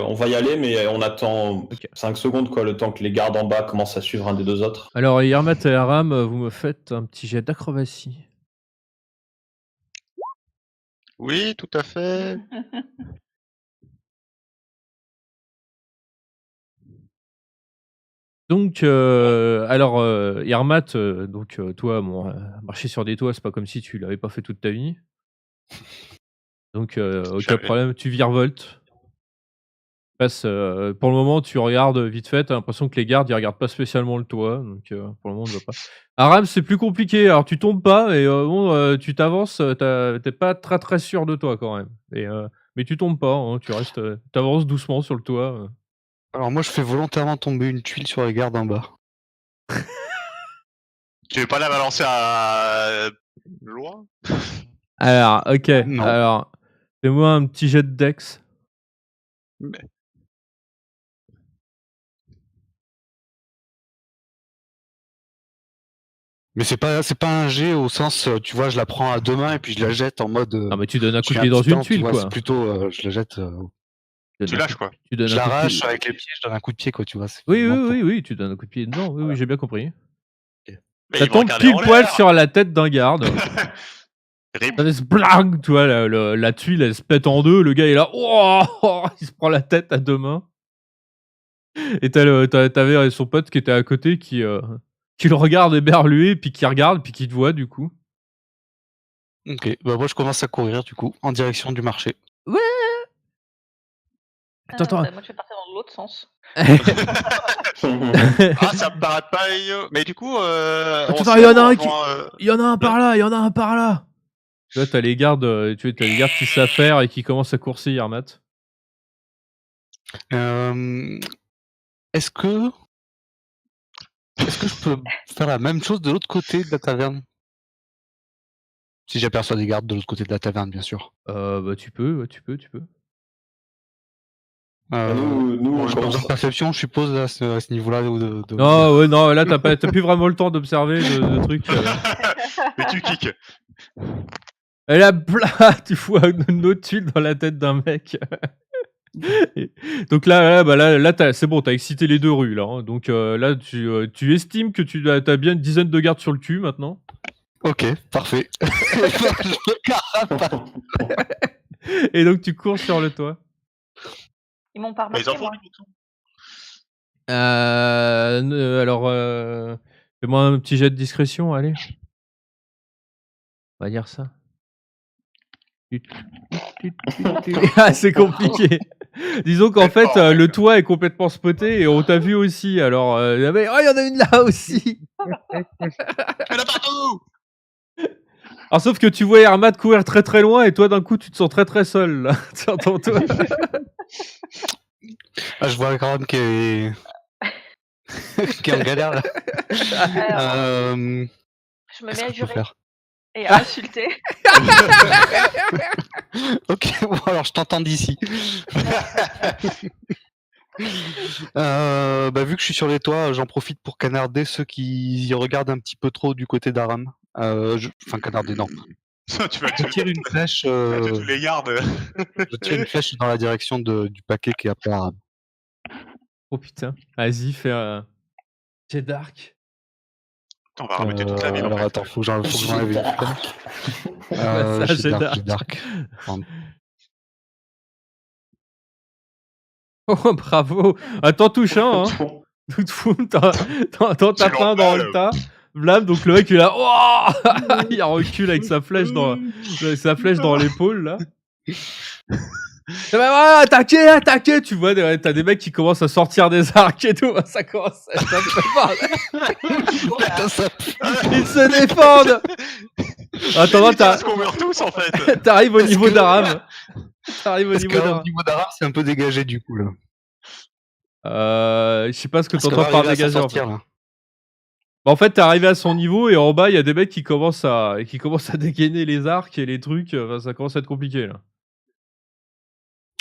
[SPEAKER 5] on va y aller, mais on attend
[SPEAKER 1] Ok.
[SPEAKER 5] 5 secondes, quoi, le temps que les gardes en bas commencent à suivre un des deux autres.
[SPEAKER 1] Alors Yermat et Aram, vous me faites un petit jet d'acrobatie.
[SPEAKER 2] Oui, tout à fait.
[SPEAKER 1] Donc alors Yermat, donc toi, marcher sur des toits, c'est pas comme si tu l'avais pas fait toute ta vie. Donc aucun
[SPEAKER 2] Jamais.
[SPEAKER 1] problème, tu virevoltes. Pour le moment, tu regardes vite fait, t'as l'impression que les gardes ils regardent pas spécialement le toit, donc pour le moment on ne voit pas. Aram, c'est plus compliqué. Alors tu tombes pas, mais bon, tu t'avances, t'es pas très très sûr de toi quand même. Mais tu tombes pas, hein, tu restes, t'avances doucement sur le toit.
[SPEAKER 4] Alors moi je fais volontairement tomber une tuile sur les gardes en bas.
[SPEAKER 2] Tu veux pas la balancer à loin?
[SPEAKER 1] Alors, ok.
[SPEAKER 4] Non.
[SPEAKER 1] Alors, fais-moi un petit jet de Dex.
[SPEAKER 4] Mais c'est pas un jet au sens, tu vois, je la prends à deux mains et puis je la jette en mode.
[SPEAKER 1] Non, mais tu donnes un
[SPEAKER 4] je
[SPEAKER 1] coup de
[SPEAKER 4] fais
[SPEAKER 1] pied dans
[SPEAKER 4] petit
[SPEAKER 1] une
[SPEAKER 4] temps, tu
[SPEAKER 1] tuile,
[SPEAKER 4] vois,
[SPEAKER 1] quoi.
[SPEAKER 4] C'est plutôt, je la jette.
[SPEAKER 2] Tu lâches, quoi.
[SPEAKER 1] Tu donnes
[SPEAKER 4] Je
[SPEAKER 1] un coup de
[SPEAKER 4] l'arrache
[SPEAKER 1] pied.
[SPEAKER 4] avec les pieds, je donne un coup de pied, quoi, tu vois.
[SPEAKER 1] Oui, tu donnes un coup de pied dedans. Oui, j'ai bien compris.
[SPEAKER 2] Mais
[SPEAKER 1] Ça
[SPEAKER 2] ils vont
[SPEAKER 1] tombe
[SPEAKER 2] regarder
[SPEAKER 1] pile
[SPEAKER 2] en
[SPEAKER 1] poil
[SPEAKER 2] l'air.
[SPEAKER 1] sur la tête d'un garde.
[SPEAKER 2] Rip.
[SPEAKER 1] Ça fait blang, tu vois, la tuile, elle se pète en deux. Le gars, il est là, oh, il se prend la tête à deux mains. Et t'avais son pote qui était à côté qui le regarde éberlué, puis qui regarde, puis qui te voit, du coup.
[SPEAKER 4] Ok, bah moi je commence à courir du coup, en direction du marché.
[SPEAKER 1] Ouais. Attends.
[SPEAKER 3] Moi, je vais partir dans l'autre sens.
[SPEAKER 2] Ah, ça me paraît pas idiot. Mais du coup, on
[SPEAKER 1] Attends,
[SPEAKER 2] se
[SPEAKER 1] il y en
[SPEAKER 2] lève,
[SPEAKER 1] a
[SPEAKER 2] on
[SPEAKER 1] un qui.
[SPEAKER 2] rejoint,
[SPEAKER 1] Il y en a un par là, il y en a un par là. Tu vois, t'as les gardes, t'as les gardes qui s'affairent et qui commencent à courser, Yarmat.
[SPEAKER 4] Est-ce que je peux faire la même chose de l'autre côté de la taverne? Si j'aperçois des gardes de l'autre côté de la taverne, bien sûr.
[SPEAKER 1] Bah tu peux, ouais, tu peux.
[SPEAKER 5] nous,
[SPEAKER 4] Bon,
[SPEAKER 5] on
[SPEAKER 4] j'ai pas besoin
[SPEAKER 5] commence.
[SPEAKER 4] de perception, je suppose, à ce niveau-là.
[SPEAKER 1] Non, ouais, non, là t'as plus vraiment le temps d'observer de trucs.
[SPEAKER 2] Mais tu kicks.
[SPEAKER 1] Et là, blah, tu fous une autre tuile dans la tête d'un mec. Et donc là, c'est bon, t'as excité les deux rues là. Hein. Donc là, tu estimes que t'as bien une dizaine de gardes sur le cul maintenant.
[SPEAKER 4] Ok, parfait.
[SPEAKER 1] Et donc tu cours sur le toit.
[SPEAKER 3] Ils m'ont pas
[SPEAKER 2] Les
[SPEAKER 3] remarqué,
[SPEAKER 2] enfants
[SPEAKER 3] moi.
[SPEAKER 2] du bouton.
[SPEAKER 1] Alors, fais-moi un petit jet de discrétion, allez. On va dire ça. Ah, c'est compliqué. Disons qu'en fait, le toit est complètement spoté et on t'a vu aussi. Alors, oh, il y en a une là aussi.
[SPEAKER 2] Il y en a partout.
[SPEAKER 1] Alors, sauf que tu vois Hermat courir très très loin et toi, d'un coup, tu te sens très très seul là, sur ton toit.
[SPEAKER 4] Ah, je vois quand même qui est en galère là.
[SPEAKER 3] Alors, je me
[SPEAKER 4] Qu'est-ce
[SPEAKER 3] mets à
[SPEAKER 4] que je peux
[SPEAKER 3] jurer
[SPEAKER 4] faire?
[SPEAKER 3] et à insulter.
[SPEAKER 4] Ok, bon alors je t'entends d'ici. Vu que je suis sur les toits, j'en profite pour canarder ceux qui y regardent un petit peu trop du côté d'Aram. Enfin canarder, non.
[SPEAKER 2] Tu vas
[SPEAKER 4] Je tire une flèche.
[SPEAKER 2] tous les gardes.
[SPEAKER 4] Je tire une flèche dans la direction du paquet qui est après Aram.
[SPEAKER 1] Oh putain. Vas-y, fais jet dark.
[SPEAKER 2] On va remettre toute la ville.
[SPEAKER 4] Alors attends, faut que j'enlève une flèche.
[SPEAKER 1] Bah, ça,
[SPEAKER 4] J'ai
[SPEAKER 1] jet
[SPEAKER 4] dark. Pardon.
[SPEAKER 1] Oh, bravo. Attends, touche un, hein. Tout foum, t'en tapes un dans le tas. Blam, donc le mec il est là, oh il recule avec sa flèche dans l'épaule là. Attaquez, tu vois, t'as des mecs qui commencent à sortir des arcs et tout, ça commence à être un peu bordel. Ils se défendent. Attends,
[SPEAKER 2] Parce qu'on meurt tous en fait.
[SPEAKER 1] t'arrives au niveau d'Aram.
[SPEAKER 4] Au niveau d'Aram, c'est un peu dégagé du coup là.
[SPEAKER 1] Je sais pas ce que t'entends par dégager en fait.
[SPEAKER 4] Là.
[SPEAKER 1] Bah, en fait, t'es arrivé à son niveau et en bas, il y a des mecs qui commencent à dégainer les arcs et les trucs. Enfin, ça commence à être compliqué là.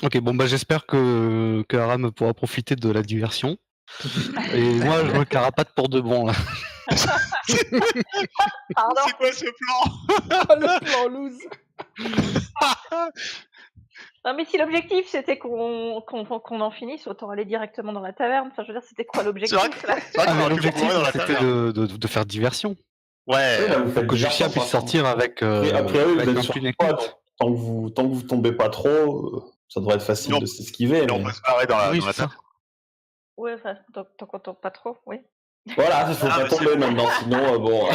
[SPEAKER 4] Ok, bon bah j'espère que Aram pourra profiter de la diversion. Et moi, je me carapate pour de bon là.
[SPEAKER 3] Pardon.
[SPEAKER 2] C'est quoi ce plan?
[SPEAKER 1] Le plan loose.
[SPEAKER 3] Non, mais si l'objectif c'était qu'on en finisse, autant aller directement dans la taverne. Enfin, je veux dire, c'était quoi l'objectif là?
[SPEAKER 4] L'objectif c'était de faire diversion.
[SPEAKER 2] Ouais.
[SPEAKER 4] Que Lucien puisse sortir avec.
[SPEAKER 5] Après, vous êtes sur
[SPEAKER 4] une
[SPEAKER 5] quoi,
[SPEAKER 4] écoute.
[SPEAKER 5] donc, tant que vous tombez pas trop, ça devrait être facile de s'esquiver.
[SPEAKER 2] On peut se barrer dans la
[SPEAKER 4] ça.
[SPEAKER 3] Ouais, enfin, tant qu'on tombe pas trop, oui.
[SPEAKER 5] Voilà, il faut pas tomber maintenant, sinon bon.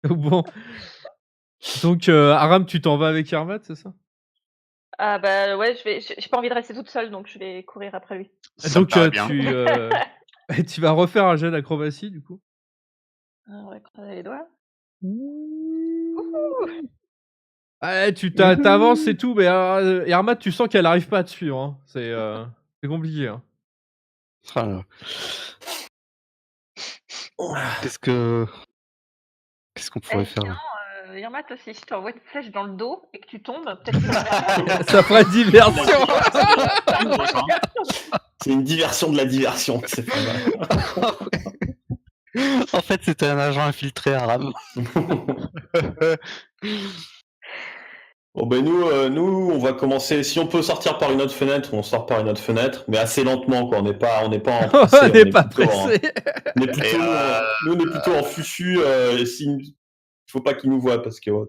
[SPEAKER 1] Bon. Donc, Aram, tu t'en vas avec Hermat, c'est ça?
[SPEAKER 3] Ah bah ouais, j'ai pas envie de rester toute seule, donc je vais courir après lui.
[SPEAKER 1] Donc, tu vas refaire un jet d'acrobatie, du coup.
[SPEAKER 3] On va croiser les doigts.
[SPEAKER 1] Ouais, t'avances et tout, mais Hermat, tu sens qu'elle arrive pas à te suivre. Hein. C'est compliqué. Hein.
[SPEAKER 4] Qu'est-ce qu'on pourrait faire là?
[SPEAKER 3] Yermat aussi, si je t'envoie une flèche dans le dos et que tu tombes, peut-être que
[SPEAKER 1] ça fera diversion.
[SPEAKER 5] C'est une diversion de la diversion, c'est pas mal.
[SPEAKER 4] En fait, c'était un agent infiltré arabe.
[SPEAKER 5] Bon ben nous on va commencer. Si on peut sortir par une autre fenêtre, on sort par une autre fenêtre, mais assez lentement quoi. On n'est pas en pressé,
[SPEAKER 1] on n'est pas pressé.
[SPEAKER 5] On est plutôt, nous on est plutôt en fufu. Il faut pas qu'ils nous voient parce que.
[SPEAKER 2] Tu veux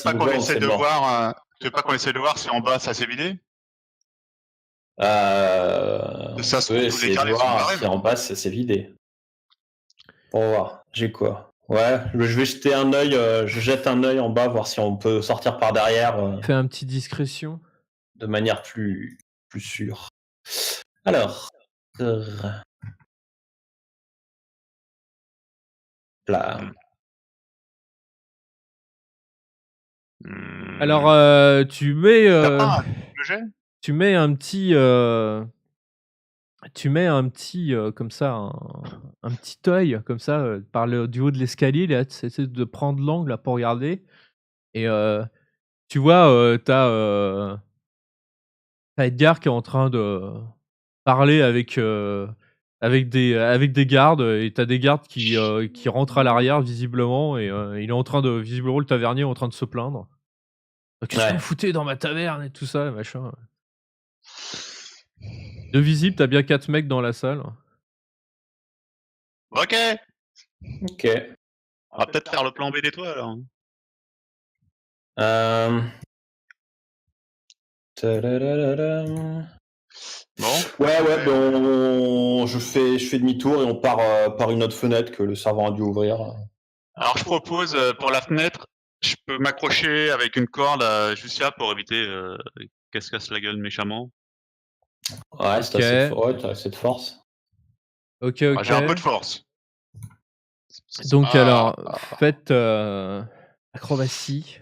[SPEAKER 2] pas qu'on essaie de voir. Tu veux pas qu'on essaie de voir si en bas ça s'est vidé?
[SPEAKER 5] Ça se trouve tous les carrés sont barrés. Si en bas ça s'est vidé. On va voir. J'ai quoi? Ouais, je vais jeter un œil, je jette un œil en bas, voir si on peut sortir par derrière
[SPEAKER 1] Fais un petit discrétion.
[SPEAKER 5] de manière plus sûre. Alors, là.
[SPEAKER 1] Alors, tu mets,
[SPEAKER 2] T'as pas un double jet?
[SPEAKER 1] tu mets un petit, comme ça, un petit œil comme ça, par le du haut de l'escalier là, tu essaies de prendre l'angle là pour regarder et tu vois, tu Edgar qui est en train de parler avec des gardes, et tu des gardes qui rentrent à l'arrière visiblement et il est en train de visiblement le tavernier est en train de se plaindre. «Qu'est-ce que vous foutez dans ma taverne?» et tout ça, machin. De visible, tu bien 4 mecs dans la salle.
[SPEAKER 2] OK.
[SPEAKER 5] OK.
[SPEAKER 2] On va peut-être faire le plan B des toits alors.
[SPEAKER 5] Tadadadadam.
[SPEAKER 2] Bon.
[SPEAKER 5] Ouais, je fais demi-tour et on part par une autre fenêtre que le servant a dû ouvrir.
[SPEAKER 2] Alors je propose pour la fenêtre, je peux m'accrocher avec une corde à Justia pour éviter qu'elle se casse la gueule méchamment.
[SPEAKER 5] Ouais, c'est
[SPEAKER 1] OK.
[SPEAKER 5] t'as assez de force.
[SPEAKER 1] OK,
[SPEAKER 2] Ah,
[SPEAKER 1] OK.
[SPEAKER 2] j'ai un peu de force.
[SPEAKER 1] Donc alors,
[SPEAKER 2] Ah.
[SPEAKER 1] faites, acrobatie.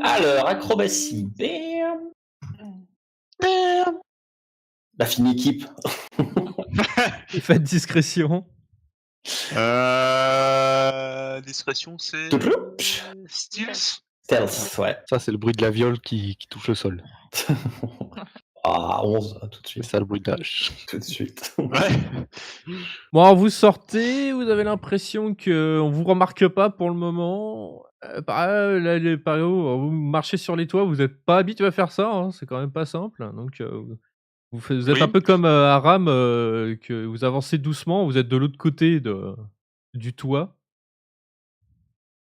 [SPEAKER 5] Alors, acrobatie. Bam. La fine équipe.
[SPEAKER 1] Faites discrétion.
[SPEAKER 2] Discrétion, c'est Stealth.
[SPEAKER 5] Stealth, ouais.
[SPEAKER 4] Ça, c'est le bruit de la viole qui touche le sol.
[SPEAKER 5] Ah, 11, tout de
[SPEAKER 4] C'est
[SPEAKER 5] suite.
[SPEAKER 4] ça le bruit de l'âge.
[SPEAKER 5] Tout de suite.
[SPEAKER 2] Ouais.
[SPEAKER 1] Bon, alors vous sortez, vous avez l'impression qu'on vous remarque pas pour le moment. Là, les paréos, vous marchez sur les toits, vous êtes pas habitué à faire ça, hein, c'est quand même pas simple. Donc, vous êtes
[SPEAKER 2] Oui.
[SPEAKER 1] un peu comme Aram, que vous avancez doucement, vous êtes de l'autre côté du toit.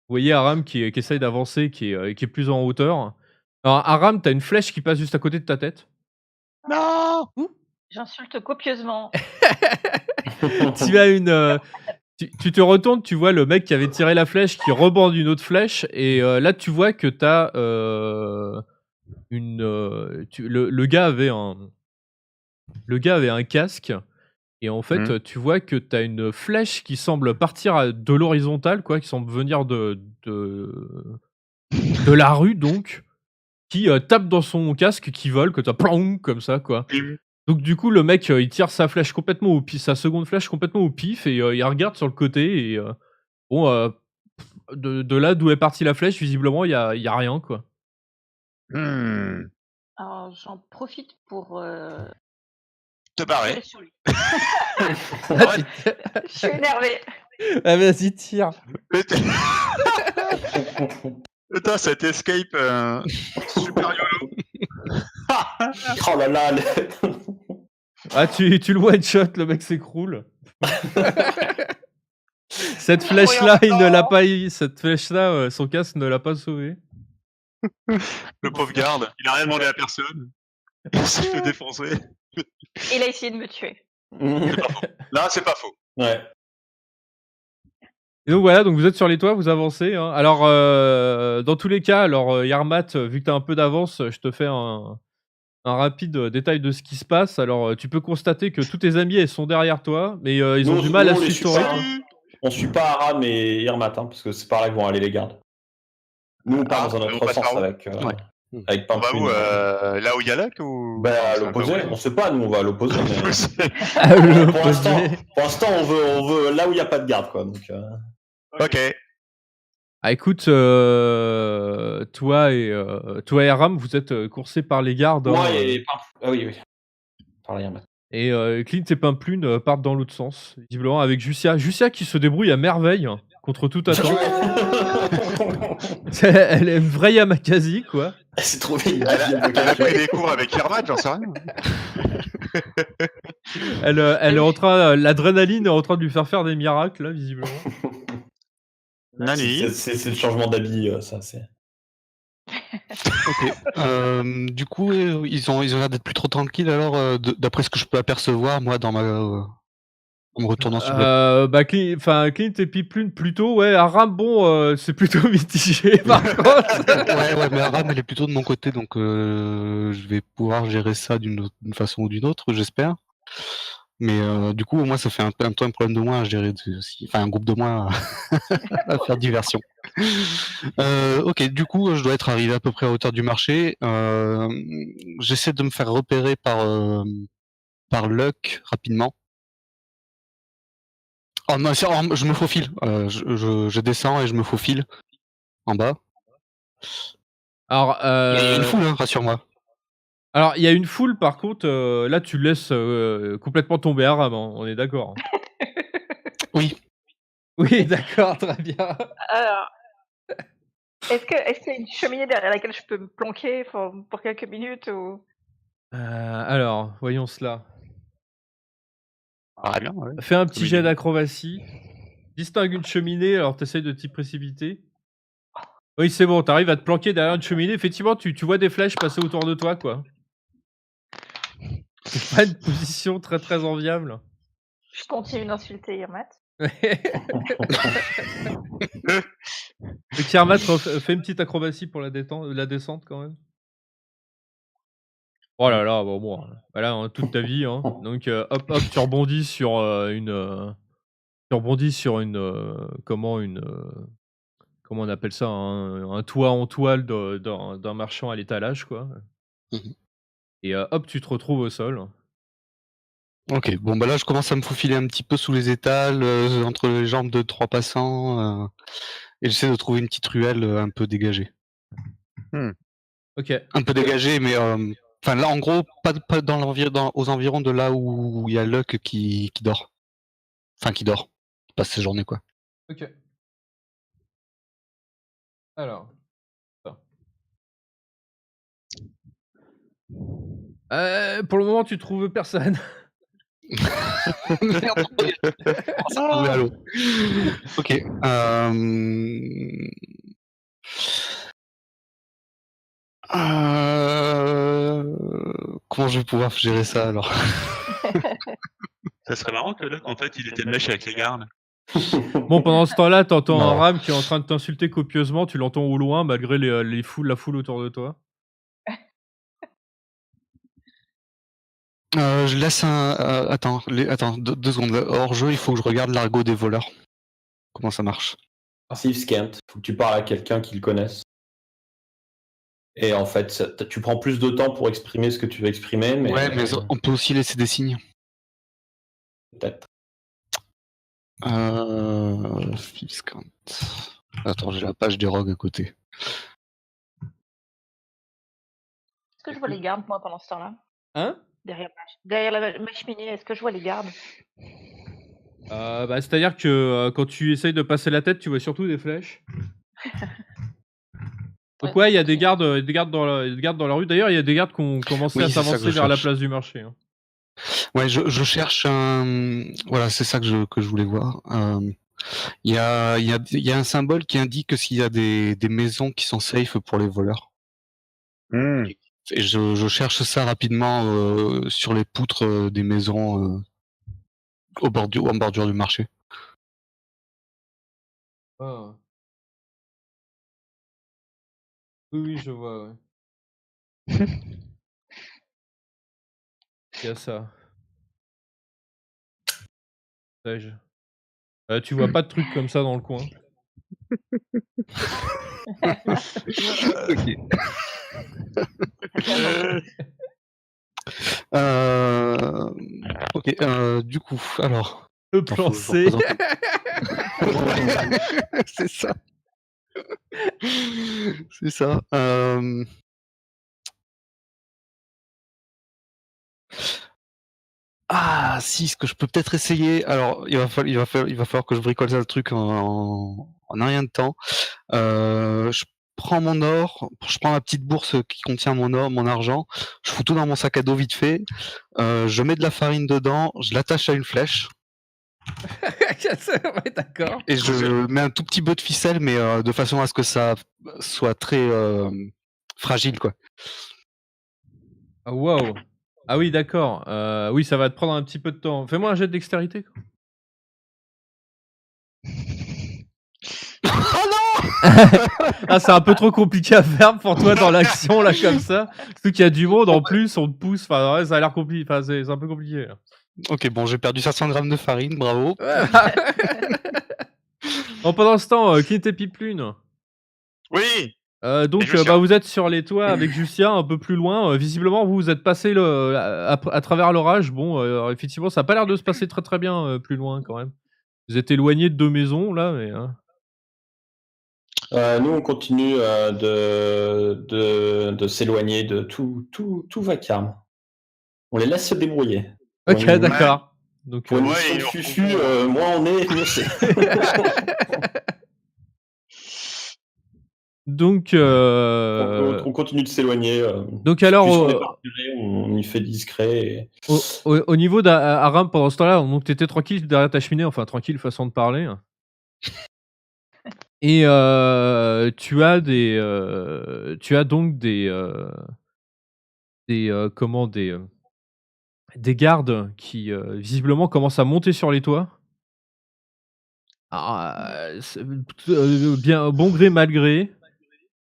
[SPEAKER 1] Vous voyez Aram qui essaye d'avancer, qui est plus en hauteur. Alors, Aram, t'as une flèche qui passe juste à côté de ta tête.
[SPEAKER 2] Non.
[SPEAKER 3] J'insulte copieusement.
[SPEAKER 1] Tu as une. Tu te retournes, tu vois le mec qui avait tiré la flèche qui rebande une autre flèche, et là tu vois que t'as le gars avait un casque, et en fait tu vois que t'as une flèche qui semble partir de l'horizontale, quoi, qui semble venir de la rue, donc qui tape dans son casque, qui vole, que t'as plong comme ça, quoi. Donc du coup, le mec, il tire sa flèche complètement au pif, sa seconde flèche complètement au pif, et il regarde sur le côté, et bon, de là d'où est partie la flèche, visiblement, il y a rien, quoi.
[SPEAKER 3] Alors, j'en profite pour
[SPEAKER 2] Te barrer.
[SPEAKER 3] tirer sur lui.
[SPEAKER 1] Ah,
[SPEAKER 3] Je suis énervée.
[SPEAKER 1] Ah, vas-y, tire.
[SPEAKER 2] Putain, cet escape super YOLO.
[SPEAKER 5] Oh là là.
[SPEAKER 1] Ah, tu le one-shot, le mec s'écroule. Cette flèche-là, il ne l'a pas eu. Cette flèche-là, son casque ne l'a pas sauvé.
[SPEAKER 2] Le pauvre garde, il a rien demandé à personne. Il s'est fait défoncer.
[SPEAKER 3] Il a essayé de me tuer.
[SPEAKER 2] Là, c'est pas faux.
[SPEAKER 5] Ouais.
[SPEAKER 1] Et donc voilà, donc vous êtes sur les toits, vous avancez, hein. Alors, dans tous les cas, alors Yarmat, vu que tu as un peu d'avance, je te fais un rapide détail de ce qui se passe. Alors, tu peux constater que tous tes amis, elles sont derrière toi, mais ils ont
[SPEAKER 5] Nous,
[SPEAKER 1] du mal à
[SPEAKER 5] on les
[SPEAKER 1] suivre ton
[SPEAKER 5] suit pas.
[SPEAKER 1] rythme.
[SPEAKER 5] On suit pas Aram et Irmat, hein, parce que c'est par là que vont aller les gardes. Nous, on part dans un
[SPEAKER 2] on
[SPEAKER 5] autre
[SPEAKER 2] passe
[SPEAKER 5] sens
[SPEAKER 2] par où
[SPEAKER 5] avec
[SPEAKER 4] Ouais.
[SPEAKER 5] avec
[SPEAKER 2] On va
[SPEAKER 5] Pampune.
[SPEAKER 2] où là où il y a lac ou
[SPEAKER 5] Ben, à
[SPEAKER 2] c'est un peu
[SPEAKER 5] l'opposé.
[SPEAKER 2] vrai.
[SPEAKER 5] On sait pas, nous, on va à l'opposé. Mais...
[SPEAKER 1] Ah, le
[SPEAKER 5] pour l'instant,
[SPEAKER 1] opposé.
[SPEAKER 5] on veut là où il n'y a pas de garde, quoi. Donc,
[SPEAKER 2] Ok.
[SPEAKER 1] Ah, écoute, toi et Aram, vous êtes coursés par les gardes,
[SPEAKER 5] moi
[SPEAKER 1] hein,
[SPEAKER 5] et ah oui. Par là, Irmat.
[SPEAKER 1] et Clint et Pimplune partent dans l'autre sens, visiblement avec Jussia. Jussia qui se débrouille à merveille, hein, contre toute attente. Elle est une vraie Yamakasi, quoi.
[SPEAKER 5] C'est trouvé une
[SPEAKER 2] Elle a pris des cours avec Irmat, j'en sais rien.
[SPEAKER 1] Elle est en train, l'adrénaline est en train de lui faire des miracles, là, visiblement.
[SPEAKER 2] Nani.
[SPEAKER 5] C'est le changement d'habit, ça. C'est.
[SPEAKER 4] Ok. Du coup, ils ont l'air d'être plus trop tranquilles alors, d'après ce que je peux apercevoir moi dans En me retournant sur le...
[SPEAKER 1] Bah, Clint et puis plutôt, ouais. Aram, bon, c'est plutôt mitigé par contre.
[SPEAKER 4] Ouais, mais Aram, elle est plutôt de mon côté, donc je vais pouvoir gérer ça d'une façon ou d'une autre, j'espère. Mais du coup, moi, ça fait un problème de moins à gérer aussi. Enfin, un groupe de moins à faire diversion. Ok, du coup, je dois être arrivé à peu près à hauteur du marché. J'essaie de me faire repérer par Luck rapidement. Oh non, je me faufile. Je descends et je me faufile en bas.
[SPEAKER 1] Alors,
[SPEAKER 4] Il y a une foule, hein, rassure-moi.
[SPEAKER 1] Alors, il y a une foule, par contre, là, tu laisses complètement tomber Aram, hein, on est d'accord.
[SPEAKER 4] Oui.
[SPEAKER 1] Oui, d'accord, très bien.
[SPEAKER 3] Alors, est-ce qu'il y a une cheminée derrière laquelle je peux me planquer pour quelques minutes ou...
[SPEAKER 1] Alors, voyons cela.
[SPEAKER 4] Ah, bien, ouais.
[SPEAKER 1] Fais un petit jet d'acrobatie. Distingue une cheminée, alors t'essayes de t'y précipiter. Oui, c'est bon, t'arrives à te planquer derrière une cheminée. Effectivement, tu vois des flèches passer autour de toi, quoi. C'est pas une position très très enviable.
[SPEAKER 3] Je continue d'insulter Yermat.
[SPEAKER 1] Donc Yermat, fais une petite acrobatie pour la descente quand même. Oh là là, bon, moi, voilà, hein, toute ta vie, hein. Donc hop, hop, tu rebondis sur comment on appelle ça, un toit en toile d'un marchand à l'étalage, quoi.
[SPEAKER 4] Mhm.
[SPEAKER 1] Et hop, tu te retrouves au sol.
[SPEAKER 4] Ok, bon bah là je commence à me faufiler un petit peu sous les étals, entre les jambes de 3 passants, et j'essaie de trouver une petite ruelle un peu dégagée.
[SPEAKER 1] Ok.
[SPEAKER 4] Un peu dégagée, mais enfin là en gros, pas dans aux environs de là où il y a Luck qui dort. Enfin qui dort, qui passe ses journées quoi.
[SPEAKER 1] Ok. Alors. Pour le moment, tu trouves personne.
[SPEAKER 4] Merde, ça tombait à l'eau. Ok. Comment je vais pouvoir gérer ça alors?
[SPEAKER 2] Ça serait marrant que là, en fait, il était de mèche avec les gardes.
[SPEAKER 1] Bon, pendant ce temps-là, t'entends un
[SPEAKER 5] Non.
[SPEAKER 1] Ram qui est en train de t'insulter copieusement. Tu l'entends au loin, malgré la foule autour de toi.
[SPEAKER 4] Je laisse un. Attends, 2 secondes. Hors jeu, il faut que je regarde l'argot des voleurs. Comment ça marche?
[SPEAKER 5] Thieves Cant, faut que tu parles à quelqu'un qui le connaisse. Et en fait, tu prends plus de temps pour exprimer ce que tu veux exprimer, mais
[SPEAKER 4] Ouais, mais on peut aussi laisser des signes.
[SPEAKER 5] peut-être.
[SPEAKER 4] Thieves Cant. Attends, j'ai la page des rogues à côté.
[SPEAKER 3] Est-ce que je vois les gardes, moi, pendant ce temps-là?
[SPEAKER 1] Hein?
[SPEAKER 3] Derrière ma cheminée, est-ce que je vois les gardes?
[SPEAKER 1] Bah, c'est-à-dire que quand tu essayes de passer la tête, tu vois surtout des flèches. Donc ouais, il y a des gardes dans la rue. D'ailleurs, il y a des gardes qui ont commencé
[SPEAKER 4] Oui,
[SPEAKER 1] à
[SPEAKER 4] c'est ça que
[SPEAKER 1] s'avancer
[SPEAKER 4] je
[SPEAKER 1] vers la
[SPEAKER 4] cherche.
[SPEAKER 1] place du marché. Hein.
[SPEAKER 4] Ouais, je cherche un. Voilà, c'est ça que je voulais voir. Il y a un symbole qui indique s'il y a des maisons qui sont safe pour les voleurs. Et je cherche ça rapidement sur les poutres des maisons en bordure du marché.
[SPEAKER 1] Ah. Oui, je vois, ouais. Il y a ça. Tu vois pas de trucs comme ça dans le coin.
[SPEAKER 4] Ok. Ok, du coup, alors.
[SPEAKER 1] Le plan C.
[SPEAKER 4] C'est ça. C'est ça. Ah, si, ce que je peux peut-être essayer. Alors, il va falloir que je bricole ça le truc en un rien de temps. Je prends mon or, je prends ma petite bourse qui contient mon or, mon argent. Je fous tout dans mon sac à dos vite fait. Je mets de la farine dedans, je l'attache à une flèche.
[SPEAKER 1] Ouais, d'accord.
[SPEAKER 4] Et je mets un tout petit peu de ficelle, mais de façon à ce que ça soit très fragile, quoi.
[SPEAKER 1] Ah waouh. Ah oui, d'accord. Oui, ça va te prendre un petit peu de temps. Fais-moi un jet de dextérité. Quoi. Ah, c'est un peu trop compliqué à faire pour toi dans l'action, là, comme ça. Surtout qu'il y a du monde en plus, on te pousse. Enfin, ouais, ça a l'air compliqué. Enfin, c'est un peu compliqué. Là.
[SPEAKER 4] Ok, bon, j'ai perdu 500 grammes de farine, bravo.
[SPEAKER 1] Ouais. Bon, pendant ce temps, Clint et Piplune.
[SPEAKER 2] Oui.
[SPEAKER 1] Donc,
[SPEAKER 2] Lucien.
[SPEAKER 1] vous êtes sur les toits avec Justin, un peu plus loin. Visiblement, vous êtes passé à travers l'orage. Bon, effectivement, ça a pas l'air de se passer très très bien plus loin quand même. Vous êtes éloigné de 2 maisons là, mais.
[SPEAKER 5] Nous, on continue de s'éloigner de tout vacarme. On les laisse se débrouiller. Pour
[SPEAKER 1] Ok,
[SPEAKER 5] une-
[SPEAKER 1] d'accord. Donc,
[SPEAKER 5] Pour une
[SPEAKER 2] Ouais,
[SPEAKER 5] mission
[SPEAKER 2] et
[SPEAKER 5] de
[SPEAKER 2] nous
[SPEAKER 5] fufu,
[SPEAKER 2] retrouvons,
[SPEAKER 5] moins on est, mieux c'est.
[SPEAKER 1] donc,
[SPEAKER 5] On continue de s'éloigner.
[SPEAKER 1] donc alors,
[SPEAKER 5] Plus on est partiré, on y fait discret. Et...
[SPEAKER 1] au niveau d'Aram, pendant ce temps-là, donc t'étais tranquille derrière ta cheminée, enfin tranquille façon de parler. Et tu as donc des gardes qui visiblement commencent à monter sur les toits. Ah, bien bon gré mal gré.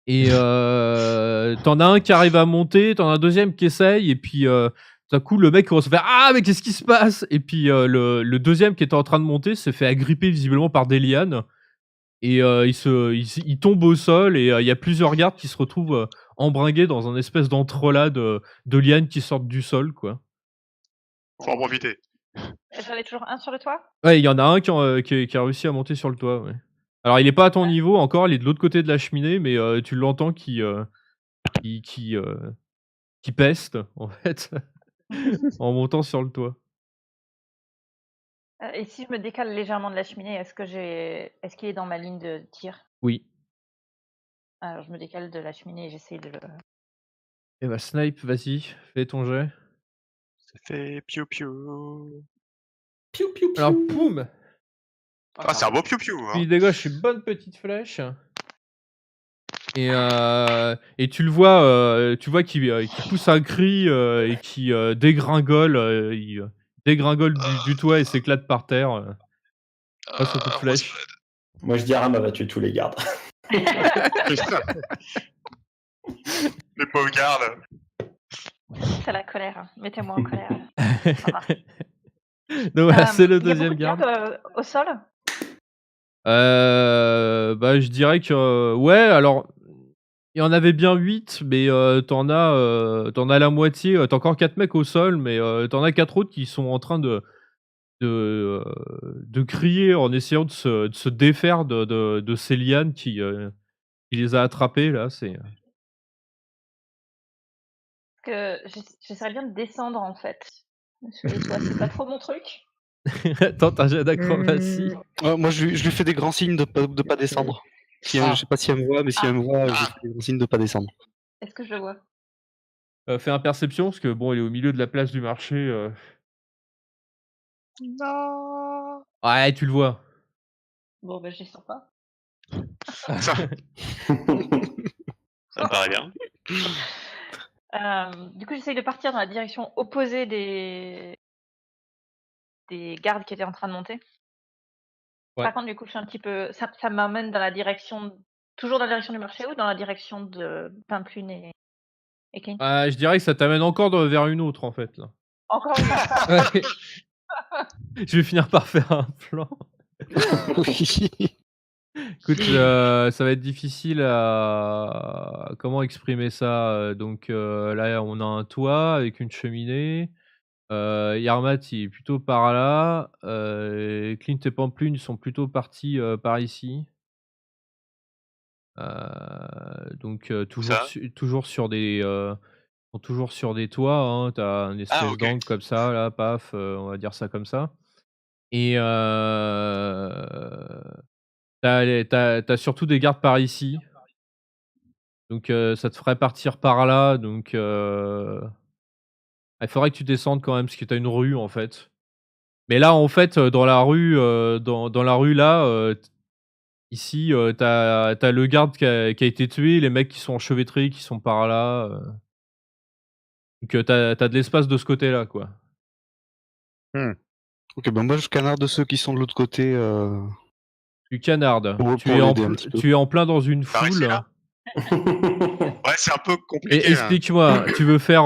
[SPEAKER 1] Et t'en as un qui arrive à monter, t'en as un deuxième qui essaye, et puis tout à coup le mec commence à faire ah mais qu'est-ce qui se passe? Et puis le deuxième qui était en train de monter s'est fait agripper visiblement par des lianes. Et il tombe au sol et il y a plusieurs gardes qui se retrouvent embringués dans un espèce d'entrelacs de lianes qui sortent du sol, quoi.
[SPEAKER 2] faut en profiter.
[SPEAKER 3] J'en ai toujours un sur le toit?
[SPEAKER 1] Ouais, il y en a un qui a réussi à monter sur le toit, ouais. Alors il est pas à ton niveau encore, il est de l'autre côté de la cheminée, mais tu l'entends qui peste, en fait, en montant sur le toit.
[SPEAKER 3] Et si je me décale légèrement de la cheminée, est-ce qu'il est dans ma ligne de tir?
[SPEAKER 1] Oui.
[SPEAKER 3] Alors je me décale de la cheminée et j'essaie de le...
[SPEAKER 1] Et bah Snipe, vas-y, fais ton jet.
[SPEAKER 2] Ça fait piou-piou.
[SPEAKER 5] Piou, piou, piou.
[SPEAKER 1] Alors poum!
[SPEAKER 2] Ah, c'est un beau piou-piou.
[SPEAKER 1] Il
[SPEAKER 2] Hein.
[SPEAKER 1] dégage une bonne petite flèche. Et tu le vois, qu'il pousse un cri et qui dégringole, il dégringole du toit et s'éclate par terre grâce au coup de flèche.
[SPEAKER 5] Moi, je dis Aram va tuer tous les gardes.
[SPEAKER 2] Les pauvres gardes.
[SPEAKER 3] C'est la colère, hein. Mettez-moi en colère. Ça marche.
[SPEAKER 1] Donc voilà, c'est le
[SPEAKER 3] Il y a beaucoup
[SPEAKER 1] deuxième
[SPEAKER 3] de
[SPEAKER 1] garde.
[SPEAKER 3] gardes au sol?
[SPEAKER 1] Bah, je dirais que ouais, alors il y en avait bien 8, mais t'en as la moitié, tu encore 4 mecs au sol, mais tu as 4 autres qui sont en train de crier en essayant de se défaire de ces lianes qui les a attrapés là, c'est
[SPEAKER 3] Que j'essaierais bien de descendre en fait. Sur les toits, c'est pas trop mon truc.
[SPEAKER 1] Tente un jet d'acrobatie.
[SPEAKER 4] Moi, je lui fais des grands signes de pas descendre. Je sais pas si elle me voit, mais si elle me voit, je lui fais des grands signes de pas descendre.
[SPEAKER 3] Est-ce que je le vois?
[SPEAKER 1] Fais un perception, parce que bon, il est au milieu de la place du marché.
[SPEAKER 2] Non.
[SPEAKER 1] Ouais, tu le vois.
[SPEAKER 3] Bon, bah, j'y sors pas.
[SPEAKER 2] Ça me paraît bien.
[SPEAKER 3] Du coup, j'essaye de partir dans la direction opposée des gardes qui étaient en train de monter.
[SPEAKER 1] Ouais.
[SPEAKER 3] Par contre, du coup, je suis un petit peu... Ça m'amène dans la direction... Toujours dans la direction du marché ou dans la direction de Pimplune et Clint?
[SPEAKER 1] Je dirais que ça t'amène encore vers une autre en fait là.
[SPEAKER 3] Encore une fois.
[SPEAKER 1] Ouais. Je vais finir par faire un plan.
[SPEAKER 4] Oui.
[SPEAKER 1] Écoute, ça va être difficile à comment exprimer ça, donc là, on a un toit avec une cheminée, Yarmat, il est plutôt par là, Clint et Pamplune, ils sont plutôt partis, par ici. Donc
[SPEAKER 2] Ça.
[SPEAKER 1] toujours sur des, sont toujours sur des toits, hein. Tu as une espèce
[SPEAKER 2] ok.
[SPEAKER 1] d'angle comme ça là, paf, on va dire ça comme ça et t'as surtout des gardes par ici. Donc ça te ferait partir par là, donc il faudrait que tu descendes quand même parce que tu as une rue, en fait. Mais là, en fait, dans la rue, dans la rue là, ici, tu as le garde qui a été tué, les mecs qui sont enchevêtrés, qui sont par là, donc tu as de l'espace de ce côté-là, quoi.
[SPEAKER 4] Ok, ben moi je canarde ceux qui sont de l'autre côté.
[SPEAKER 1] Tu canardes.
[SPEAKER 4] Pour
[SPEAKER 1] Tu es en
[SPEAKER 4] l'aider un petit peu.
[SPEAKER 1] tu es en plein dans une
[SPEAKER 2] T'as réussi,
[SPEAKER 1] foule.
[SPEAKER 2] là Ouais, c'est un peu
[SPEAKER 1] Et
[SPEAKER 2] compliqué. là.
[SPEAKER 1] explique-moi, tu veux faire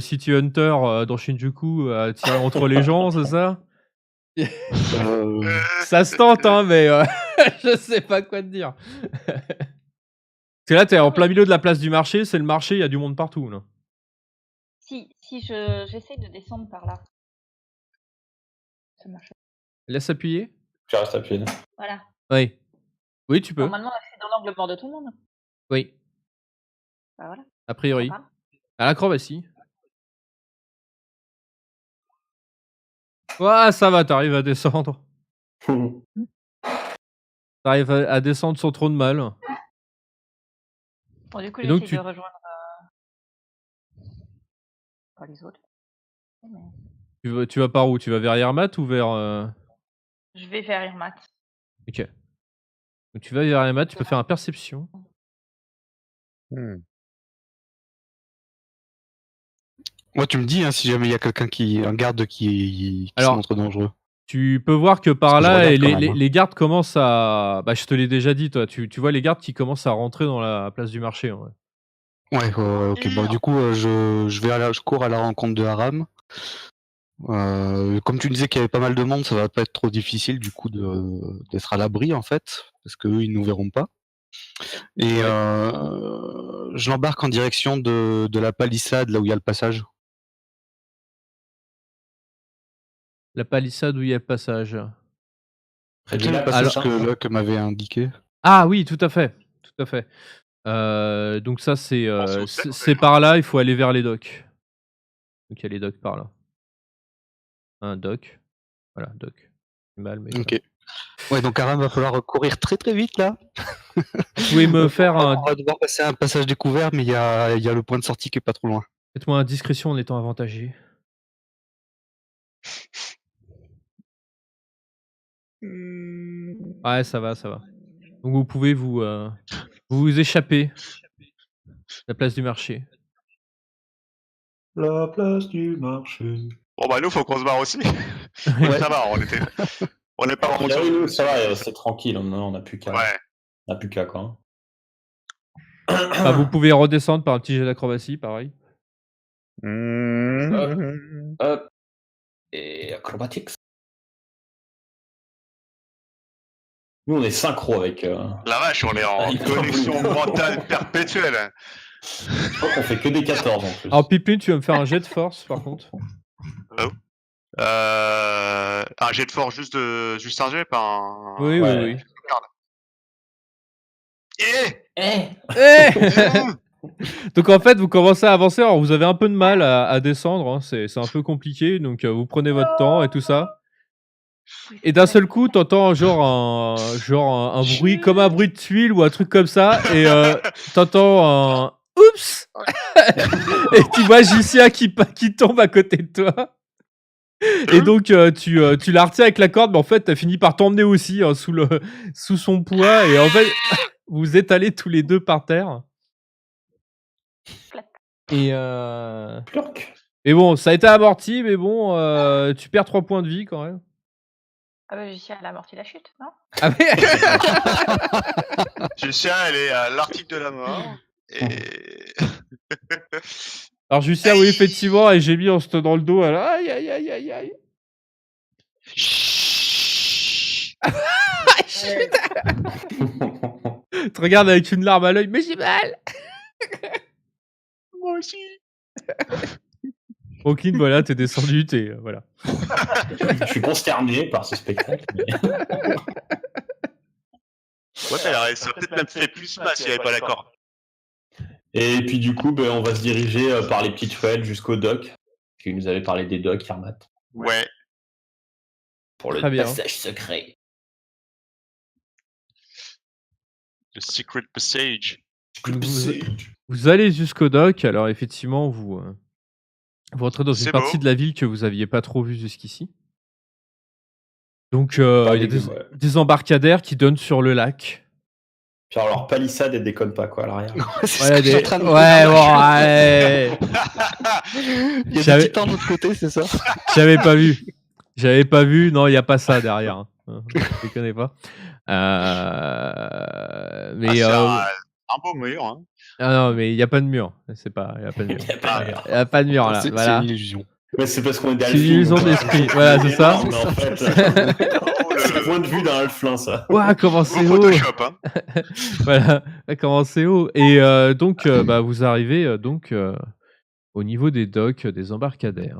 [SPEAKER 1] City Hunter dans Shinjuku, tirer entre les gens, c'est ça? Ça se tente, hein, mais je sais pas quoi te dire. Parce que là, t'es en plein milieu de la place du marché, c'est le marché, il y a du monde partout, là.
[SPEAKER 3] Si j'essaie de descendre par là. Ça marche.
[SPEAKER 1] Laisse appuyer.
[SPEAKER 5] Tu restes appuyé.
[SPEAKER 3] Voilà.
[SPEAKER 1] Oui. Oui, tu peux.
[SPEAKER 3] Normalement, c'est dans l'angle mort de tout le monde.
[SPEAKER 1] Oui,
[SPEAKER 3] Bah voilà.
[SPEAKER 1] a priori.
[SPEAKER 3] Voilà.
[SPEAKER 1] À l'acrobatie. Ouais, ça va, t'arrives à descendre. T'arrives à descendre sans trop de mal.
[SPEAKER 3] Bon, du coup,
[SPEAKER 1] Et donc,
[SPEAKER 3] j'essaie
[SPEAKER 1] tu-
[SPEAKER 3] de rejoindre pas les autres. Mais
[SPEAKER 1] Tu vas par où? Tu vas vers Yermat ou vers...
[SPEAKER 3] je vais vers Irmat.
[SPEAKER 1] Ok. Donc tu vas vers Yermat, tu peux faire un perception.
[SPEAKER 2] Hmm.
[SPEAKER 4] Moi, tu me dis hein, si jamais il y a un garde qui se
[SPEAKER 1] Alors,
[SPEAKER 4] montre dangereux.
[SPEAKER 1] Tu peux voir que par
[SPEAKER 4] Parce que je
[SPEAKER 1] là,
[SPEAKER 4] regarde
[SPEAKER 1] et
[SPEAKER 4] quand même, hein.
[SPEAKER 1] les gardes commencent à... Bah, je te l'ai déjà dit, toi. Tu vois les gardes qui commencent à rentrer dans la place du marché. Ouais.
[SPEAKER 4] Ouais, ok. Bon, du coup, je cours à la rencontre de Haram. Comme tu disais qu'il y avait pas mal de monde, ça va pas être trop difficile du coup d'être à l'abri en fait, parce qu'eux ils nous verront pas. Et je l'embarque en direction de la palissade, là où il y a le passage.
[SPEAKER 1] La palissade où il y a le passage.
[SPEAKER 5] Près
[SPEAKER 4] Tu
[SPEAKER 5] du
[SPEAKER 4] sais, le
[SPEAKER 5] lac,
[SPEAKER 4] passage
[SPEAKER 5] c'est ça
[SPEAKER 4] que m'avait indiqué.
[SPEAKER 1] Ah oui, tout à fait. Tout à fait. Donc ça, c'est
[SPEAKER 2] pense au
[SPEAKER 1] c'est
[SPEAKER 2] sel,
[SPEAKER 1] c'est par là, il faut aller vers les docks. Donc il y a les docks par là. Un dock. Voilà, dock. C'est mal, mais...
[SPEAKER 4] Ok. Ouais, donc Haram va falloir courir très très vite là.
[SPEAKER 1] Vous pouvez me faire
[SPEAKER 4] On
[SPEAKER 1] un...
[SPEAKER 4] va devoir passer un passage découvert, mais il y a le point de sortie qui est pas trop loin.
[SPEAKER 1] Faites-moi un discrétion en étant avantagé. Ouais, ça va, ça va. Donc vous pouvez vous échapper de la place du marché.
[SPEAKER 5] La place du marché.
[SPEAKER 2] Bon, bah, nous, faut qu'on se barre aussi.
[SPEAKER 1] Ouais.
[SPEAKER 2] Ça va, on n'est pas en
[SPEAKER 5] Ah oui, nous, ça va, c'est tranquille, on n'a plus qu'à.
[SPEAKER 2] Ouais.
[SPEAKER 5] On n'a plus qu'à quoi.
[SPEAKER 1] Enfin, vous pouvez redescendre par un petit jet d'acrobatie, pareil.
[SPEAKER 5] Hop. Et acrobatics. Nous, on est synchro avec.
[SPEAKER 2] La vache, on est en
[SPEAKER 5] il est
[SPEAKER 2] connexion
[SPEAKER 5] pas
[SPEAKER 2] mentale perpétuelle.
[SPEAKER 5] Je crois qu'on fait que des 14 en plus.
[SPEAKER 1] Alors Piplin, tu vas me faire un jet de force, par contre.
[SPEAKER 2] Un jet de force, juste un jet, pas un...
[SPEAKER 1] Oui,
[SPEAKER 5] Ouais.
[SPEAKER 1] oui, oui. Donc en fait, vous commencez à avancer. Alors vous avez un peu de mal à descendre. Hein. C'est un peu compliqué. Donc vous prenez votre temps et tout ça. Et d'un seul coup, t'entends un bruit comme un bruit de tuile ou un truc comme ça. Et t'entends un oups. Et tu vois Jucia qui tombe à côté de toi. Et donc tu la retiens avec la corde, mais en fait t'as fini par t'emmener aussi hein, sous son poids. Et en fait, vous étalez tous les deux par terre. Et mais bon, ça a été amorti, mais bon, tu perds 3 points de vie quand même.
[SPEAKER 3] Ah bah, Jucia, elle a amorti la chute, non?
[SPEAKER 1] Ah mais...
[SPEAKER 2] Jucia, elle est à l'article de la mort. Et...
[SPEAKER 1] Alors Jucia, oui, effectivement, et j'ai mis en se tenant le dos, alors aïe aïe aïe aïe aïe. Tu te regardes avec une larme à l'œil, mais j'ai mal.
[SPEAKER 2] Moi aussi.
[SPEAKER 1] Brooklyn, voilà, t'es descendu, voilà.
[SPEAKER 5] Je suis consterné par ce spectacle. Mais...
[SPEAKER 2] Ouais, ça aurait peut-être même fait plus mal s'il n'y avait pas la corde.
[SPEAKER 5] Et puis du coup, on va se diriger par les petites ruelles jusqu'au dock. Tu nous avais parlé des docks, Yermat.
[SPEAKER 2] Ouais.
[SPEAKER 5] Pour le
[SPEAKER 1] Très bien.
[SPEAKER 5] passage secret.
[SPEAKER 2] Le Secret Passage.
[SPEAKER 1] Vous allez jusqu'au dock, alors effectivement, vous rentrez dans une
[SPEAKER 2] C'est
[SPEAKER 1] partie
[SPEAKER 2] beau.
[SPEAKER 1] de la ville que vous aviez pas trop vue jusqu'ici. Donc, il y a des embarcadères qui donnent sur le lac.
[SPEAKER 5] Puis alors, leur palissade, elle déconne pas, quoi, à l'arrière.
[SPEAKER 1] Voilà,
[SPEAKER 4] Je suis en train de
[SPEAKER 1] ouais.
[SPEAKER 4] Il y a
[SPEAKER 1] J'avais-
[SPEAKER 4] des titans de l'autre côté, c'est ça?
[SPEAKER 1] J'avais pas vu. Non, il n'y a pas ça derrière. Hein. Je ne connais pas. Mais
[SPEAKER 2] c'est un beau mur. Hein.
[SPEAKER 1] ah non, mais il y a pas de mur. C'est pas il y a pas de mur.
[SPEAKER 5] Il y a pas de mur.
[SPEAKER 1] Il y a pas de mur là,
[SPEAKER 4] C'est
[SPEAKER 1] voilà.
[SPEAKER 4] une illusion.
[SPEAKER 5] Mais c'est parce qu'on est des
[SPEAKER 1] C'est une
[SPEAKER 5] Halflings,
[SPEAKER 1] illusion
[SPEAKER 5] donc
[SPEAKER 1] d'esprit.
[SPEAKER 5] on
[SPEAKER 1] Voilà,
[SPEAKER 5] est
[SPEAKER 1] c'est ça.
[SPEAKER 5] énorme, en fait.
[SPEAKER 2] Oh,
[SPEAKER 5] C'est le
[SPEAKER 2] le
[SPEAKER 5] point de vue d'un Halfling, ça.
[SPEAKER 1] Ouah, comment
[SPEAKER 2] beau
[SPEAKER 1] c'est haut!
[SPEAKER 2] Photoshop. Hein.
[SPEAKER 1] Voilà, comment c'est haut et donc bah, vous arrivez, au niveau des docks, des embarcadères.